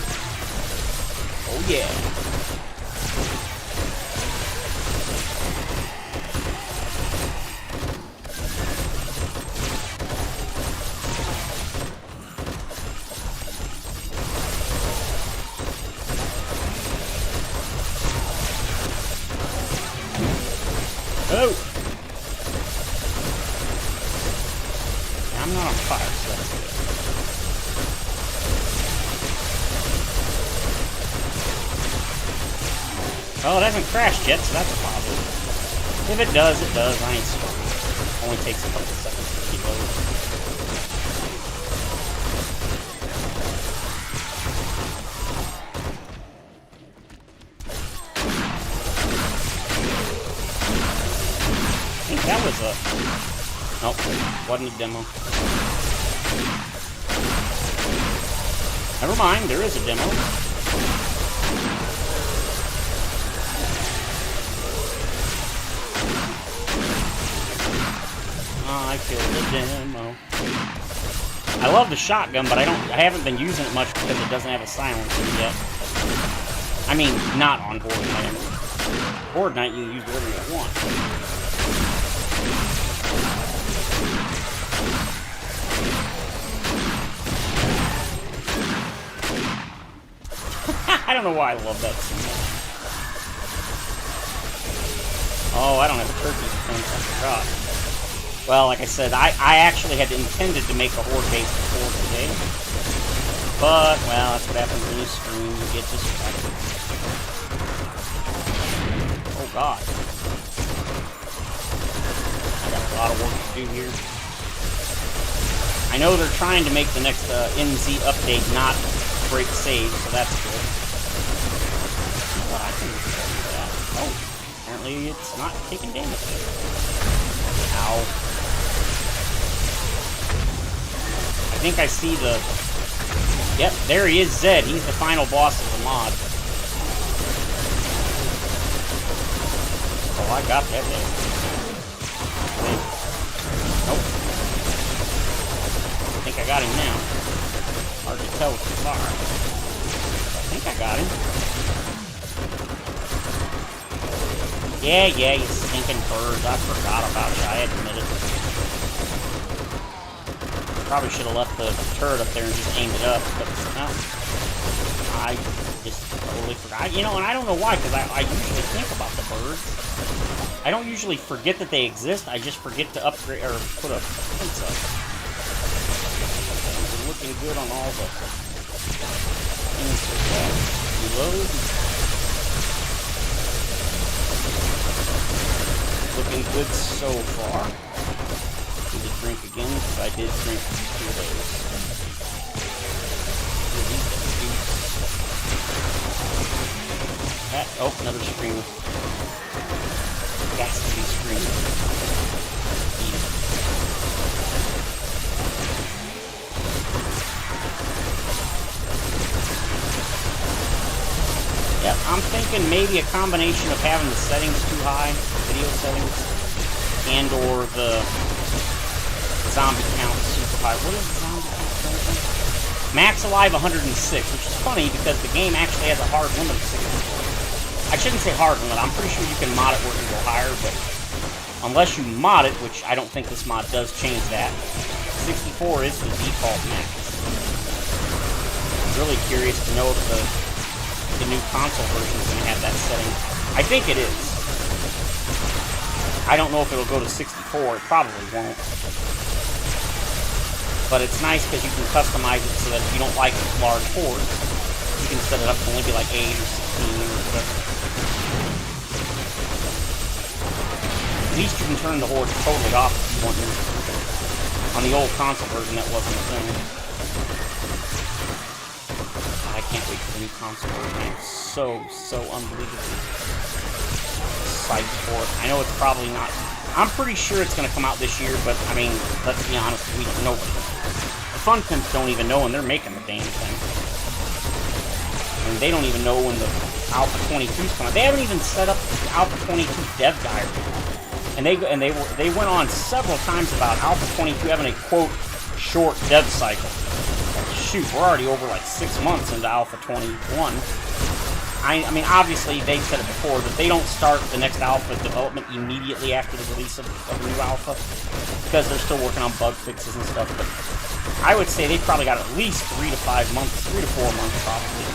Speaker 1: Oh yeah. Oh! I'm not on fire, so that's good. Well, it hasn't crashed yet, so that's a positive. If it does, it does. I ain't sorry. Only takes a couple seconds to keep loading. I think that was a... Nope, wasn't a demo. Never mind, there is a demo. Oh, I killed the demo. I love the shotgun, but I haven't been using it much because it doesn't have a silencer yet. I mean, not on Horde Night. Horde Night, you can use whatever you want. I don't know why I love that so much. Oh, I don't have a turkey defense, I forgot. Well, like I said, I actually had intended to make a Horde base before today. But, well, that's what happens when you stream, you get distracted. Oh god. I got a lot of work. do here. I know they're trying to make the next EndZ update not break save, so that's good. Well, I can do that. Oh, apparently it's not taking damage. Ow. I think I see the... Yep, there he is, Zed. He's the final boss of the mod. Oh, I got that there. Nope. I think I got him now. Hard to tell too far. I think I got him. Yeah, you stinking birds. I forgot about you. I admit it. Probably should have left the turret up there and just aimed it up, but no. I just totally forgot. You know, and I don't know why, because I usually think about the birds. I don't usually forget that they exist. I just forget to upgrade or put a fence up. They're looking good on all the things so far. Reload. Looking good so far. Need to drink again because I did drink 2 of those. Oh, another screamer. That's to be screaming. Yep, I'm thinking maybe a combination of having the settings too high, video settings, and or the zombie count super high. What is the zombie count? Max alive 106, which is funny because the game actually has a hard limit of 64. I shouldn't say hard limit. I'm pretty sure you can mod it where it can go higher, but unless you mod it, which I don't think this mod does change that, 64 is the default max. I'm really curious to know if the new console version is going to have that setting. I think it is. I don't know if it'll go to 64. It probably won't. But it's nice because you can customize it so that if you don't like large hordes, you can set it up to only be like 8 or 16 or whatever. At least you can turn the hordes totally off if you want to. On the old console version, that wasn't a thing. I can't wait for the new console version. I'm so unbelievably psyched for it. I know it's probably not... I'm pretty sure it's going to come out this year, but, I mean, let's be honest, we don't know. The Fun Pimps don't even know when they're making the damn thing. I mean, they don't even know when the Alpha 22's coming out. They haven't even set up the Alpha 22 dev diary. And they went on several times about Alpha 22 having a, quote, short dev cycle. Shoot, we're already over like 6 months into Alpha 21. I mean, obviously, they've said it before, that they don't start the next Alpha development immediately after the release of the new Alpha, because they're still working on bug fixes and stuff, but I would say they've probably got at least 3 to 5 months, 3 to 4 months probably,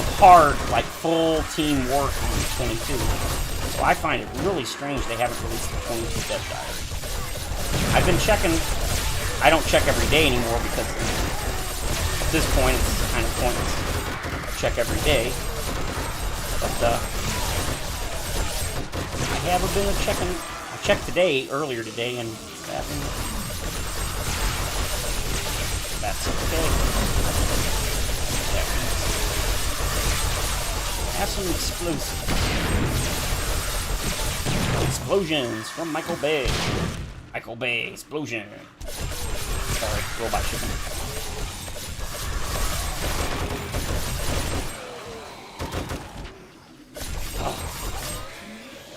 Speaker 1: of hard, like, full team work on 22. So I find it really strange they haven't released the 22 dev diary. I've been checking. I don't check every day anymore because at this point it's kind of pointless to check every day. But I haven't been checking. I checked today, earlier today, and that's okay. Have some explosives. Explosions from Michael Bay. Michael Bay, explosion. Sorry, robot chicken. Oh.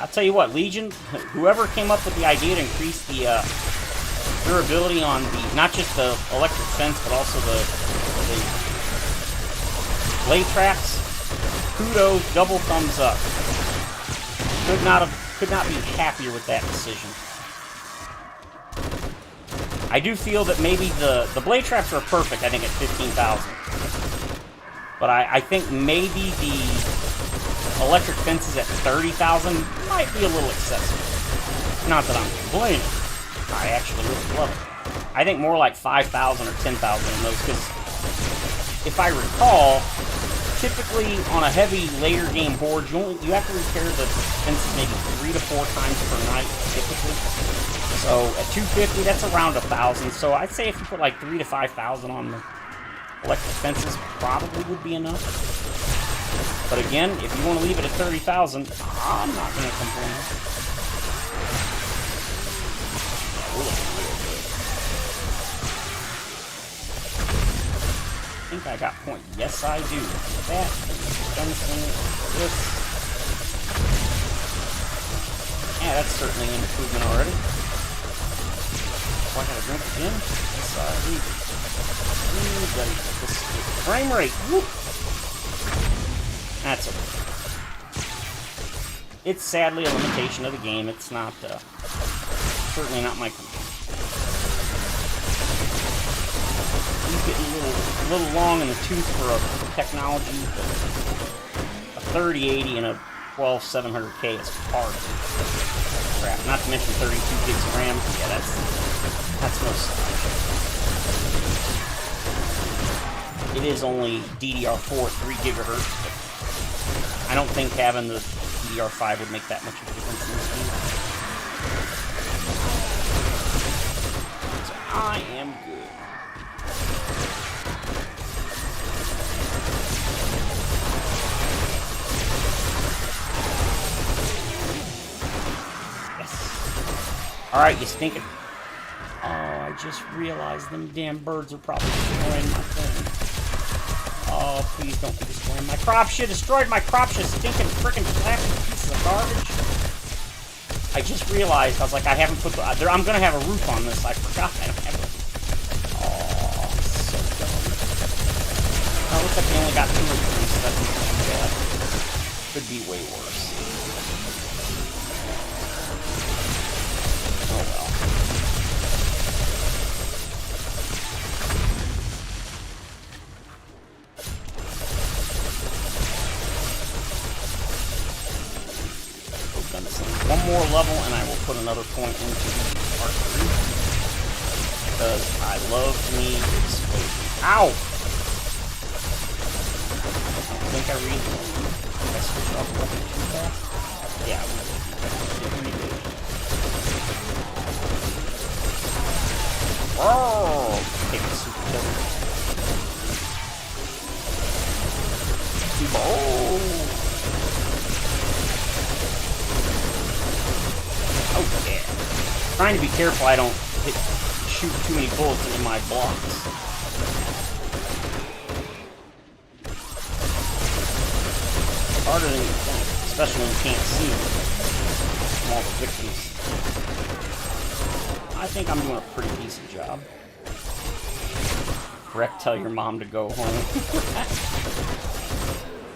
Speaker 1: I'll tell you what, Legion, whoever came up with the idea to increase the durability on the, not just the electric fence, but also the blade traps, kudos, double thumbs up. Could not be happier with that decision. I do feel that maybe the blade traps are perfect, I think, at 15,000. But I think maybe the electric fences at 30,000 might be a little excessive. Not that I'm complaining. I actually really love it. I think more like 5,000 or 10,000 in those, because if I recall, typically, on a heavy later game Horde, you have to repair the defenses maybe 3 to 4 times per night, typically. So, at 250, that's around 1,000. So, I'd say if you put like 3 to 5,000 on the electric fences, probably would be enough. But again, if you want to leave it at 30,000, I'm not going to complain. I think I got point. Yes, I do. That fencing, this. Yeah, that's certainly an improvement already. Oh, I gotta drink again? Yes, I do. This frame rate. Whoop. That's okay. It's sadly a limitation of the game. It's not, certainly not my complaint. He's getting a little long in the tooth for a technology, but a 3080 and a 12700K is hard. Crap, not to mention 32 gigs of RAM. Yeah, that's no slouch. It is only DDR4 at 3 gigahertz, but I don't think having the DDR5 would make that much of a difference in this game. So I am good. Alright, you stinking. Oh, I just realized them damn birds are probably destroying my thing. Oh, please don't be destroying my crop shit. Destroyed my crop shit, stinking frickin' plastic pieces of garbage. I just realized, I was like, I haven't put the... I'm gonna have a roof on this. I forgot I don't have a roof. Oh, so dumb. Oh, it looks like they only got 2 or 3, so that's not too bad. Could be way worse. Oh well. One more level and I will put another point into archery. Because I love me explosion. Ow! I think I read. Did I switch off the weapon too fast? Yeah, we did. Oh! Take a super kill. Oh! Oh yeah. Trying to be careful I don't shoot too many bullets into my blocks. Harder than you think, especially when you can't see them from all the victims. I think I'm doing a pretty decent job. Correct, tell your mom to go home.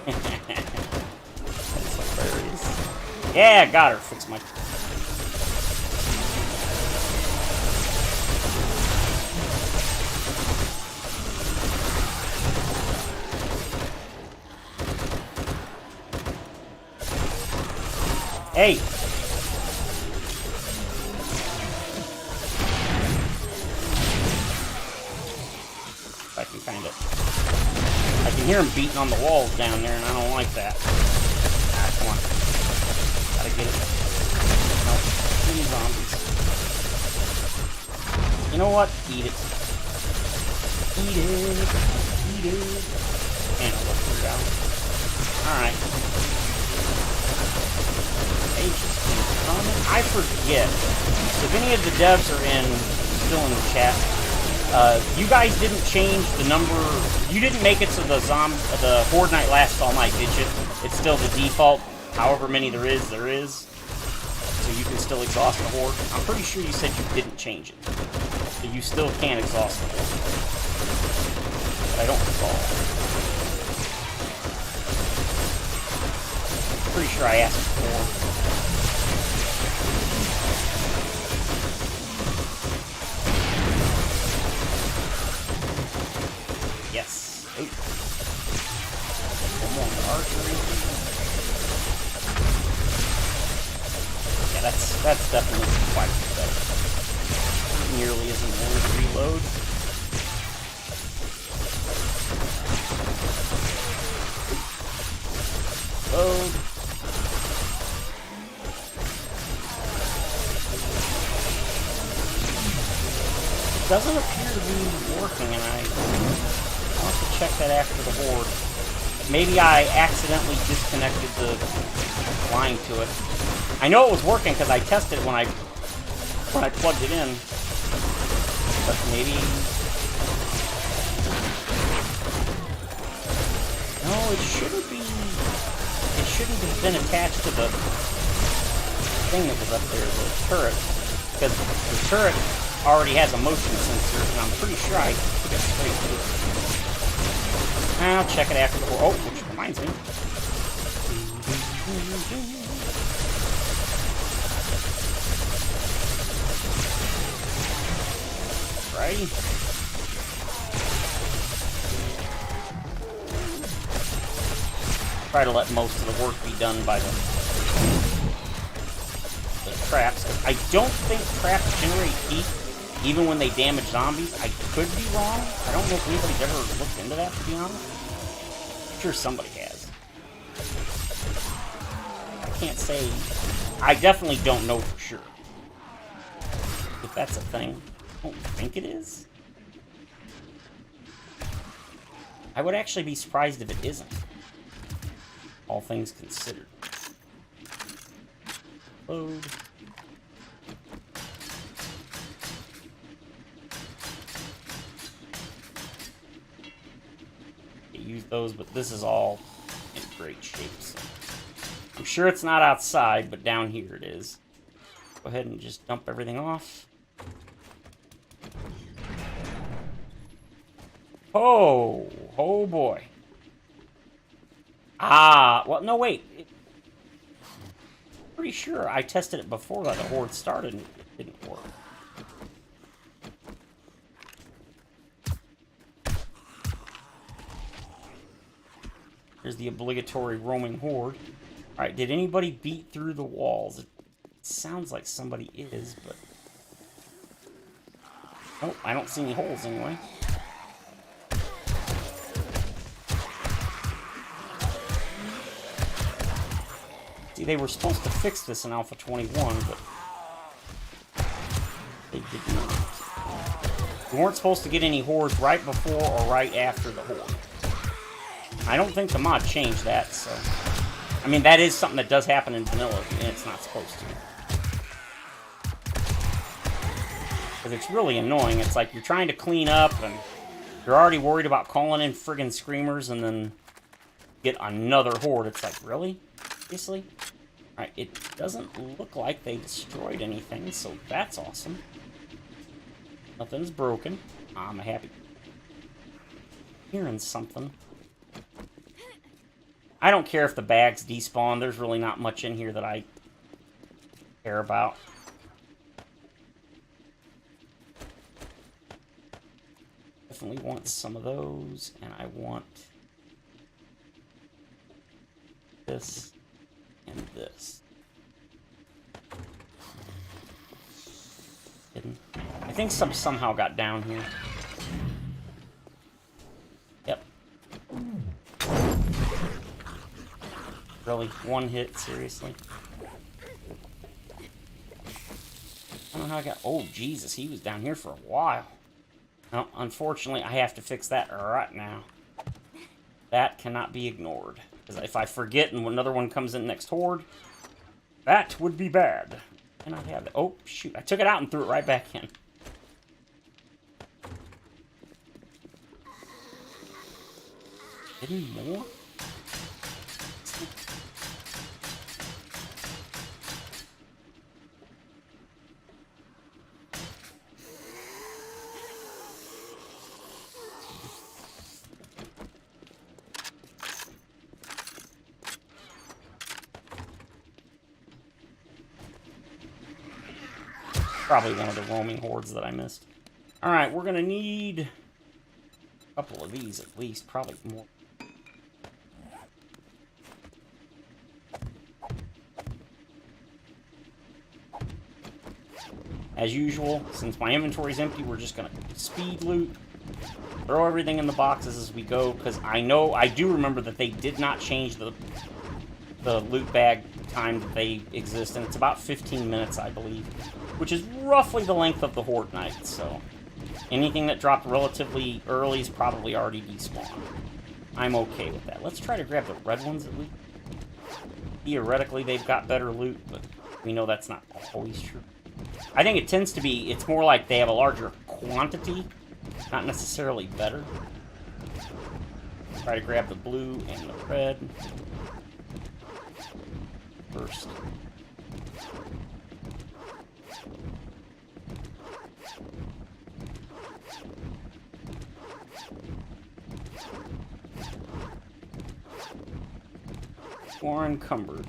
Speaker 1: That's hilarious. Yeah, got her. Fix my... Hey! I can kind of... I can hear him beating on the walls down there, and I don't like that. Ah, come on. Gotta get it. No, too many zombies. You know what? Eat it. Eat it. Eat it. And I'll look her down. Alright. I forget. So if any of the devs are still in the chat, you guys didn't change the number. You didn't make it so the Horde night lasts all night, did you? It's still the default. However many there is. So you can still exhaust the Horde. I'm pretty sure you said you didn't change it. So you still can exhaust the Horde. But I don't recall. Pretty sure I asked before. Yes. Ooh. One more on the archery. Yeah, that's definitely quite better. Nearly isn't one to reload. Load. It doesn't appear to be working, and I'll have to check that after the Horde. Maybe I accidentally disconnected the line to it. I know it was working because I tested it when I plugged it in. But maybe... No, it shouldn't be... It shouldn't have been attached to the thing that was up there, the turret. Because the turret already has a motion sensor, and I'm pretty sure I put it straight through it. I'll check it after the... Oh, which reminds me. Right. Try to let most of the work be done by the traps. I don't think traps generate heat even when they damage zombies. I could be wrong. I don't know if anybody's ever looked into that, to be honest. I'm sure somebody has. I can't say. I definitely don't know for sure if that's a thing. I don't think it is. I would actually be surprised if it isn't. All things considered. Load. Use those, but this is all in great shape. So I'm sure it's not outside, but down here it is. Go ahead and just dump everything off. Oh boy. Well, no, wait. Pretty sure I tested it before the Horde started and it didn't work. Here's the obligatory roaming Horde. Alright, did anybody beat through the walls? It sounds like somebody is, but... Oh, I don't see any holes anyway. See, they were supposed to fix this in Alpha 21, but they did not. We weren't supposed to get any Hordes right before or right after the Horde. I don't think the mod changed that, so... I mean, that is something that does happen in vanilla, and it's not supposed to. Because it's really annoying. It's like you're trying to clean up, and you're already worried about calling in friggin' screamers, and then get another Horde. It's like, really? Seriously? Alright, it doesn't look like they destroyed anything, so that's awesome. Nothing's broken. I'm happy. Hearing something. I don't care if the bags despawn. There's really not much in here that I care about. Definitely want some of those, and I want this and this. Hidden. I think some somehow got down here. Yep. Really? One hit? Seriously? I don't know how I got... Oh, Jesus. He was down here for a while. No, unfortunately, I have to fix that right now. That cannot be ignored. Because if I forget and another one comes in next Horde, that would be bad. And I have it. Oh, shoot. I took it out and threw it right back in. Any more? Probably one of the roaming Hordes that I missed. Alright, we're going to need a couple of these at least. Probably more. As usual, since my inventory's empty, we're just going to speed loot. Throw everything in the boxes as we go, because I do remember that they did not change the the loot bag time that they exist, and it's about 15 minutes, I believe, which is roughly the length of the Horde night, so anything that dropped relatively early is probably already despawned. I'm okay with that. Let's try to grab the red ones at least. Theoretically, they've got better loot, but we know that's not always true. I think it tends to be, it's more like they have a larger quantity, not necessarily better. Try to grab the blue and the red first. Or encumbered.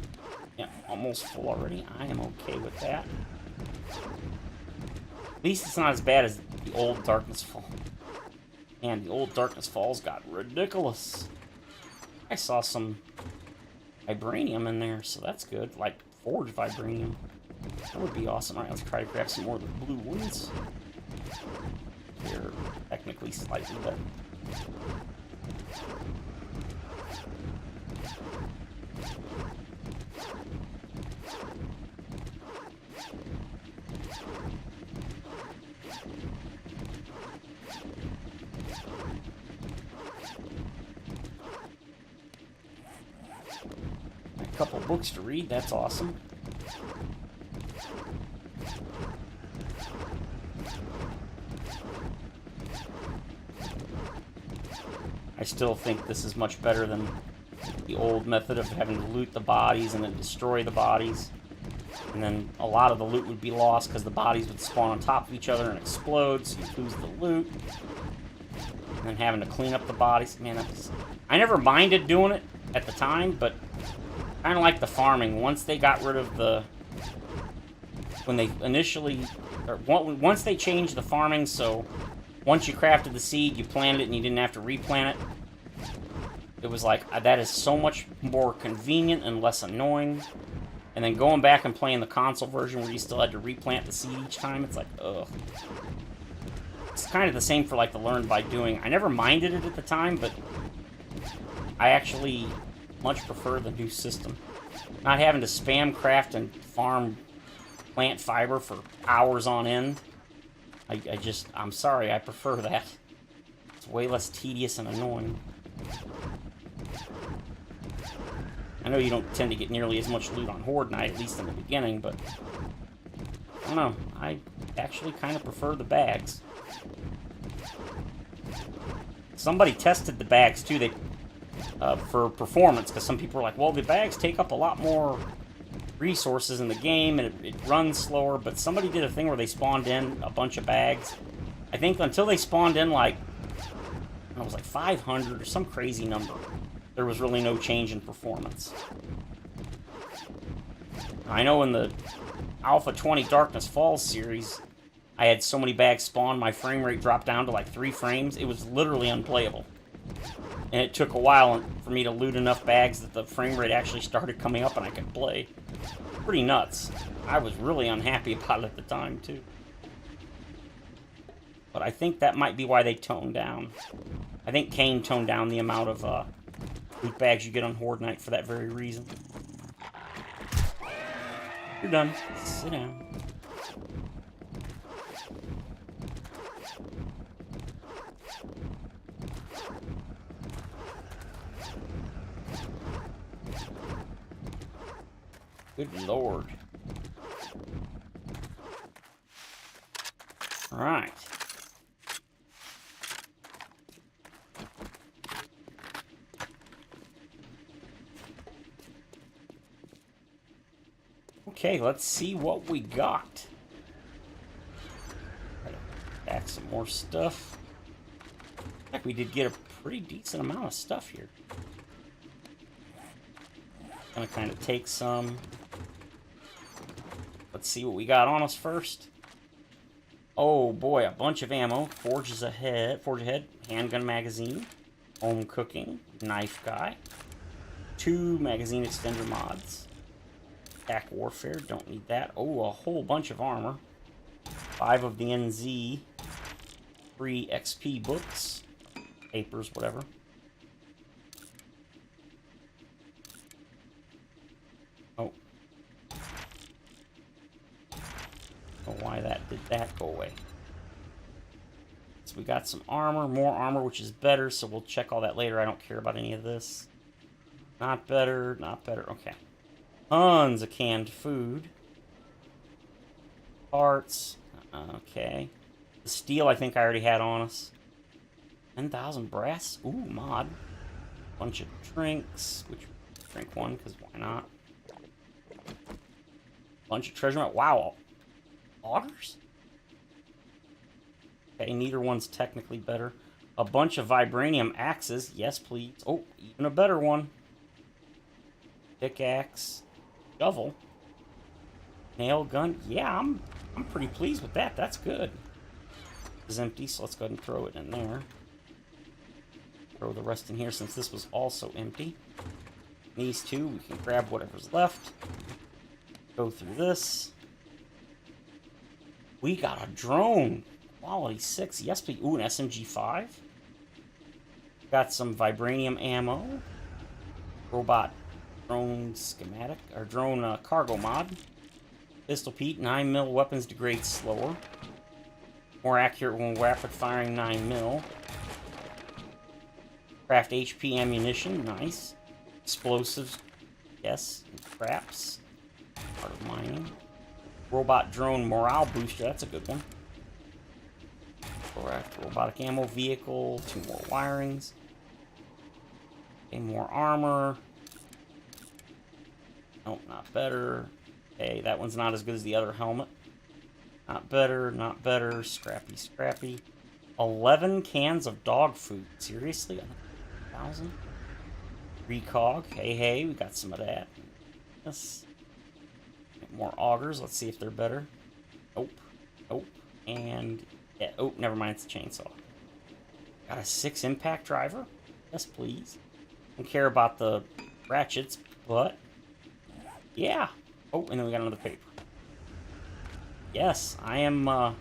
Speaker 1: Yeah, almost full already. I am okay with that. At least it's not as bad as the old Darkness Fall. And the old Darkness Falls got ridiculous. I saw some vibranium in there, so that's good. Like, forged vibranium. That would be awesome. Alright, let's try to grab some more of the blue ones. They're technically slightly better. A couple books to read, that's awesome. I still think this is much better than the old method of having to loot the bodies and then destroy the bodies. And then a lot of the loot would be lost because the bodies would spawn on top of each other and explode, so you lose the loot. And then having to clean up the bodies. Man, I never minded doing it at the time, but kind of like the farming. Once they got rid of the... When they initially... Or once they changed the farming, so once you crafted the seed, you planted it and you didn't have to replant it. It was like, that is so much more convenient and less annoying. And then going back and playing the console version where you still had to replant the seed each time, it's like, ugh. It's kind of the same for like the learn by doing. I never minded it at the time, but I actually much prefer the new system. Not having to spam craft and farm plant fiber for hours on end. I'm sorry, I prefer that. It's way less tedious and annoying. I know you don't tend to get nearly as much loot on Horde Night, at least in the beginning, but I don't know. I actually kind of prefer the bags. Somebody tested the bags, too, for performance, because some people were like, well, the bags take up a lot more resources in the game, and it runs slower, but somebody did a thing where they spawned in a bunch of bags. I think until they spawned in, like, it was like 500 or some crazy number, there was really no change in performance. I know in the Alpha 20 Darkness Falls series, I had so many bags spawn, my frame rate dropped down to like 3 frames. It was literally unplayable. And it took a while for me to loot enough bags that the frame rate actually started coming up and I could play. Pretty nuts. I was really unhappy about it at the time, too. But I think that might be why they toned down. I think Kane toned down the amount of loot bags you get on Horde Night for that very reason. You're done. Sit down. Good lord. Alright. Okay, let's see what we got. Back some more stuff. Like we did get a pretty decent amount of stuff here. Gonna kind of take some. Let's see what we got on us first. Oh boy, a bunch of ammo. Forge ahead, handgun magazine, home cooking, knife guy, 2 magazine extender mods. Attack warfare, don't need that. Oh, a whole bunch of armor. 5 of the EndZ. 3 XP books. Papers, whatever. don't know why that did that go away. So we got some armor, more armor, which is better, so we'll check all that later. I don't care about any of this. Not better, not better. Okay. Tons of canned food. Parts. Okay. The steel I think I already had on us. 10,000 brass. Ooh, mod. Bunch of drinks. Which drink one, because why not? Bunch of treasure map. Wow. Augers? Okay, neither one's technically better. A bunch of vibranium axes. Yes, please. Oh, even a better one. Pickaxe. Shovel. Nail gun. Yeah, I'm pretty pleased with that. That's good. It's empty, so let's go ahead and throw it in there. Throw the rest in here since this was also empty. These two, we can grab whatever's left. Go through this. We got a drone. Quality 6. Yes, please. Ooh, an SMG-5. Got some vibranium ammo. Robot drone schematic. Or drone cargo mod. Pistol Pete. 9mm weapons degrade slower. More accurate when rapid firing 9mm. Craft HP ammunition. Nice. Explosives. Yes. Traps. Part of mining. Robot drone morale booster. That's a good one. Robotic ammo vehicle. 2 more wirings. Okay, more armor. Nope, not better. Okay, that one's not as good as the other helmet. Not better, not better. Scrappy, scrappy. 11 cans of dog food. Seriously? 1,000? Recog. Hey, hey, we got some of that. Yes. More augers. Let's see if they're better. Nope. Nope. And, yeah, oh, never mind. It's a chainsaw. Got a 6 impact driver? Yes, please. Don't care about the ratchets, but, yeah. Oh, and then we got another paper. Yes, I am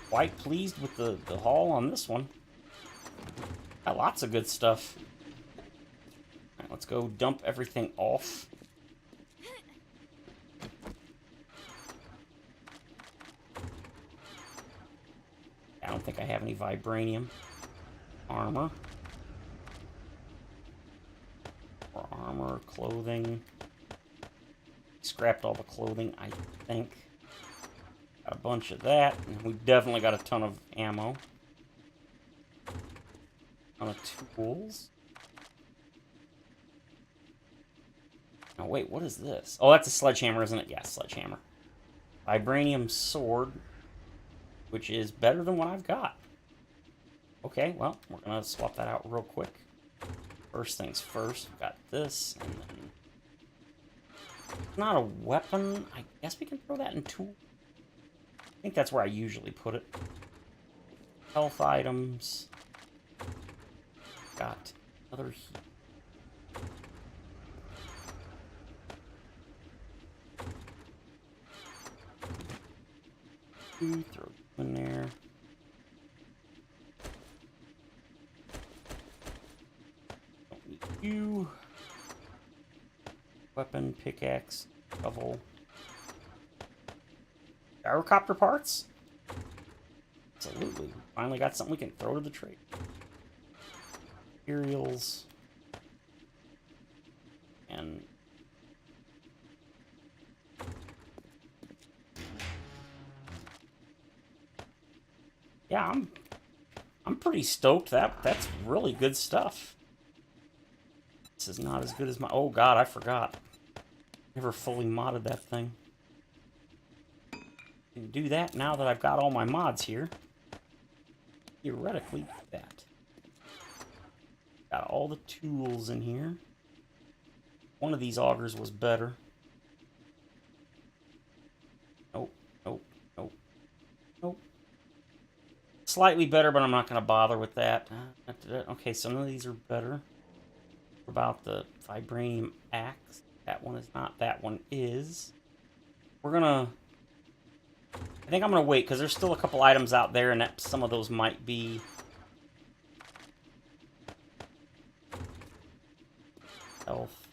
Speaker 1: quite pleased with the haul on this one. Got lots of good stuff. Alright, let's go dump everything off. I don't think I have any vibranium. Armor. Or armor, clothing. Scrapped all the clothing, I think. Got a bunch of that, and we definitely got a ton of ammo. Ton of tools. Oh, wait, what is this? Oh, that's a sledgehammer, isn't it? Yeah, sledgehammer. Vibranium sword, which is better than what I've got. Okay, well, we're going to swap that out real quick. First things first, we've got this, and then... It's not a weapon. I guess we can throw that in tool. I think that's where I usually put it. Health items. Got another heat. Throw it in there. Don't need you. Weapon, pickaxe, shovel. Gyrocopter parts? Absolutely. Finally got something we can throw to the trade. Materials. And... yeah, I'm pretty stoked. That's really good stuff. This is not as good as my... oh god, I forgot. Never fully modded that thing. Can do that now that I've got all my mods here. Theoretically, do that. Got all the tools in here. One of these augers was better. Nope, nope, nope, nope. Slightly better, but I'm not going to bother with that. Okay, some of these are better. What about the vibranium axe? That one is not. That one is. We're going to... I think I'm going to wait, because there's still a couple items out there, and that some of those might be... health.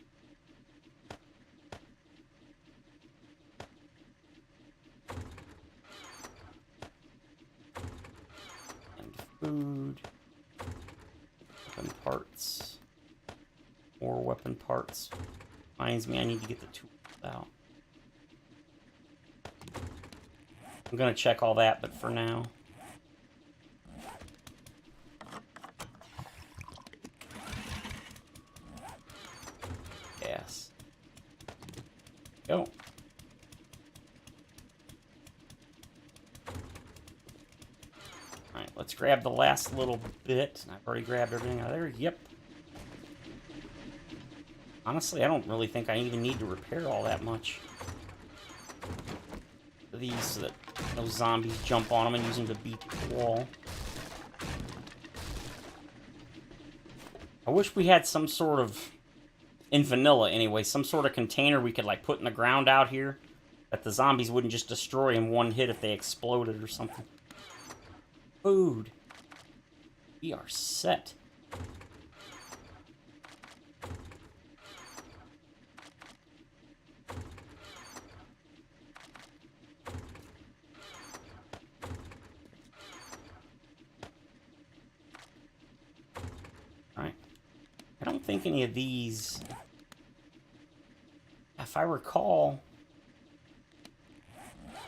Speaker 1: Food. Weapon parts. More weapon parts. Reminds me I need to get the tools out. I'm gonna check all that, but for now. Gas. Go. Alright, let's grab the last little bit. I've already grabbed everything out of there. Yep. Honestly, I don't really think I even need to repair all that much. These so that those zombies jump on them and use them to beat the wall. I wish we had some sort of, in vanilla anyway, some sort of container we could like put in the ground out here that the zombies wouldn't just destroy in one hit if they exploded or something. Food. We are set. Alright. I don't think any of these... If I recall...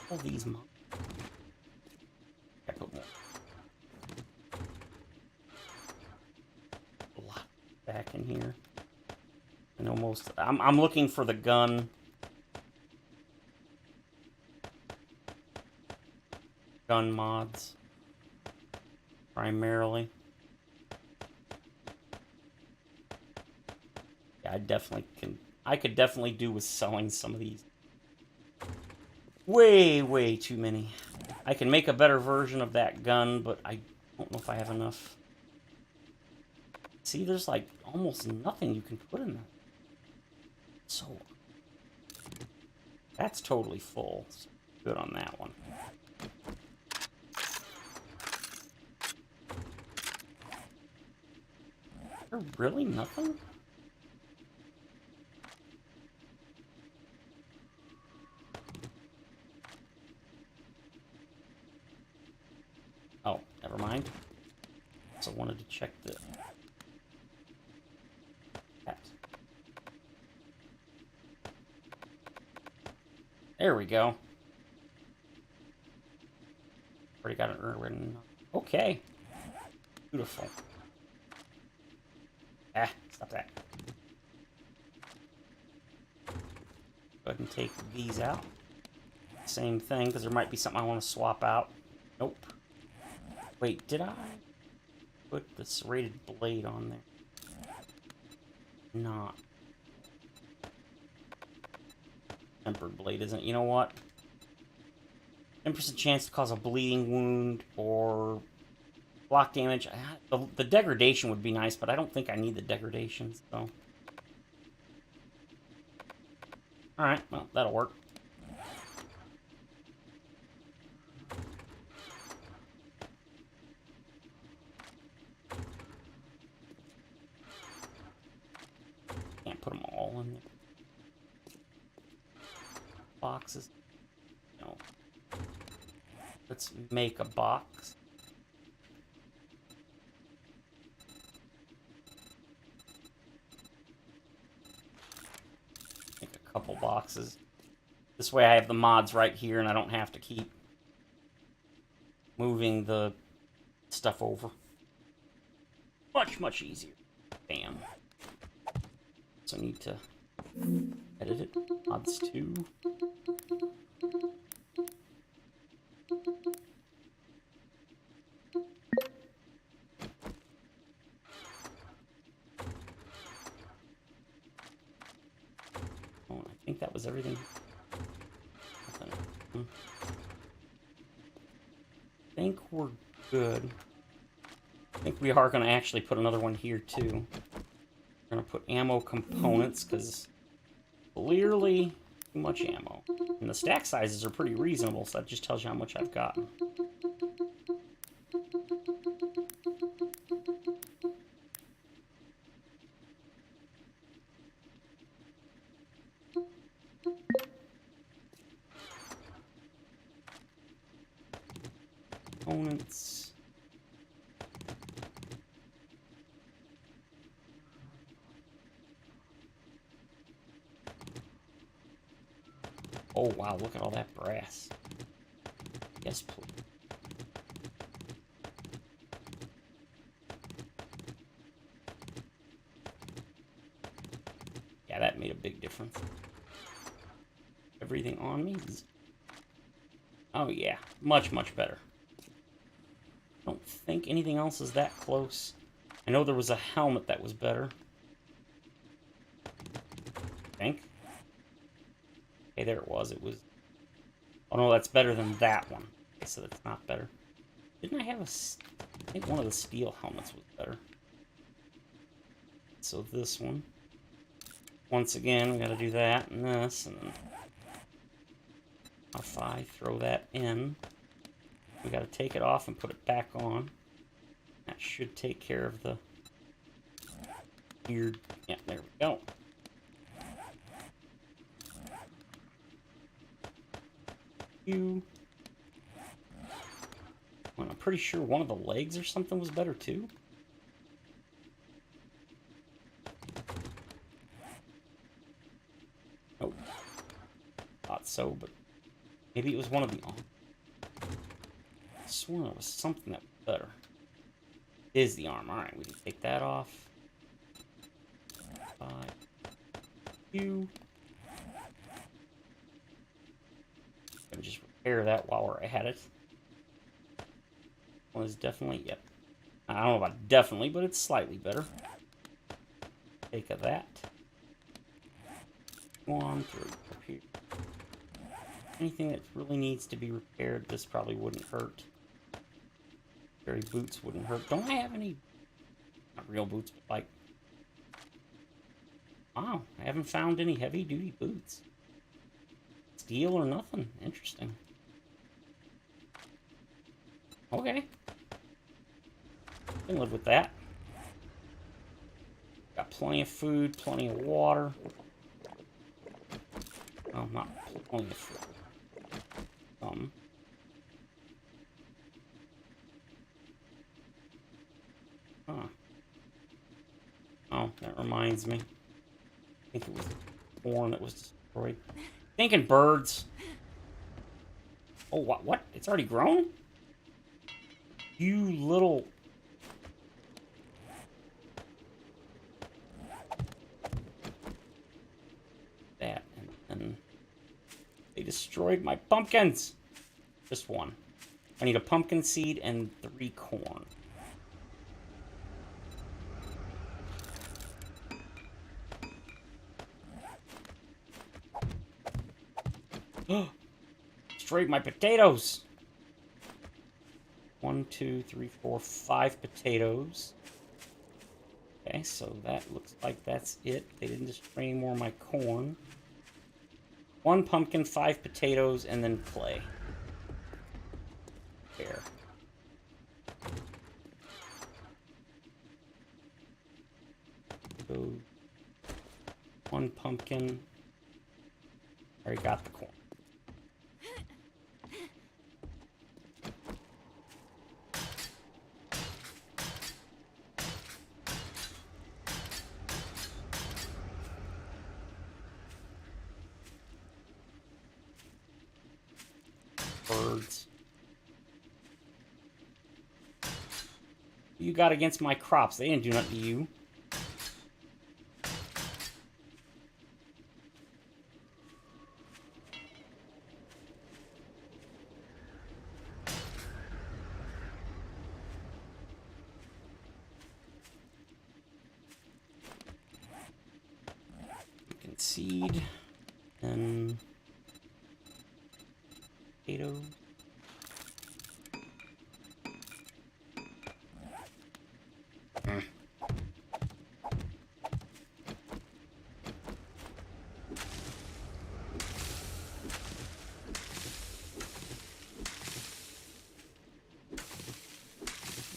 Speaker 1: All these... I put more. A lot back in here. I know most... I'm looking for the gun. Gun mods. Primarily. I definitely can. I could definitely do with selling some of these. Way too many. I can make a better version of that gun, but I don't know if I have enough. See, there's like almost nothing you can put in there. So that's totally full. So good on that one. Is there really nothing? Oh, never mind. So I wanted to check the... that. There we go. Already got an urban. Okay. Beautiful. Ah, stop that. Go ahead and take these out. Same thing, because there might be something I want to swap out. Nope. Wait, did I put the serrated blade on there? Not. Tempered blade isn't. You know what? 10% chance to cause a bleeding wound or block damage. The degradation would be nice, but I don't think I need the degradation, so. Alright, well, that'll work. Put them all in there. Boxes. No. Let's make a box. Make a couple boxes. This way I have the mods right here and I don't have to keep moving the stuff over. Much easier. Bam. So I need to edit it. Mods 2. Oh, I think that was everything. I think we're good. I think we are going to actually put another one here too. We're going to put ammo components, because clearly too much ammo. And the stack sizes are pretty reasonable, so that just tells you how much I've gotten. Components. Oh, wow, look at all that brass. Yes, please. Yeah, that made a big difference. Everything on me is... Oh, yeah. Much, much better. I don't think anything else is that close. I know there was a helmet that was better. I think. Okay, there it was. It was... Oh, no, that's better than that one. Okay, so that's not better. Didn't I have a... I think one of the steel helmets was better. So this one. Once again, we gotta do that and this, and then... If I throw that in, we gotta take it off and put it back on. That should take care of the weird... Yeah, there we go. Well, I'm pretty sure one of the legs or something was better too. Oh, thought so, but maybe it was one of the... I swore it was something that was better. It is the arm. All right, we can take that off. And just repair that while we're at it. One is definitely, yep. I don't know about definitely, but it's slightly better. Take of that. Go on through up here. Anything that really needs to be repaired, this probably wouldn't hurt. Fairy boots wouldn't hurt. Don't I have any, not real boots, but like, wow, I haven't found any heavy-duty boots. Steel or nothing. Interesting. Okay. Can live with that. Got plenty of food, plenty of water. Well, not plenty of food. Huh. Oh, that reminds me. I think it was the horn that was destroyed. Thinking birds. Oh, what? It's already grown? You little... That, and they destroyed my pumpkins. Just one. I need a pumpkin seed and 3 corn. Destroyed my potatoes. 1, 2, 3, 4, 5 potatoes. Okay, so that looks like that's it. They didn't destroy any more of my corn. 1 pumpkin, 5 potatoes, and then clay. There. So 1 pumpkin. Already got the corn. Birds. You got against my crops? They didn't do nothing to you. Seed and potatoes.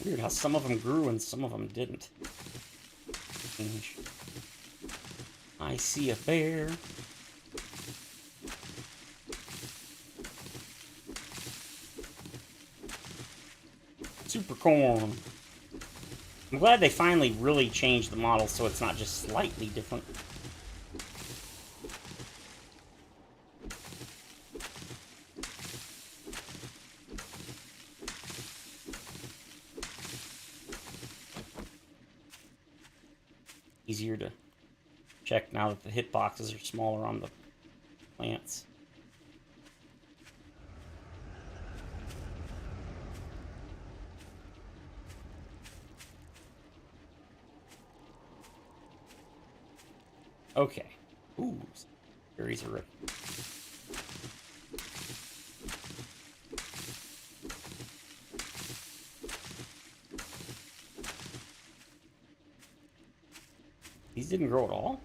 Speaker 1: Weird how some of them grew and some of them didn't. I see a bear. Super corn. I'm glad they finally really changed the model so it's not just slightly different. easier to check now that the hitboxes are smaller on the plants. Okay. Ooh, berries are ready. These didn't grow at all?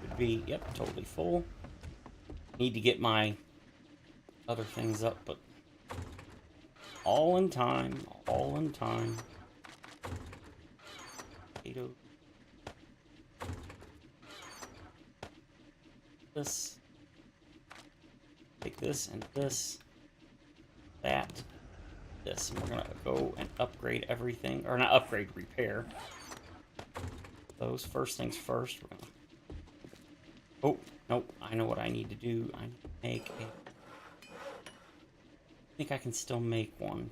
Speaker 1: Would be, yep, totally full. Need to get my other things up, but all in time, all in time. Potato. This. Take this and this. That. This. And we're gonna go and upgrade everything. Or not upgrade, repair. Those first things first. We're gonna... Oh, nope. I know what I need to do. I need to make a... I think I can still make one.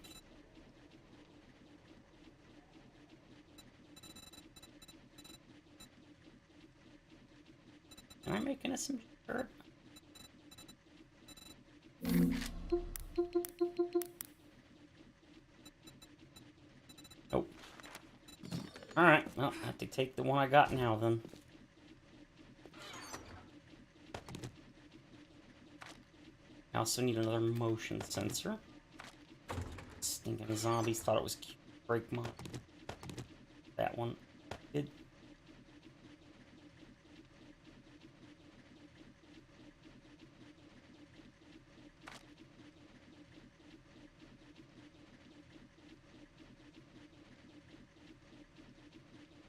Speaker 1: Can I make an SMG turret? Nope. Alright, well, I have to take the one I got now then. I also need another motion sensor. Stinking zombies thought it was cute. Break my... That one did.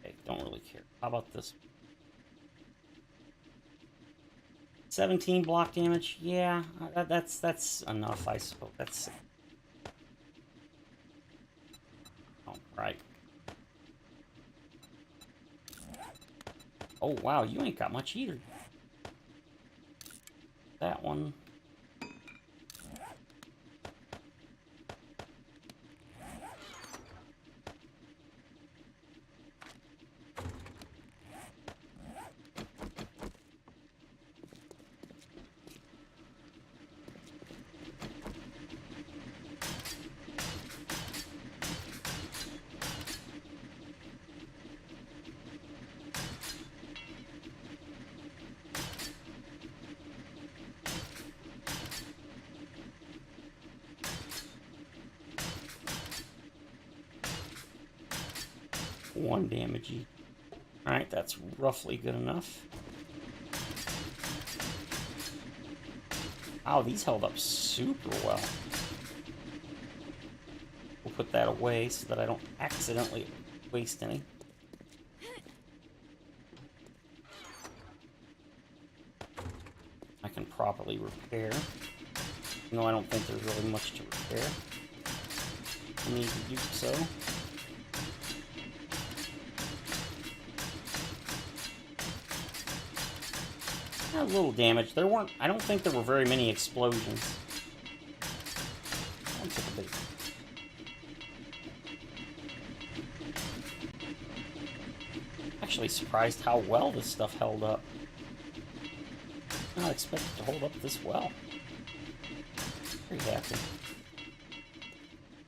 Speaker 1: Okay, don't really care. How about this? 17 block damage. Yeah, that's enough, I suppose. That's all right. Oh wow, you ain't got much either. That one. One damage each. Alright, that's roughly good enough. Wow, these held up super well. We'll put that away so that I don't accidentally waste any. I can properly repair. No, I don't think there's really much to repair. I need to do so. A little damage. There weren't... I don't think there were very many explosions. I'll take a bit. Actually surprised how well this stuff held up. Not expected to hold up this well. Very happy.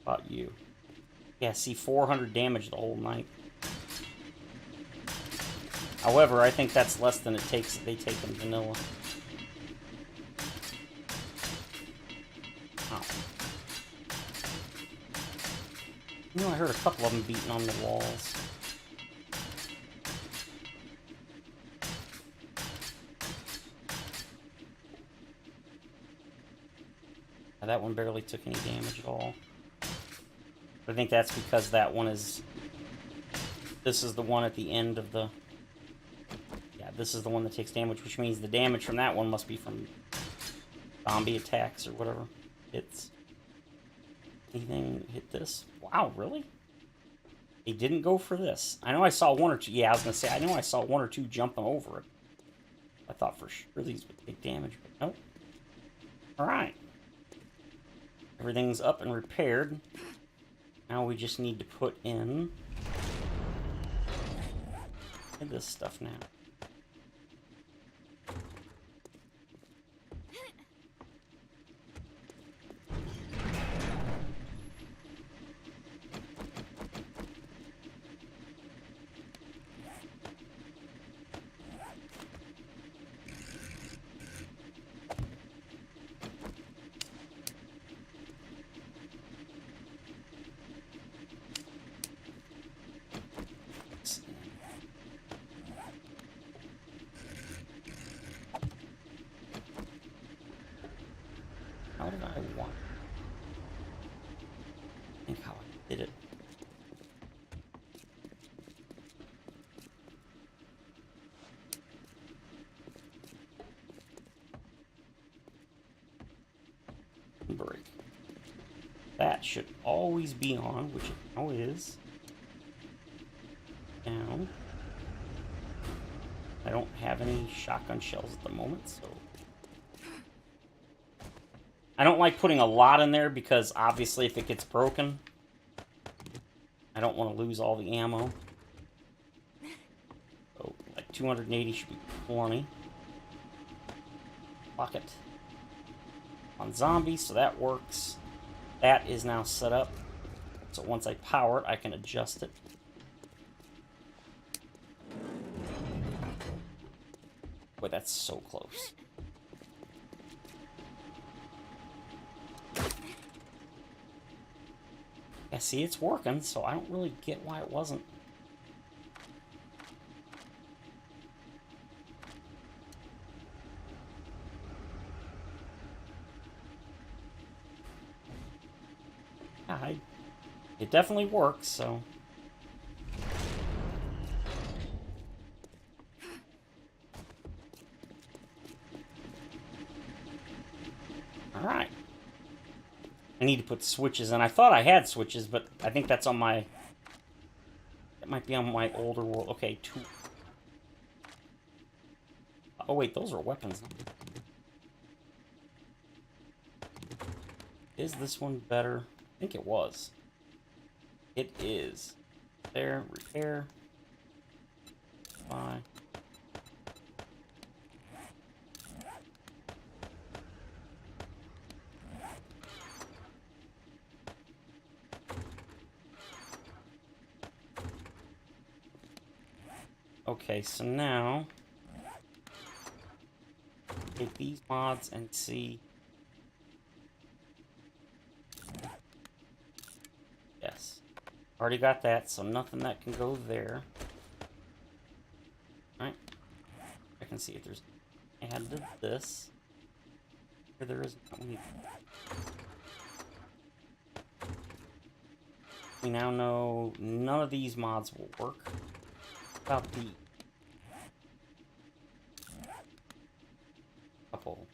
Speaker 1: About you. Yeah, see, 400 damage the whole night. However, I think that's less than it takes they take in vanilla. Oh. You know, I heard a couple of them beating on the walls. Now, that one barely took any damage at all. But I think that's because that one is... This is the one at the end of the... This is the one that takes damage, which means the damage from that one must be from zombie attacks or whatever hits. Anything hit this? Wow, really? They didn't go for this. I know I saw one or two. Yeah, I was going to say, I know I saw one or two jumping over it. I thought for sure these would take damage, but nope. Alright. Everything's up and repaired. Now we just need to put in this stuff now. How did I want? I think how I did it. Break. That should always be on, which it now is. Down. I don't have any shotgun shells at the moment, so... I don't like putting a lot in there because obviously if it gets broken, I don't want to lose all the ammo. So, like 280 should be plenty. Lock it. On zombies, so that works. That is now set up. So once I power it, I can adjust it. Boy, that's so close. Yeah, see, it's working, so I don't really get why it wasn't. Yeah, it definitely works, so... Alright. I need to put switches in. I thought I had switches, but I think that's on my... That might be on my older world. Okay, 2. Oh, wait, those are weapons. Is this one better? I think it was. It is. There, repair. Buy. Okay, so now take these mods and see. Yes. Already got that, so nothing that can go there. Alright. I can see if there's add to this. Here there is. We now know none of these mods will work. About the couple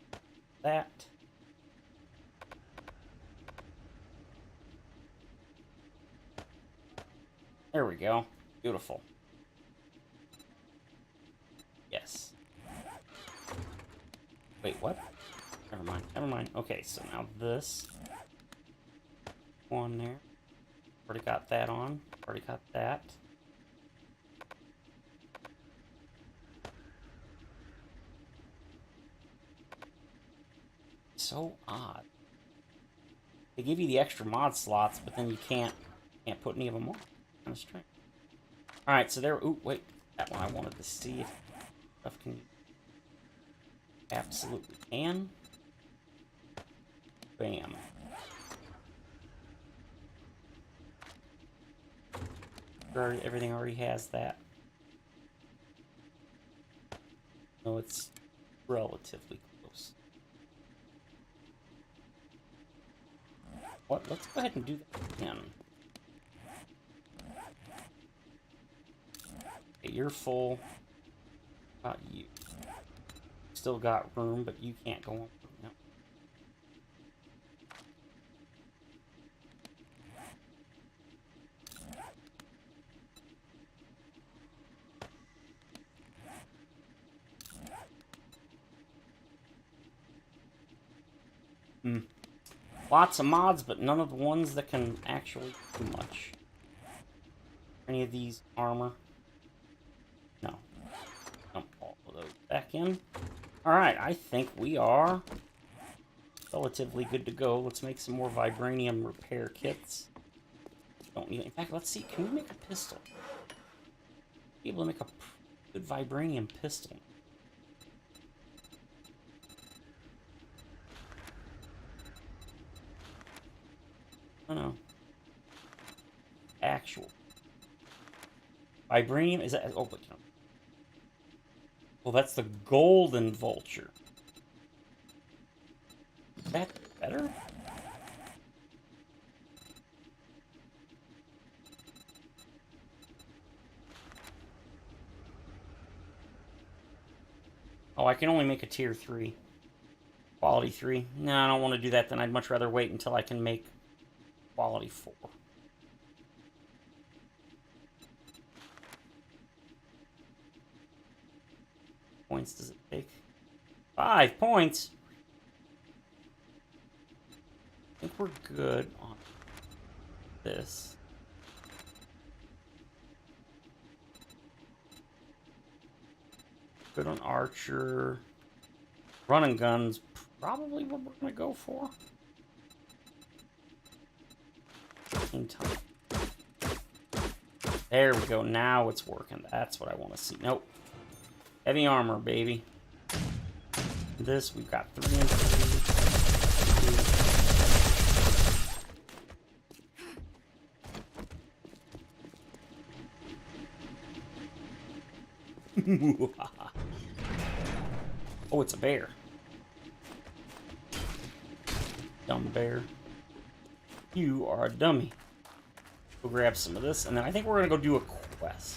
Speaker 1: that. There we go. Beautiful. Yes. Wait, what? Never mind. Never mind. Okay, so now this one there. Already got that on. Already got that. So odd. They give you the extra mod slots, but then you can't put any of them on. Kind of strange. All right, so there. Ooh, wait, that one I wanted to see if stuff can. Absolutely can. Bam. Everything already has that. No, it's relatively close. What? Let's go ahead and do that again. Okay, you're full. About you. Still got room, but you can't go on. No. Lots of mods, but none of the ones that can actually do much. Any of these armor? No, back in. Alright, I think we are relatively good to go. Let's make some more vibranium repair kits. Don't need it. In fact, let's see. Can we make a pistol? Be able to make a good vibranium pistol. I don't know. Actual. Vibranium? Is that... Oh, but... Well, that's the golden vulture. Is that better? Oh, I can only make a tier 3. Quality 3. No, I don't want to do that then. I'd much rather wait until I can make quality 4. Points does it take? 5 points! I think we're good on this. Good on Archer. Running guns, probably what we're going to go for. In time. There we go. Now it's working. That's what I want to see. Nope. Heavy armor, baby. This, we've got 3 and 3. Oh, it's a bear. Dumb bear. You are a dummy. Go grab some of this, and then I think we're gonna go do a quest.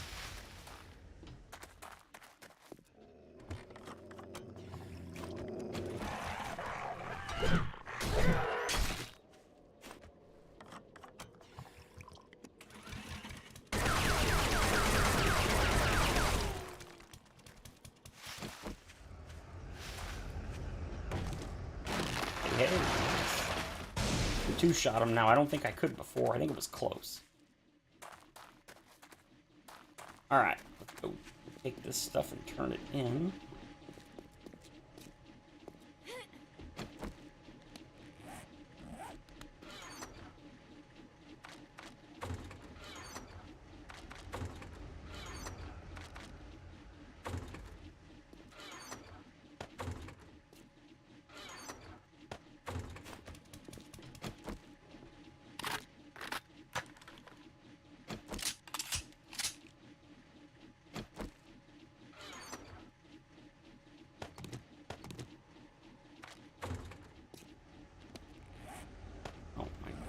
Speaker 1: Hey, we two-shot him now. I don't think I could before. I think it was close. Alright, let's go take this stuff and turn it in.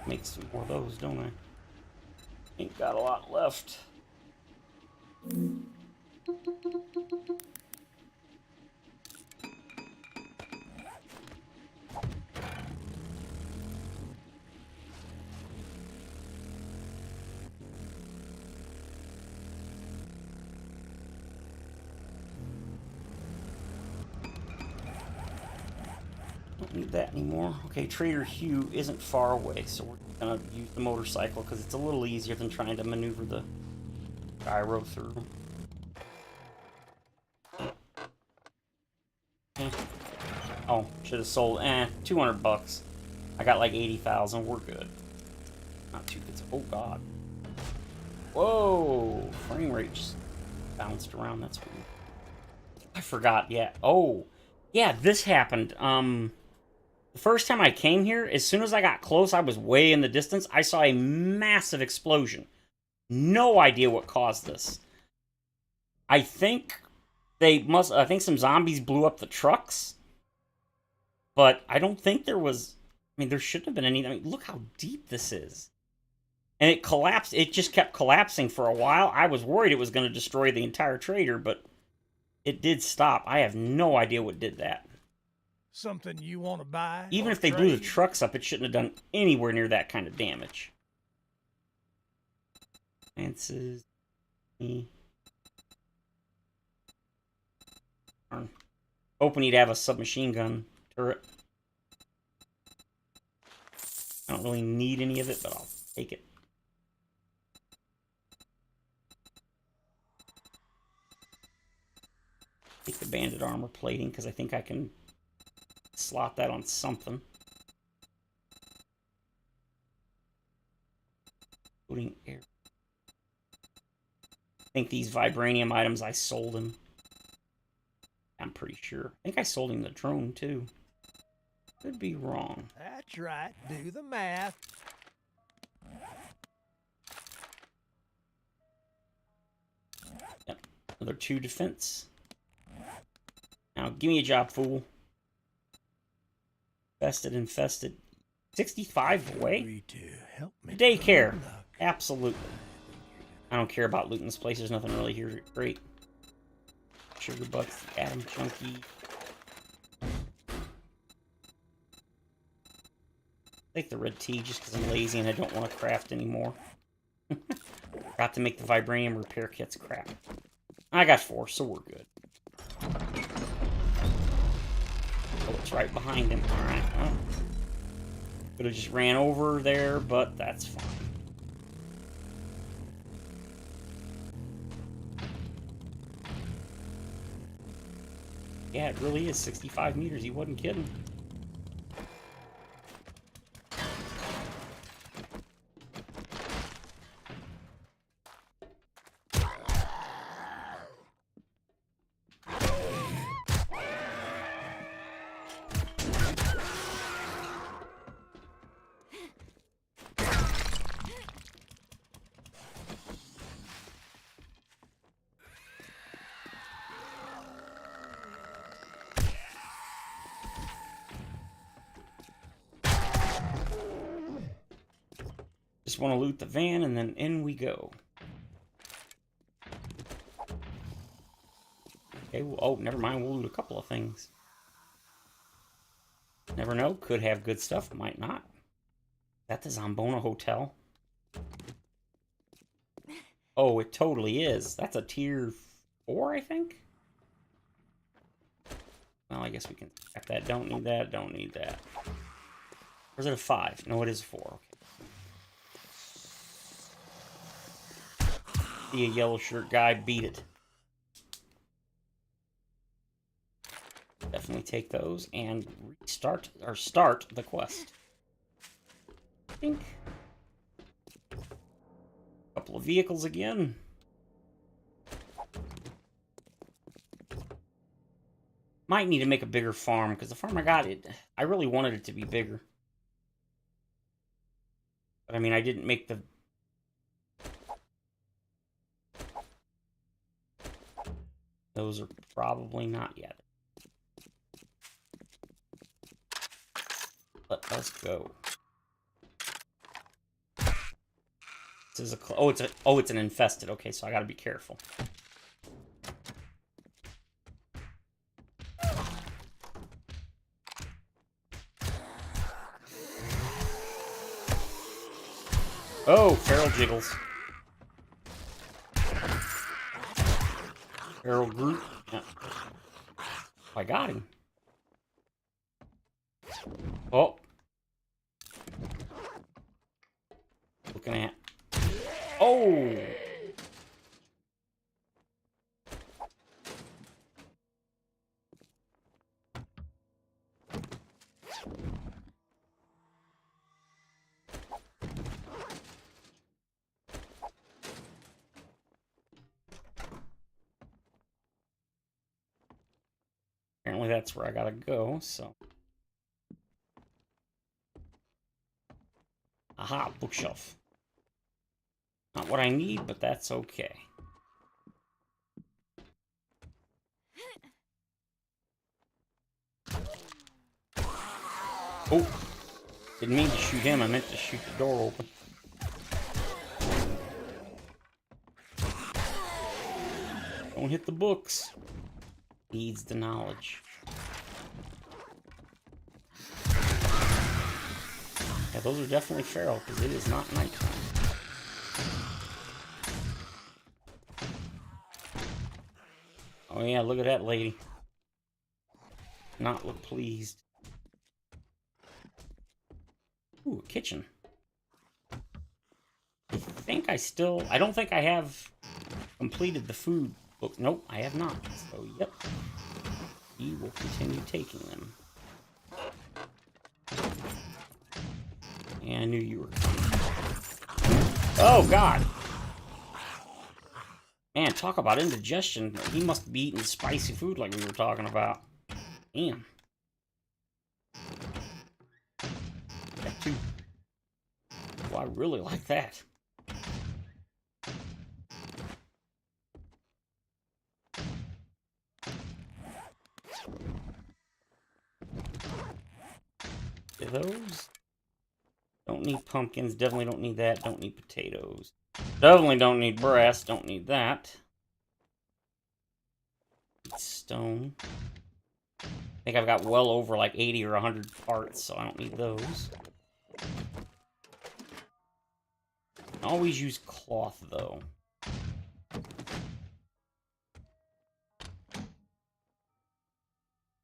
Speaker 1: Make some more of those, don't I? Ain't got a lot left. Don't need that anymore. Okay, Trader Hugh isn't far away, so we're gonna use the motorcycle because it's a little easier than trying to maneuver the gyro through. Oh, should have sold. 200 bucks. I got like 80,000. We're good. Not too good. Oh god. Whoa! Frame rate just bounced around. That's weird. I forgot. Yeah. Oh, yeah. This happened. The first time I came here, as soon as I got close, I was way in the distance. I saw a massive explosion. No idea what caused this. I think I think some zombies blew up the trucks. But I don't think there was... I mean, there shouldn't have been any... I mean, look how deep this is. And it collapsed. It just kept collapsing for a while. I was worried it was going to destroy the entire trader, but it did stop. I have no idea what did that.
Speaker 2: Something you want to buy?
Speaker 1: Even if they blew the trucks up, it shouldn't have done anywhere near that kind of damage. Lances. Hoping he'd have a submachine gun turret. I don't really need any of it, but I'll take it. Take the banded armor plating because I think I can slot that on something. Including air. I think these vibranium items I sold him. I'm pretty sure. I think I sold him the drone too. Could be wrong.
Speaker 2: That's right. Do the math.
Speaker 1: Yep. Another 2 defense. Now, give me a job, fool. Infested. 65 away? Daycare. Absolutely. I don't care about looting this place. There's nothing really here great. Sugar butts, Atom Chunky. Take the red tea just because I'm lazy and I don't want to craft anymore. Got to make the vibranium repair kits crap. I got 4, so we're good. Oh, it's right behind him. Alright. Well, could have just ran over there, but that's fine. Yeah, it really is 65 meters. He wasn't kidding. Just want to loot the van, and then in we go. Okay, well, oh, never mind. We'll loot a couple of things. Never know. Could have good stuff. Might not. Is that the Zambona Hotel? Oh, it totally is. That's a tier 4, I think? Well, I guess we can check that. Don't need that. Don't need that. Or is it a 5? No, it is a 4. Okay. See a yellow shirt guy, beat it. Definitely take those and restart or start the quest. I think. Couple of vehicles again. Might need to make a bigger farm because the farm I got, I really wanted it to be bigger. But I mean, I didn't make the. Those are probably not yet. Let us go. This is a it's an infested. Okay, so I got to be careful. Oh, feral jiggles. Feral group. Yeah. I got him. Oh. Looking at. Oh. Apparently that's where I gotta go, so. Aha, bookshelf. Not what I need, but that's okay. Oh, didn't mean to shoot him, I meant to shoot the door open. Don't hit the books. Needs the knowledge. Yeah, those are definitely feral, because it is not nighttime. Oh yeah, look at that lady. Not look pleased. Ooh, a kitchen. I don't think I have completed the food book. Nope, I have not. So, yep. he will continue taking them. Yeah, I knew you were coming. Oh, God! Man, talk about indigestion. He must be eating spicy food like we were talking about. Damn. That too. Oh, I really like that. Those? Don't need pumpkins. Definitely don't need that. Don't need potatoes. Definitely don't need brass. Don't need that. Stone. I think I've got well over like 80 or 100 parts, so I don't need those. I always use cloth, though. I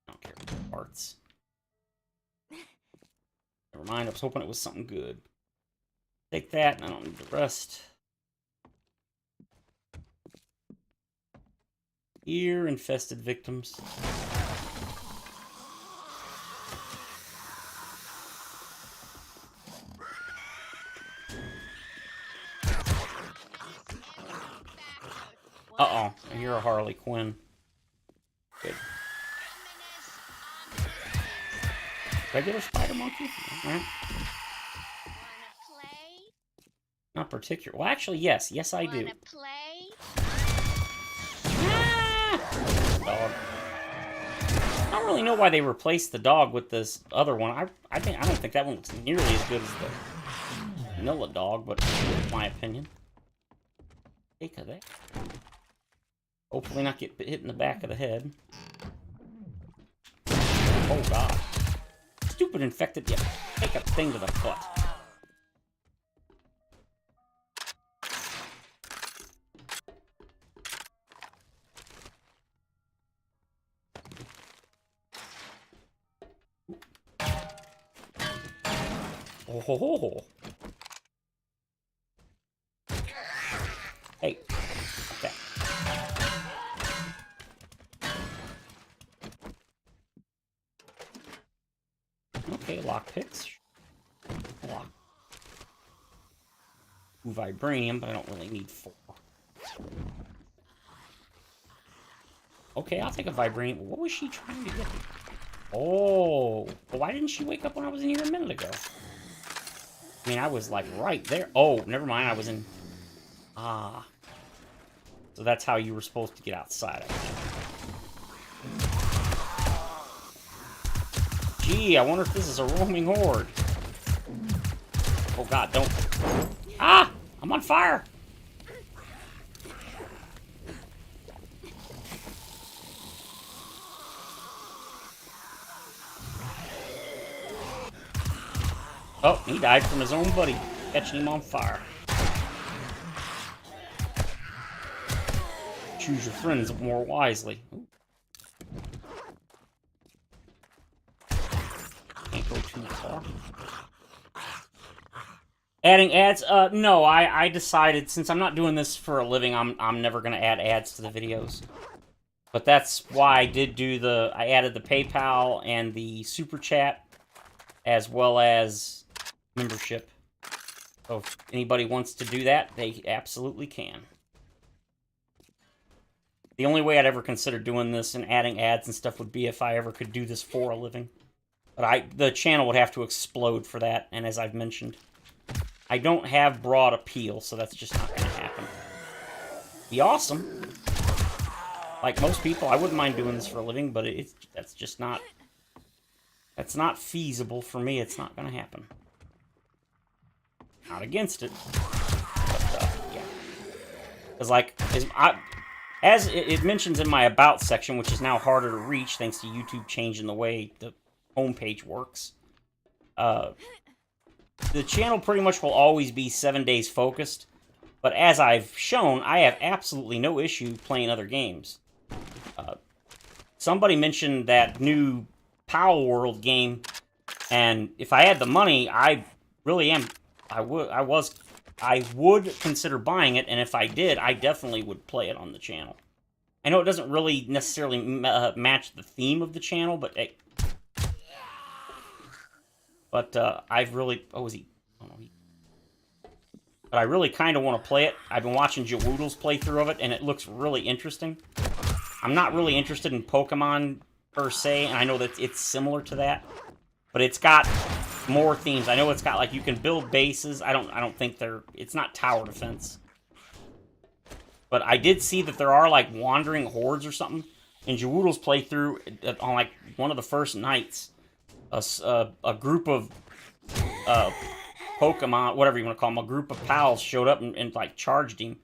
Speaker 1: don't care about parts. Never mind, I was hoping it was something good. Take that, and I don't need the rest. Here, infested victims. Uh-oh, I hear a Harley Quinn. Good. Regular spider monkey? Alright. Not particular. Well, actually, yes. Yes, I do. Ah! Dog. I don't really know why they replaced the dog with this other one. I don't think that one looks nearly as good as the vanilla dog, but in my opinion. Take that. Hopefully not get hit in the back of the head. Oh, God. Stupid infected. Yeah, take a thing to the foot. Oh, ho, ho, ho. Hey. Okay. Okay, lockpicks. Lock. Vibranium, but I don't really need 4. Okay, I'll take a vibranium. What was she trying to get? Oh, well, why didn't she wake up when I was in here a minute ago? I mean, I was like right there. Oh, never mind. I was in. Ah. So that's how you were supposed to get outside. Gee, I wonder if this is a roaming horde. Oh, God, don't. Ah! I'm on fire! Oh, he died from his own buddy, catching him on fire. Choose your friends more wisely. Ooh. Can't go too far. Adding ads? No, I decided, since I'm not doing this for a living, I'm never gonna add ads to the videos. But that's why I did do I added the PayPal and the Super Chat, as well as membership. So if anybody wants to do that, they absolutely can. The only way I'd ever consider doing this and adding ads and stuff would be if I ever could do this for a living. But the channel would have to explode for that, and as I've mentioned, I don't have broad appeal, so that's just not going to happen. Be awesome. Like most people, I wouldn't mind doing this for a living, but that's just not... That's not feasible for me. It's not going to happen. Not against it. But, yeah. Because, like, as it mentions in my About section, which is now harder to reach thanks to YouTube changing the way the homepage works, the channel pretty much will always be 7 days focused. But as I've shown, I have absolutely no issue playing other games. Somebody mentioned that new Power World game, and if I had the money, I really am. I would consider buying it, and if I did, I definitely would play it on the channel. I know it doesn't really necessarily match the theme of the channel, but hey. But I've really... Oh, is he... Oh, no, but I really kind of want to play it. I've been watching Jawoodle's playthrough of it, and it looks really interesting. I'm not really interested in Pokemon per se, and I know that it's similar to that. But it's got more themes. I know it's got, like, you can build bases. I don't think they're... It's not tower defense. But I did see that there are, like, wandering hordes or something. In Jawoodle's playthrough, on, like, one of the first nights, a group of Pokemon, whatever you want to call them, a group of pals showed up and like, charged him.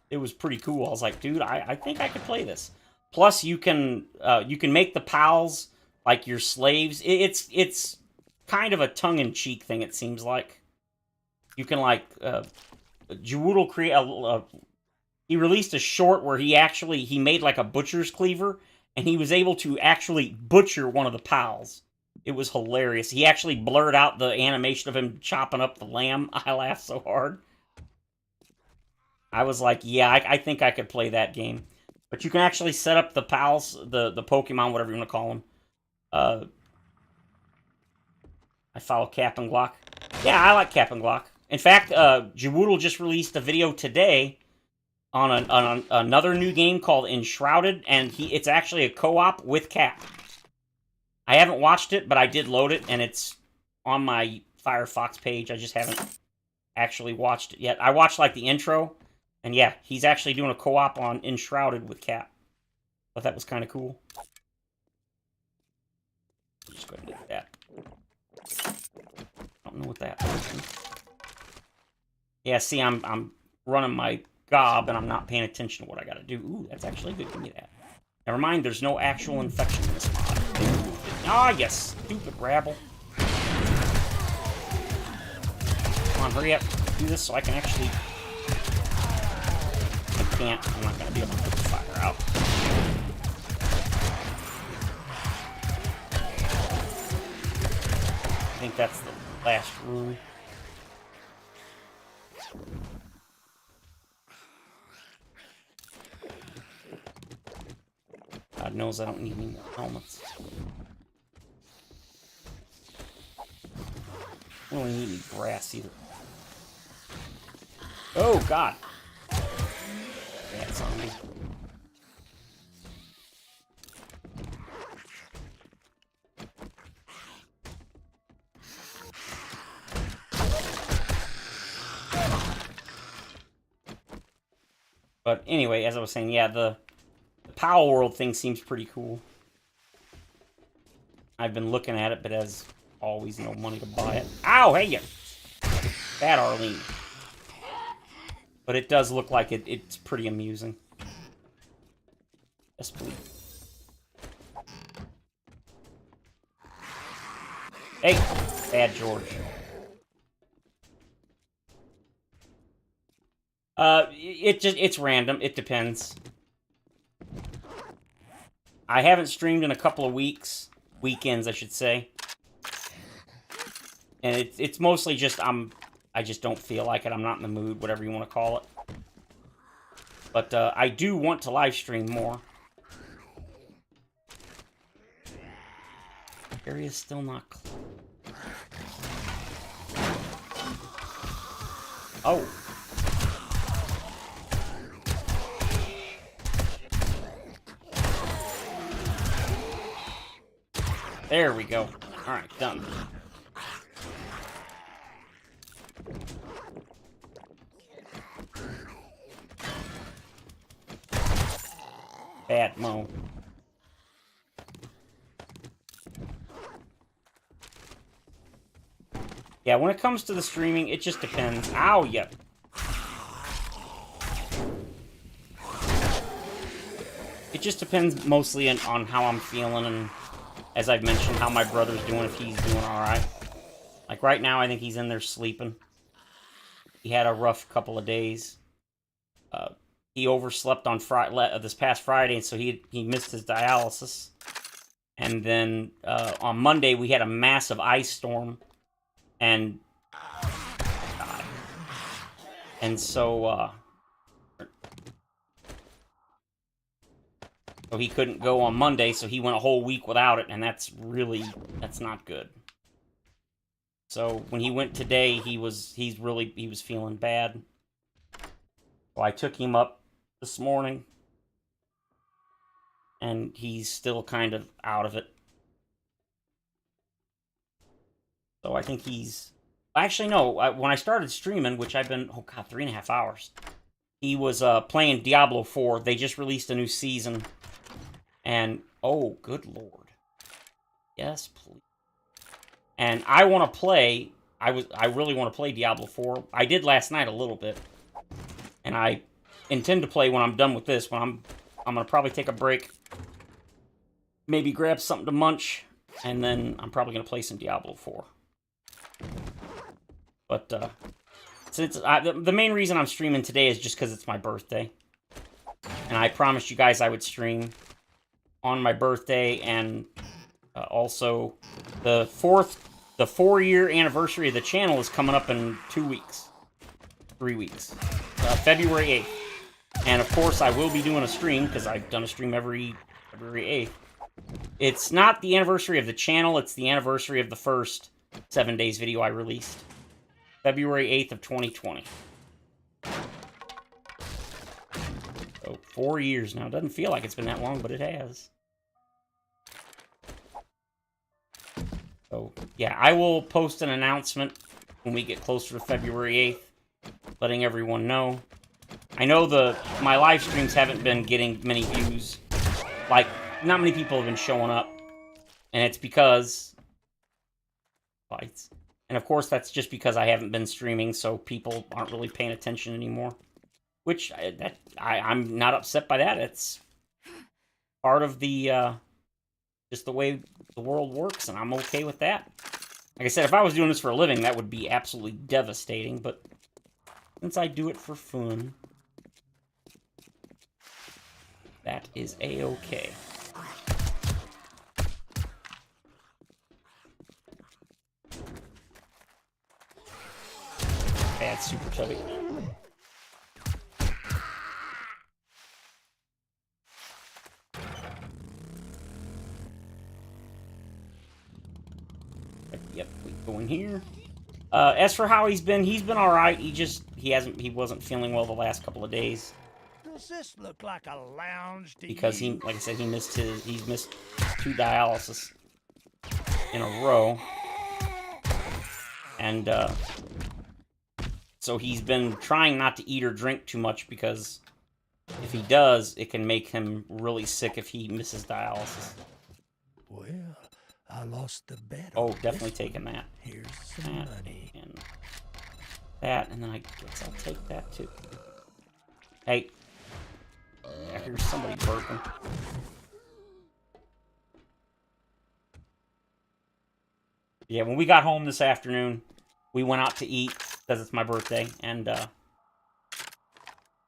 Speaker 1: It was pretty cool. I was like, dude, I think I could play this. Plus, you can make the pals, like, your slaves. It's kind of a tongue-in-cheek thing, it seems like. You can, like, Jawoodle create he released a short where he made, like, a butcher's cleaver, and he was able to actually butcher one of the pals. It was hilarious. He actually blurred out the animation of him chopping up the lamb. I laughed so hard. I was like, yeah, I think I could play that game. But you can actually set up the pals, the Pokemon, whatever you want to call them. I follow Cap and Glock. Yeah, I like Cap and Glock. In fact, Jawoodle just released a video today on another new game called Enshrouded, and it's actually a co-op with Cap. I haven't watched it, but I did load it, and it's on my Firefox page. I just haven't actually watched it yet. I watched, like, the intro, and yeah, he's actually doing a co-op on Enshrouded with Cap. But that was kind of cool. Just go ahead and do that. I don't know what that is. Yeah, see, I'm running my gob, and I'm not paying attention to what I gotta do. Ooh, that's actually good. Give me that. Never mind, there's no actual infection in this mod. Ah, you stupid rabble. Come on, hurry up. Do this so I can actually... I can't. I'm not gonna be able to put the fire out. I think that's the last room. God knows I don't need any more helmets. I don't really need any brass either. Oh, God! Bad zombie. But anyway, as I was saying, yeah, the Power World thing seems pretty cool. I've been looking at it, but as always, no money to buy it. Ow, hey, you bad Arlene. But it does look like it's pretty amusing. Yes, please. Hey, bad George. It's random. It depends. I haven't streamed in a couple of weeks. Weekends, I should say. And it's mostly just I just don't feel like it. I'm not in the mood, whatever you want to call it. But I do want to live stream more. Area's still not clear. Oh. There we go. Alright, done. Bad Mo. Yeah, when it comes to the streaming, it just depends. Ow, yeah. It just depends mostly on how I'm feeling, and as I've mentioned, how my brother's doing, if he's doing alright. Like right now, I think he's in there sleeping. He had a rough couple of days. He overslept on this past Friday, so he missed his dialysis. And then on Monday, we had a massive ice storm. And so So he couldn't go on Monday, so he went a whole week without it, and that's not good. So when he went today, he was feeling bad. So I took him up this morning, and he's still kind of out of it. So I think he's... Actually, no. When I started streaming, which I've been... Oh, God, 3.5 hours. He was playing Diablo 4. They just released a new season. And, oh, good lord. Yes, please. And I want to play... I really want to play Diablo 4. I did last night a little bit. And I intend to play when I'm done with this. When I'm going to probably take a break. Maybe grab something to munch. And then I'm probably going to play some Diablo 4. But, since the main reason I'm streaming today is just because it's my birthday. And I promised you guys I would stream on my birthday, and also the 4-year anniversary of the channel is coming up in 2 weeks. 3 weeks. February 8th. And of course I will be doing a stream, because I've done a stream every February 8th. It's not the anniversary of the channel, it's the anniversary of the first 7 days video I released. February 8th of 2020. So, 4 years now. It doesn't feel like it's been that long, but it has. So, yeah, I will post an announcement when we get closer to February 8th, letting everyone know. I know my live streams haven't been getting many views. Like, not many people have been showing up. And it's because... Fights. And of course, that's just because I haven't been streaming, so people aren't really paying attention anymore. Which, I'm not upset by that. It's part of the, just the way the world works, and I'm okay with that. Like I said, if I was doing this for a living, that would be absolutely devastating, but since I do it for fun, that is A-okay. That's super chubby. Yep, we go in here. As for how he's been all right. He wasn't feeling well the last couple of days.
Speaker 2: Does this look like a lounge to
Speaker 1: Because
Speaker 2: you?
Speaker 1: like I said, he's missed 2 dialysis in a row. And, so he's been trying not to eat or drink too much, because if he does, it can make him really sick if he misses dialysis.
Speaker 2: Well, I lost the bet.
Speaker 1: Oh, definitely taking that.
Speaker 2: Here's some money.
Speaker 1: And that, and then I guess I'll take that too. Hey. I hear somebody burping. Yeah, when we got home this afternoon, we went out to eat, because it's my birthday, and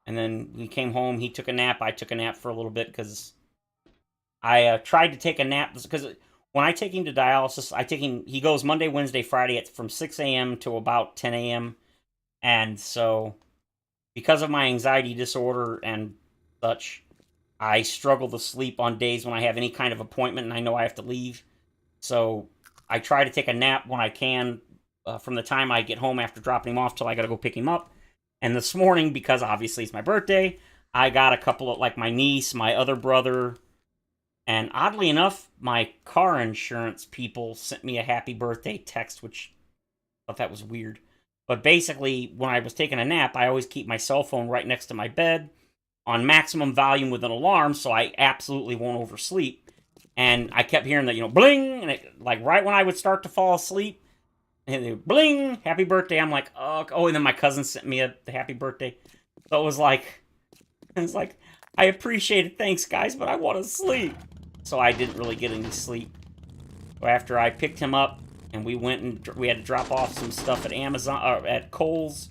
Speaker 1: then we came home, he took a nap, I took a nap for a little bit, because I tried to take a nap, because when I take him to dialysis, he goes Monday, Wednesday, Friday, from 6 a.m. to about 10 a.m., and so, because of my anxiety disorder and such, I struggle to sleep on days when I have any kind of appointment, and I know I have to leave, so I try to take a nap when I can, from the time I get home after dropping him off till I gotta go pick him up. And this morning, because obviously it's my birthday, I got a couple of, like, my niece, my other brother, and oddly enough, my car insurance people sent me a happy birthday text, which I thought that was weird. But basically, when I was taking a nap, I always keep my cell phone right next to my bed on maximum volume with an alarm, so I absolutely won't oversleep. And I kept hearing that, bling, and like right when I would start to fall asleep, and they bling, happy birthday. I'm like, oh, and then my cousin sent me the happy birthday. So it was like, I appreciate it, thanks guys, but I want to sleep. So I didn't really get any sleep. So after I picked him up, and we went and we had to drop off some stuff at Amazon, or at Kohl's.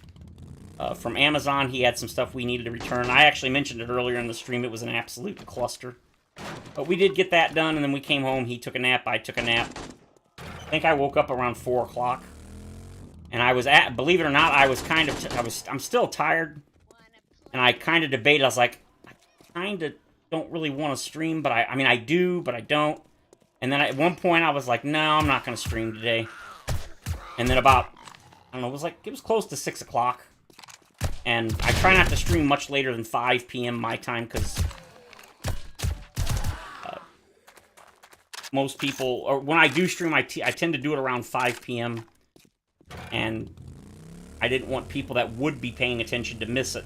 Speaker 1: From Amazon, he had some stuff we needed to return. I actually mentioned it earlier in the stream. It was an absolute cluster. But we did get that done, and then we came home. He took a nap. I took a nap. I think I woke up around 4 o'clock. And I was believe it or not, I'm still tired. And I kind of debated. I was like, I kind of don't really want to stream, but I mean, I do, but I don't. And then at one point, I was like, no, I'm not going to stream today. And then about, I don't know, it was close to 6 o'clock. And I try not to stream much later than 5 p.m. my time, because most people, or when I do stream, I tend to do it around 5 p.m. And I didn't want people that would be paying attention to miss it.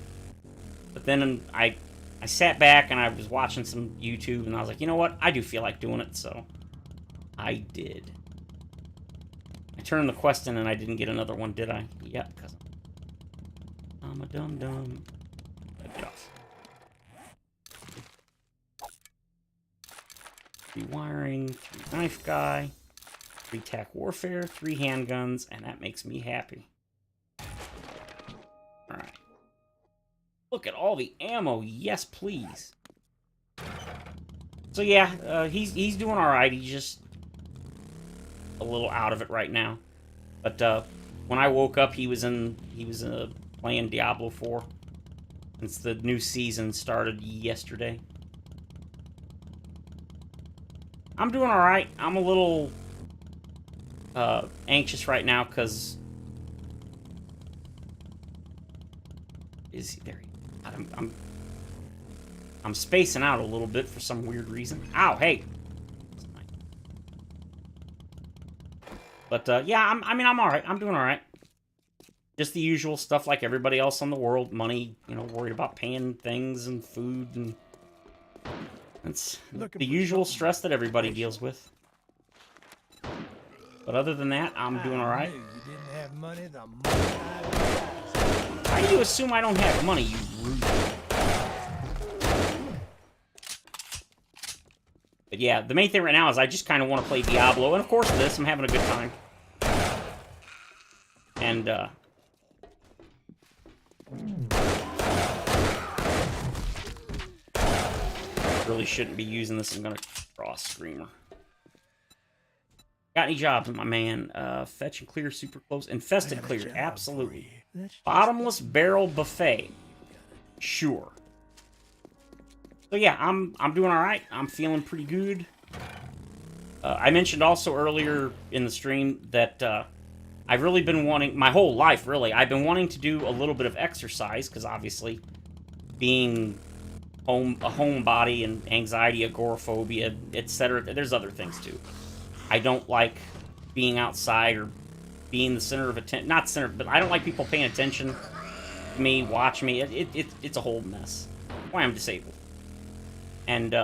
Speaker 1: But then I sat back and I was watching some YouTube, and I was like, you know what? I do feel like doing it, so I did. I turned the quest in and I didn't get another one, did I? Yep, because I'm a dum-dum. Get off. Rewiring, 3 knife guy, 3 tac warfare, 3 handguns, and that makes me happy. Alright. Look at all the ammo. Yes, please. So yeah, he's doing alright. He's just a little out of it right now. But when I woke up, he was playing Diablo 4. Since the new season started yesterday. I'm doing alright. I'm a little anxious right now because I'm spacing out a little bit for some weird reason. Ow, hey. But yeah, I'm alright. I'm doing alright. Just the usual stuff like everybody else in the world. Money, you know, worried about paying things and food, and it's the usual stress that everybody deals with. But other than that, I'm doing alright. How do you assume I don't have money, you rude? But yeah, the main thing right now is I just kind of want to play Diablo, and of course this, I'm having a good time. And, really shouldn't be using this. I'm gonna draw a screamer. Got any jobs, my man? Fetch and clear, super close. Infested clear, absolutely. Bottomless barrel buffet. Sure. So yeah, I'm doing alright. I'm feeling pretty good. I mentioned also earlier in the stream that I've really been wanting, my whole life really, I've been wanting to do a little bit of exercise, because obviously being a homebody and anxiety, agoraphobia, etc. There's other things too. I don't like being outside or being the center of attention. Not center, but I don't like people paying attention to me, watch me. It's a whole mess. That's why I'm disabled. And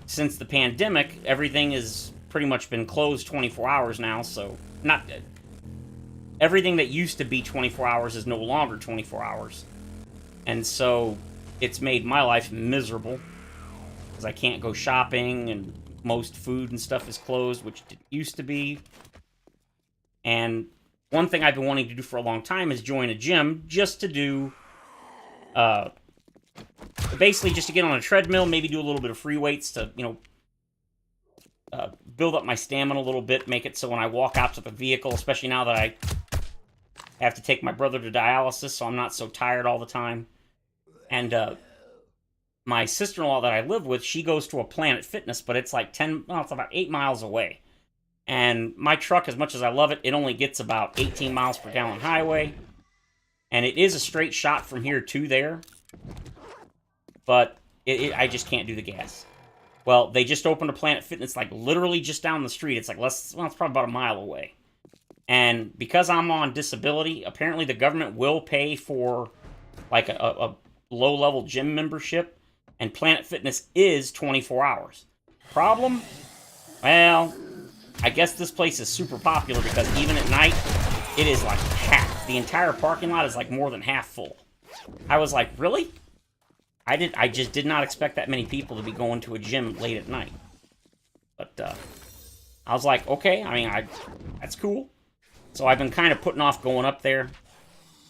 Speaker 1: since the pandemic, everything has pretty much been closed 24 hours now. So not everything that used to be 24 hours is no longer 24 hours. And so it's made my life miserable because I can't go shopping, and most food and stuff is closed, which it used to be. And one thing I've been wanting to do for a long time is join a gym just to do, basically just to get on a treadmill, maybe do a little bit of free weights to, you know, build up my stamina a little bit, make it so when I walk out to the vehicle, especially now that I have to take my brother to dialysis, so I'm not so tired all the time. And my sister-in-law that I live with, she goes to a Planet Fitness, but it's like it's about 8 miles away. And my truck, as much as I love it, it only gets about 18 miles per gallon highway. And it is a straight shot from here to there. But I just can't do the gas. Well, they just opened a Planet Fitness, like, literally just down the street. It's like it's probably about a mile away. And because I'm on disability, apparently the government will pay for, like, a low-level gym membership. And Planet Fitness is 24 hours. Problem? Well, I guess this place is super popular because even at night, it is like half. The entire parking lot is like more than half full. I was like, really? I just did not expect that many people to be going to a gym late at night. But I was like, okay, I mean, that's cool. So I've been kind of putting off going up there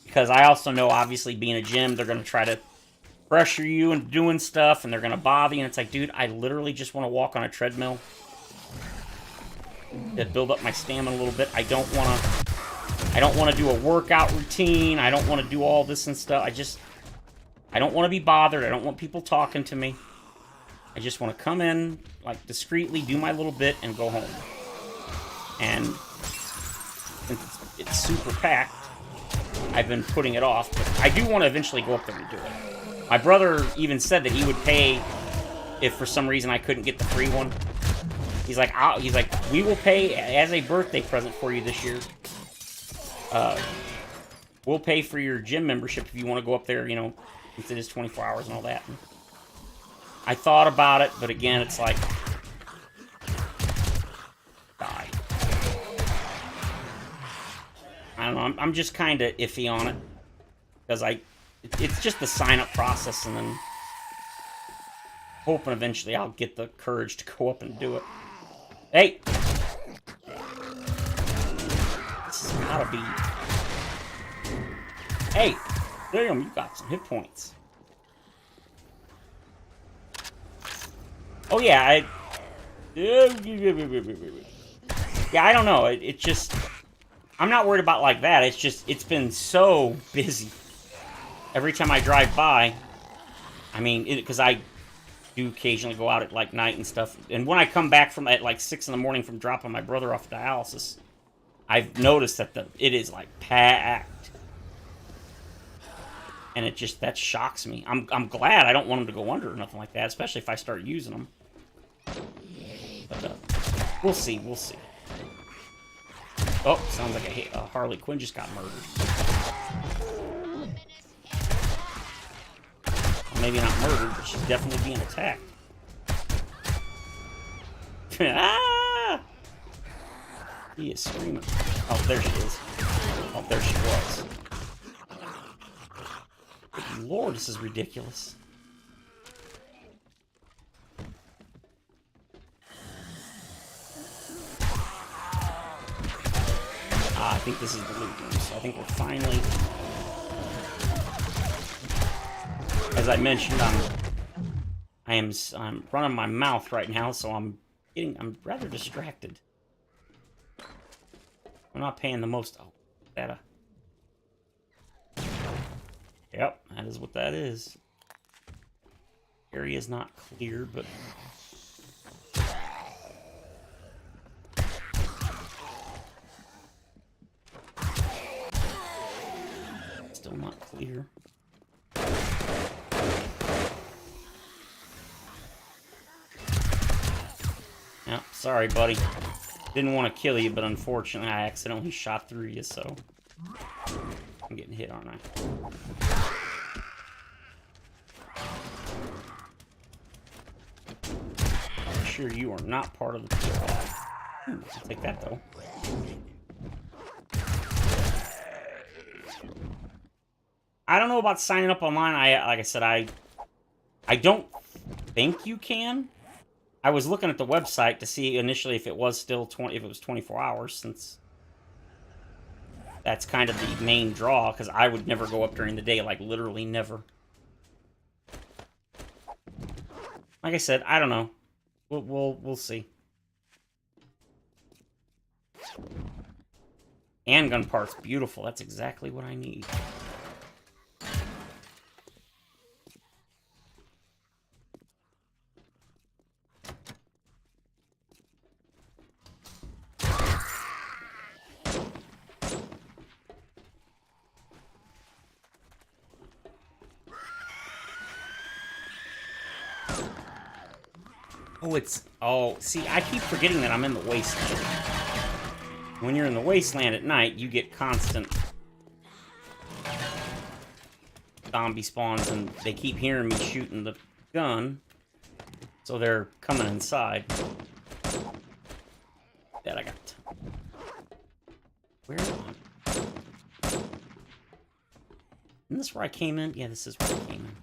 Speaker 1: because I also know, obviously, being a gym, they're going to try to pressure you and doing stuff, and they're going to bother you. And it's like, dude, I literally just want to walk on a treadmill to build up my stamina a little bit. I don't want to do a workout routine. I don't want to do all this and stuff. I don't want to be bothered. I don't want people talking to me. I just want to come in, like, discreetly, do my little bit, and go home. And since it's super packed, I've been putting it off. But I do want to eventually go up there and do it. My brother even said that he would pay if for some reason I couldn't get the free one. He's like, we will pay as a birthday present for you this year. We'll pay for your gym membership if you want to go up there, you know, since it is 24 hours and all that. And I thought about it, but again, it's like, die. I don't know, I'm just kind of iffy on it. Because it's just the sign-up process, and then hoping eventually I'll get the courage to go up and do it. Hey! This has gotta be... Hey! Damn, you got some hit points. Oh yeah, yeah, I don't know. It just... I'm not worried about like that. It's just, it's been so busy. Every time I drive by, I mean, because I do occasionally go out at like night and stuff. And when I come back from at like 6 in the morning from dropping my brother off dialysis, I've noticed that it is like packed. And it just, that shocks me. I'm glad I don't want them to go under or nothing like that, especially if I start using them. But we'll see, we'll see. Oh, sounds like a Harley Quinn just got murdered. Well, maybe not murdered, but she's definitely being attacked. Ah! He is screaming. Oh, there she is. Oh, there she was. Good Lord, this is ridiculous. I think this is the loot room, so I think we're finally... As I mentioned, I'm running my mouth right now, so I'm rather distracted. I'm not paying the most... Oh, that... Yep, that is what that is. Area is not clear, but... Still not clear. Yep, sorry, buddy. Didn't want to kill you, but unfortunately I accidentally shot through you, so... I'm getting hit, aren't I? I'm sure you are not part of the POI. I'll take that, though. I don't know about signing up online. Like I said, I don't think you can. I was looking at the website to see initially if it was still 24 hours, since that's kind of the main draw, because I would never go up during the day, like literally never. Like I said, I don't know. We'll see. Handgun parts, beautiful. That's exactly what I need. Oh, see, I keep forgetting that I'm in the wasteland. When you're in the wasteland at night, you get constant zombie spawns, and they keep hearing me shooting the gun, so they're coming inside. That I got. Where am I? Isn't this where I came in? Yeah, this is where I came in.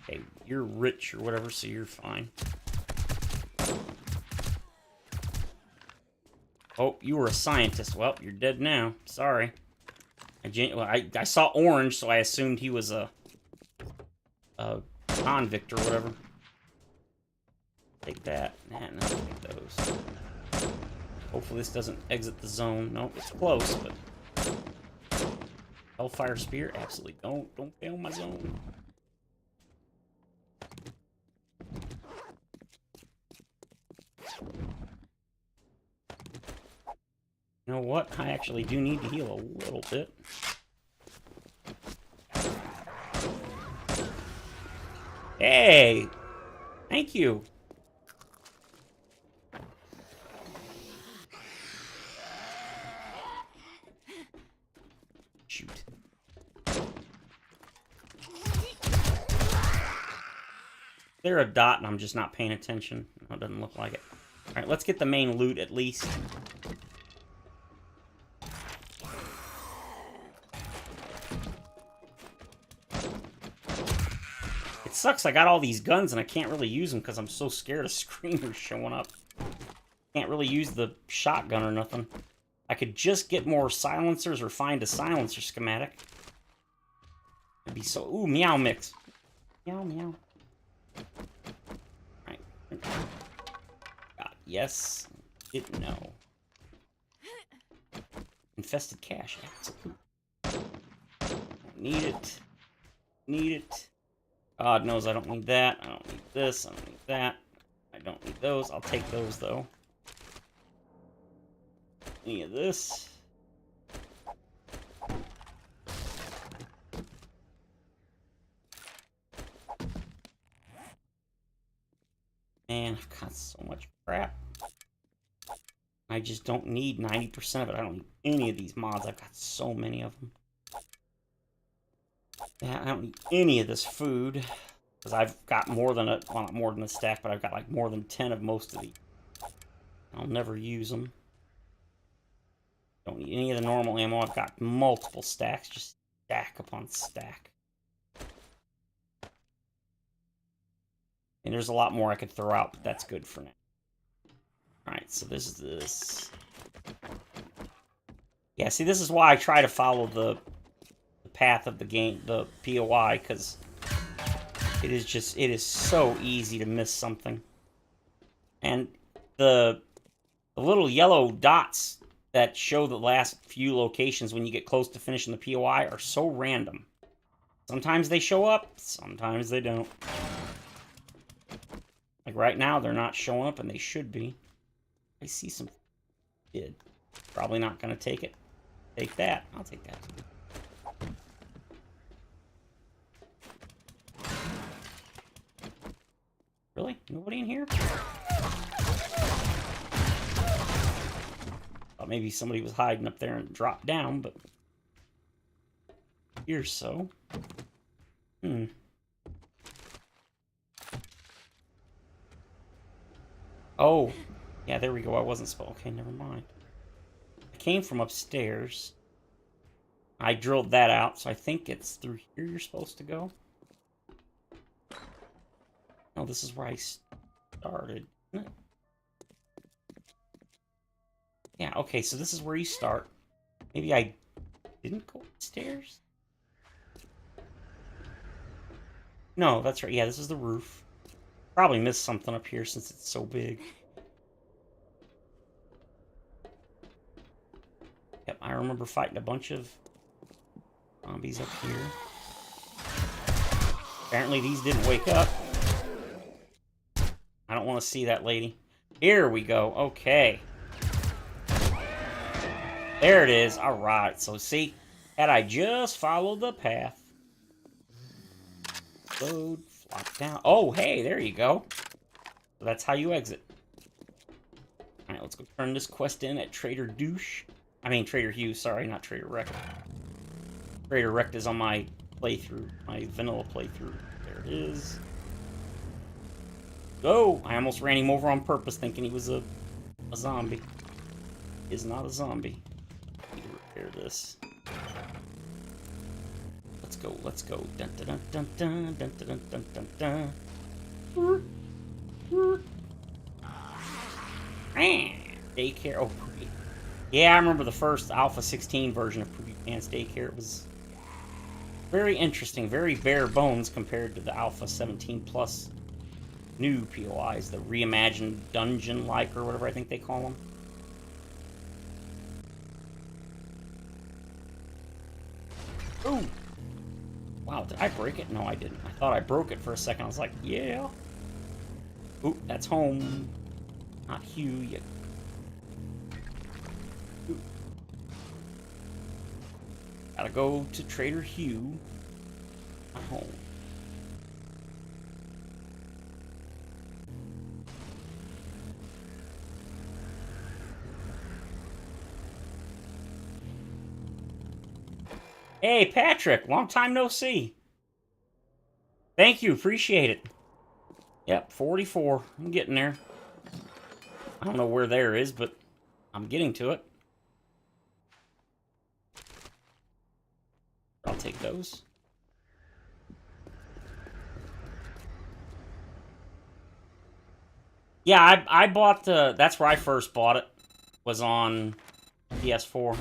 Speaker 1: Okay, you're rich or whatever, so you're fine. Oh, you were a scientist. Well, you're dead now. Sorry. I saw orange, so I assumed he was a convict or whatever. Take that. Nah, no, take those. Hopefully this doesn't exit the zone. Nope, it's close, but... Hellfire Spear? Absolutely. Don't fail my zone. You know what? I actually do need to heal a little bit. Hey! Thank you. Shoot. They're a dot and I'm just not paying attention. No, it doesn't look like it. Alright, let's get the main loot at least. It sucks I got all these guns and I can't really use them because I'm so scared of screamers showing up. Can't really use the shotgun or nothing. I could just get more silencers or find a silencer schematic. It'd be so... Ooh, meow mix. Meow, meow. Alright. God, yes. Didn't know. Infested cache. Need it. Need it. God knows I don't need that. I don't need this. I don't need that. I don't need those. I'll take those, though. Any of this. Man, I've got so much crap. I just don't need 90% of it. I don't need any of these mods. I've got so many of them. Yeah, I don't need any of this food. Because I've got more than a... Well, not more than a stack, but I've got like more than 10 of most of these. I'll never use them. Don't need any of the normal ammo. I've got multiple stacks. Just stack upon stack. And there's a lot more I could throw out, but that's good for now. Alright, so this is this. Yeah, see, this is why I try to follow the path of the game, the POI, because it is so easy to miss something. And the little yellow dots that show the last few locations when you get close to finishing the POI are so random. Sometimes they show up, sometimes they don't. Like right now, they're not showing up, and they should be. I see some... Did. Probably not going to take it. Take that. I'll take that. Really? Nobody in here? Thought maybe somebody was hiding up there and dropped down, but... Here, so. Oh. Yeah, there we go. I wasn't supposed... Okay, never mind. I came from upstairs. I drilled that out, so I think it's through here you're supposed to go. No, this is where I started, isn't it? Yeah, okay, so this is where you start. Maybe I didn't go upstairs? No, that's right. Yeah, this is the roof. Probably missed something up here since it's so big. Yep, I remember fighting a bunch of zombies up here. Apparently these didn't wake up. I don't want to see that lady. Here we go. Okay. There it is. Alright, so see, had I just followed the path. Load, flop down. Oh, hey, there you go. So that's how you exit. Alright, let's go turn this quest in at Trader Douche. I mean, Trader Hughes, sorry, not Trader Wreck. Trader Wreck is on my playthrough, my vanilla playthrough. There it is. Oh, I almost ran him over on purpose thinking he was a zombie. He is not a zombie. I need to repair this. Let's go, let's go. Dun dun dun dun dun dun dun dun dun dun. Daycare. Oh, Poopy. Yeah, I remember the first Alpha 16 version of Poopy Pants Daycare. It was very interesting, very bare bones compared to the Alpha 17 Plus new POIs, the reimagined dungeon-like or whatever I think they call them. Ooh! Wow, did I break it? No, I didn't. I thought I broke it for a second. I was like, yeah. Ooh, that's home. Not Hugh yet. Ooh. Gotta go to Trader Hugh. Not home. Hey, Patrick, long time no see. Thank you, appreciate it. Yep, 44. I'm getting there. I don't know where there is, but I'm getting to it. I'll take those. Yeah, I bought the... That's where I first bought it. Was on PS4.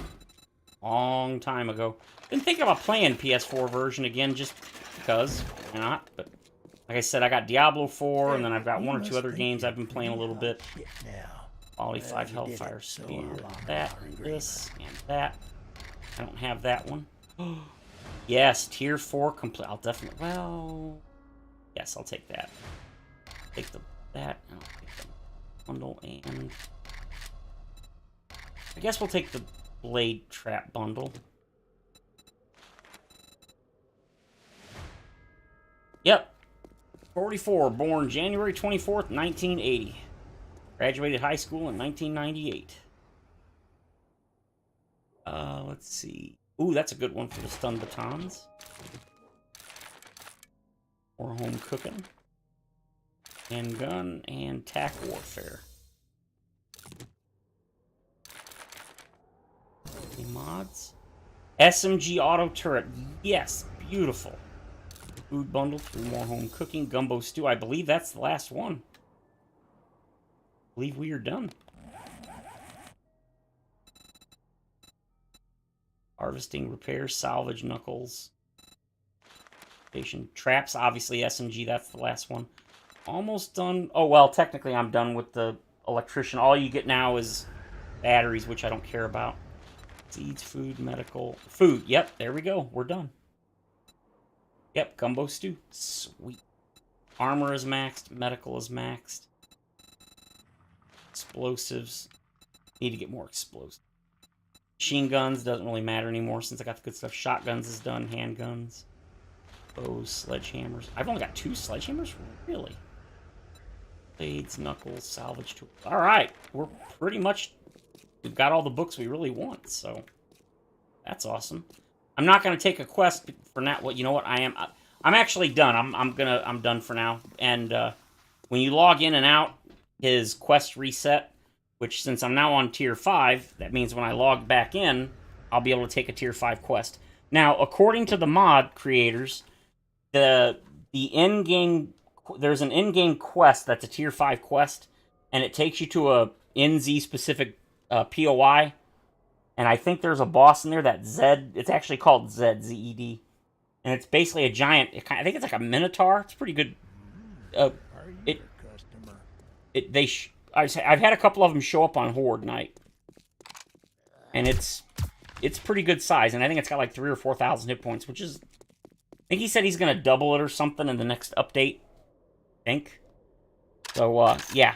Speaker 1: Long time ago. Been thinking about playing PS4 version again, just because. Why not? But like I said, I got Diablo 4, and then I've got one or two other games I've been playing a little bit. Quality 5 Hellfire Spear. That, this, and that. I don't have that one. Yes, Tier 4 complete. I'll definitely... Well... Yes, I'll take that. Take that, and I'll take the bundle, and... I guess we'll take the Blade Trap bundle. Yep. 44, born January 24th, 1980. Graduated high school in 1998. Let's see. Ooh, that's a good one for the stun batons. Or home cooking. Handgun and tac warfare. Any mods? SMG auto turret. Yes, beautiful. Food bundle, 3 more home cooking. Gumbo stew. I believe that's the last one. I believe we are done. Harvesting, repairs, salvage, knuckles. Station traps, obviously SMG, that's the last one. Almost done. Oh, well, technically I'm done with the electrician. All you get now is batteries, which I don't care about. Seeds, food, medical. Food, yep, there we go. We're done. Yep, gumbo stew. Sweet. Armor is maxed. Medical is maxed. Explosives. Need to get more explosives. Machine guns doesn't really matter anymore since I got the good stuff. Shotguns is done. Handguns. Bows, sledgehammers. I've only got 2 sledgehammers? Really? Blades, knuckles, salvage tools. Alright, we're pretty much... We've got all the books we really want, so... That's awesome. I'm not going to take a quest for now. Well, you know what? I'm actually done. I'm done for now. And when you log in and out, his quest reset, which since I'm now on tier 5, that means when I log back in, I'll be able to take a tier 5 quest. Now, according to the mod creators, the in-game, there's an in-game quest that's a tier 5 quest, and it takes you to a EndZ specific POI. And I think there's a boss in there that Zed. It's actually called Zed, Z-E-D. And it's basically a giant... I think it's like a minotaur. It's pretty good. I've had a couple of them show up on Horde night. And it's pretty good size. And I think it's got like 3,000 or 4,000 hit points, which is... I think he said he's going to double it or something in the next update. I think. So, yeah.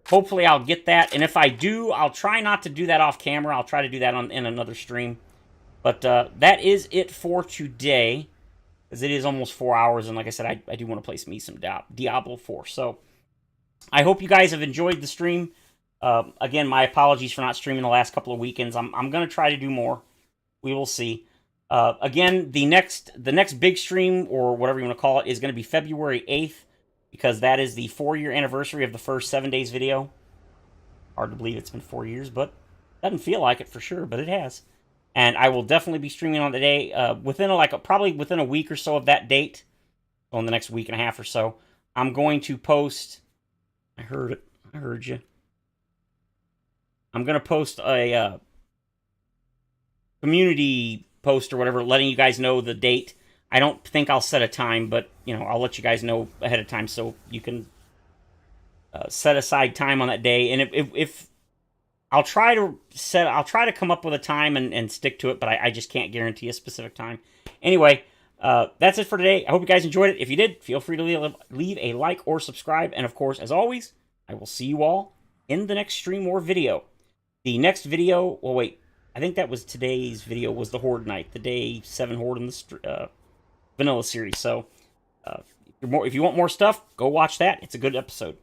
Speaker 1: Hopefully I'll get that, and if I do, I'll try not to do that off camera. I'll try to do that in another stream. But that is it for today, as it is almost 4 hours, and like I said, I do want to play some Diablo 4. So I hope you guys have enjoyed the stream. Again, my apologies for not streaming the last couple of weekends. I'm going to try to do more. We will see. Again, the next big stream, or whatever you want to call it, is going to be February 8th. Because that is the 4-year anniversary of the first 7 Days video. Hard to believe it's been 4 years, but doesn't feel like it for sure, but it has. And I will definitely be streaming on the day, probably within a week or so of that date. On the next week and a half or so. I'm going to post... I heard it. I heard you. I'm going to post a community post or whatever, letting you guys know the date. I don't think I'll set a time, but, you know, I'll let you guys know ahead of time so you can set aside time on that day. And if I'll try to come up with a time and stick to it, but I just can't guarantee a specific time. Anyway, that's it for today. I hope you guys enjoyed it. If you did, feel free to leave a like or subscribe. And of course, as always, I will see you all in the next stream or video. The next video, well, wait, I think that was today's video, was the Horde night, the day 7 Horde in the vanilla series. So, if you want more stuff, go watch that. It's a good episode.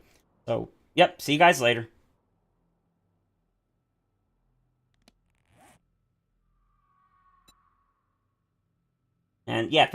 Speaker 1: So, yep, see you guys later. And yeah,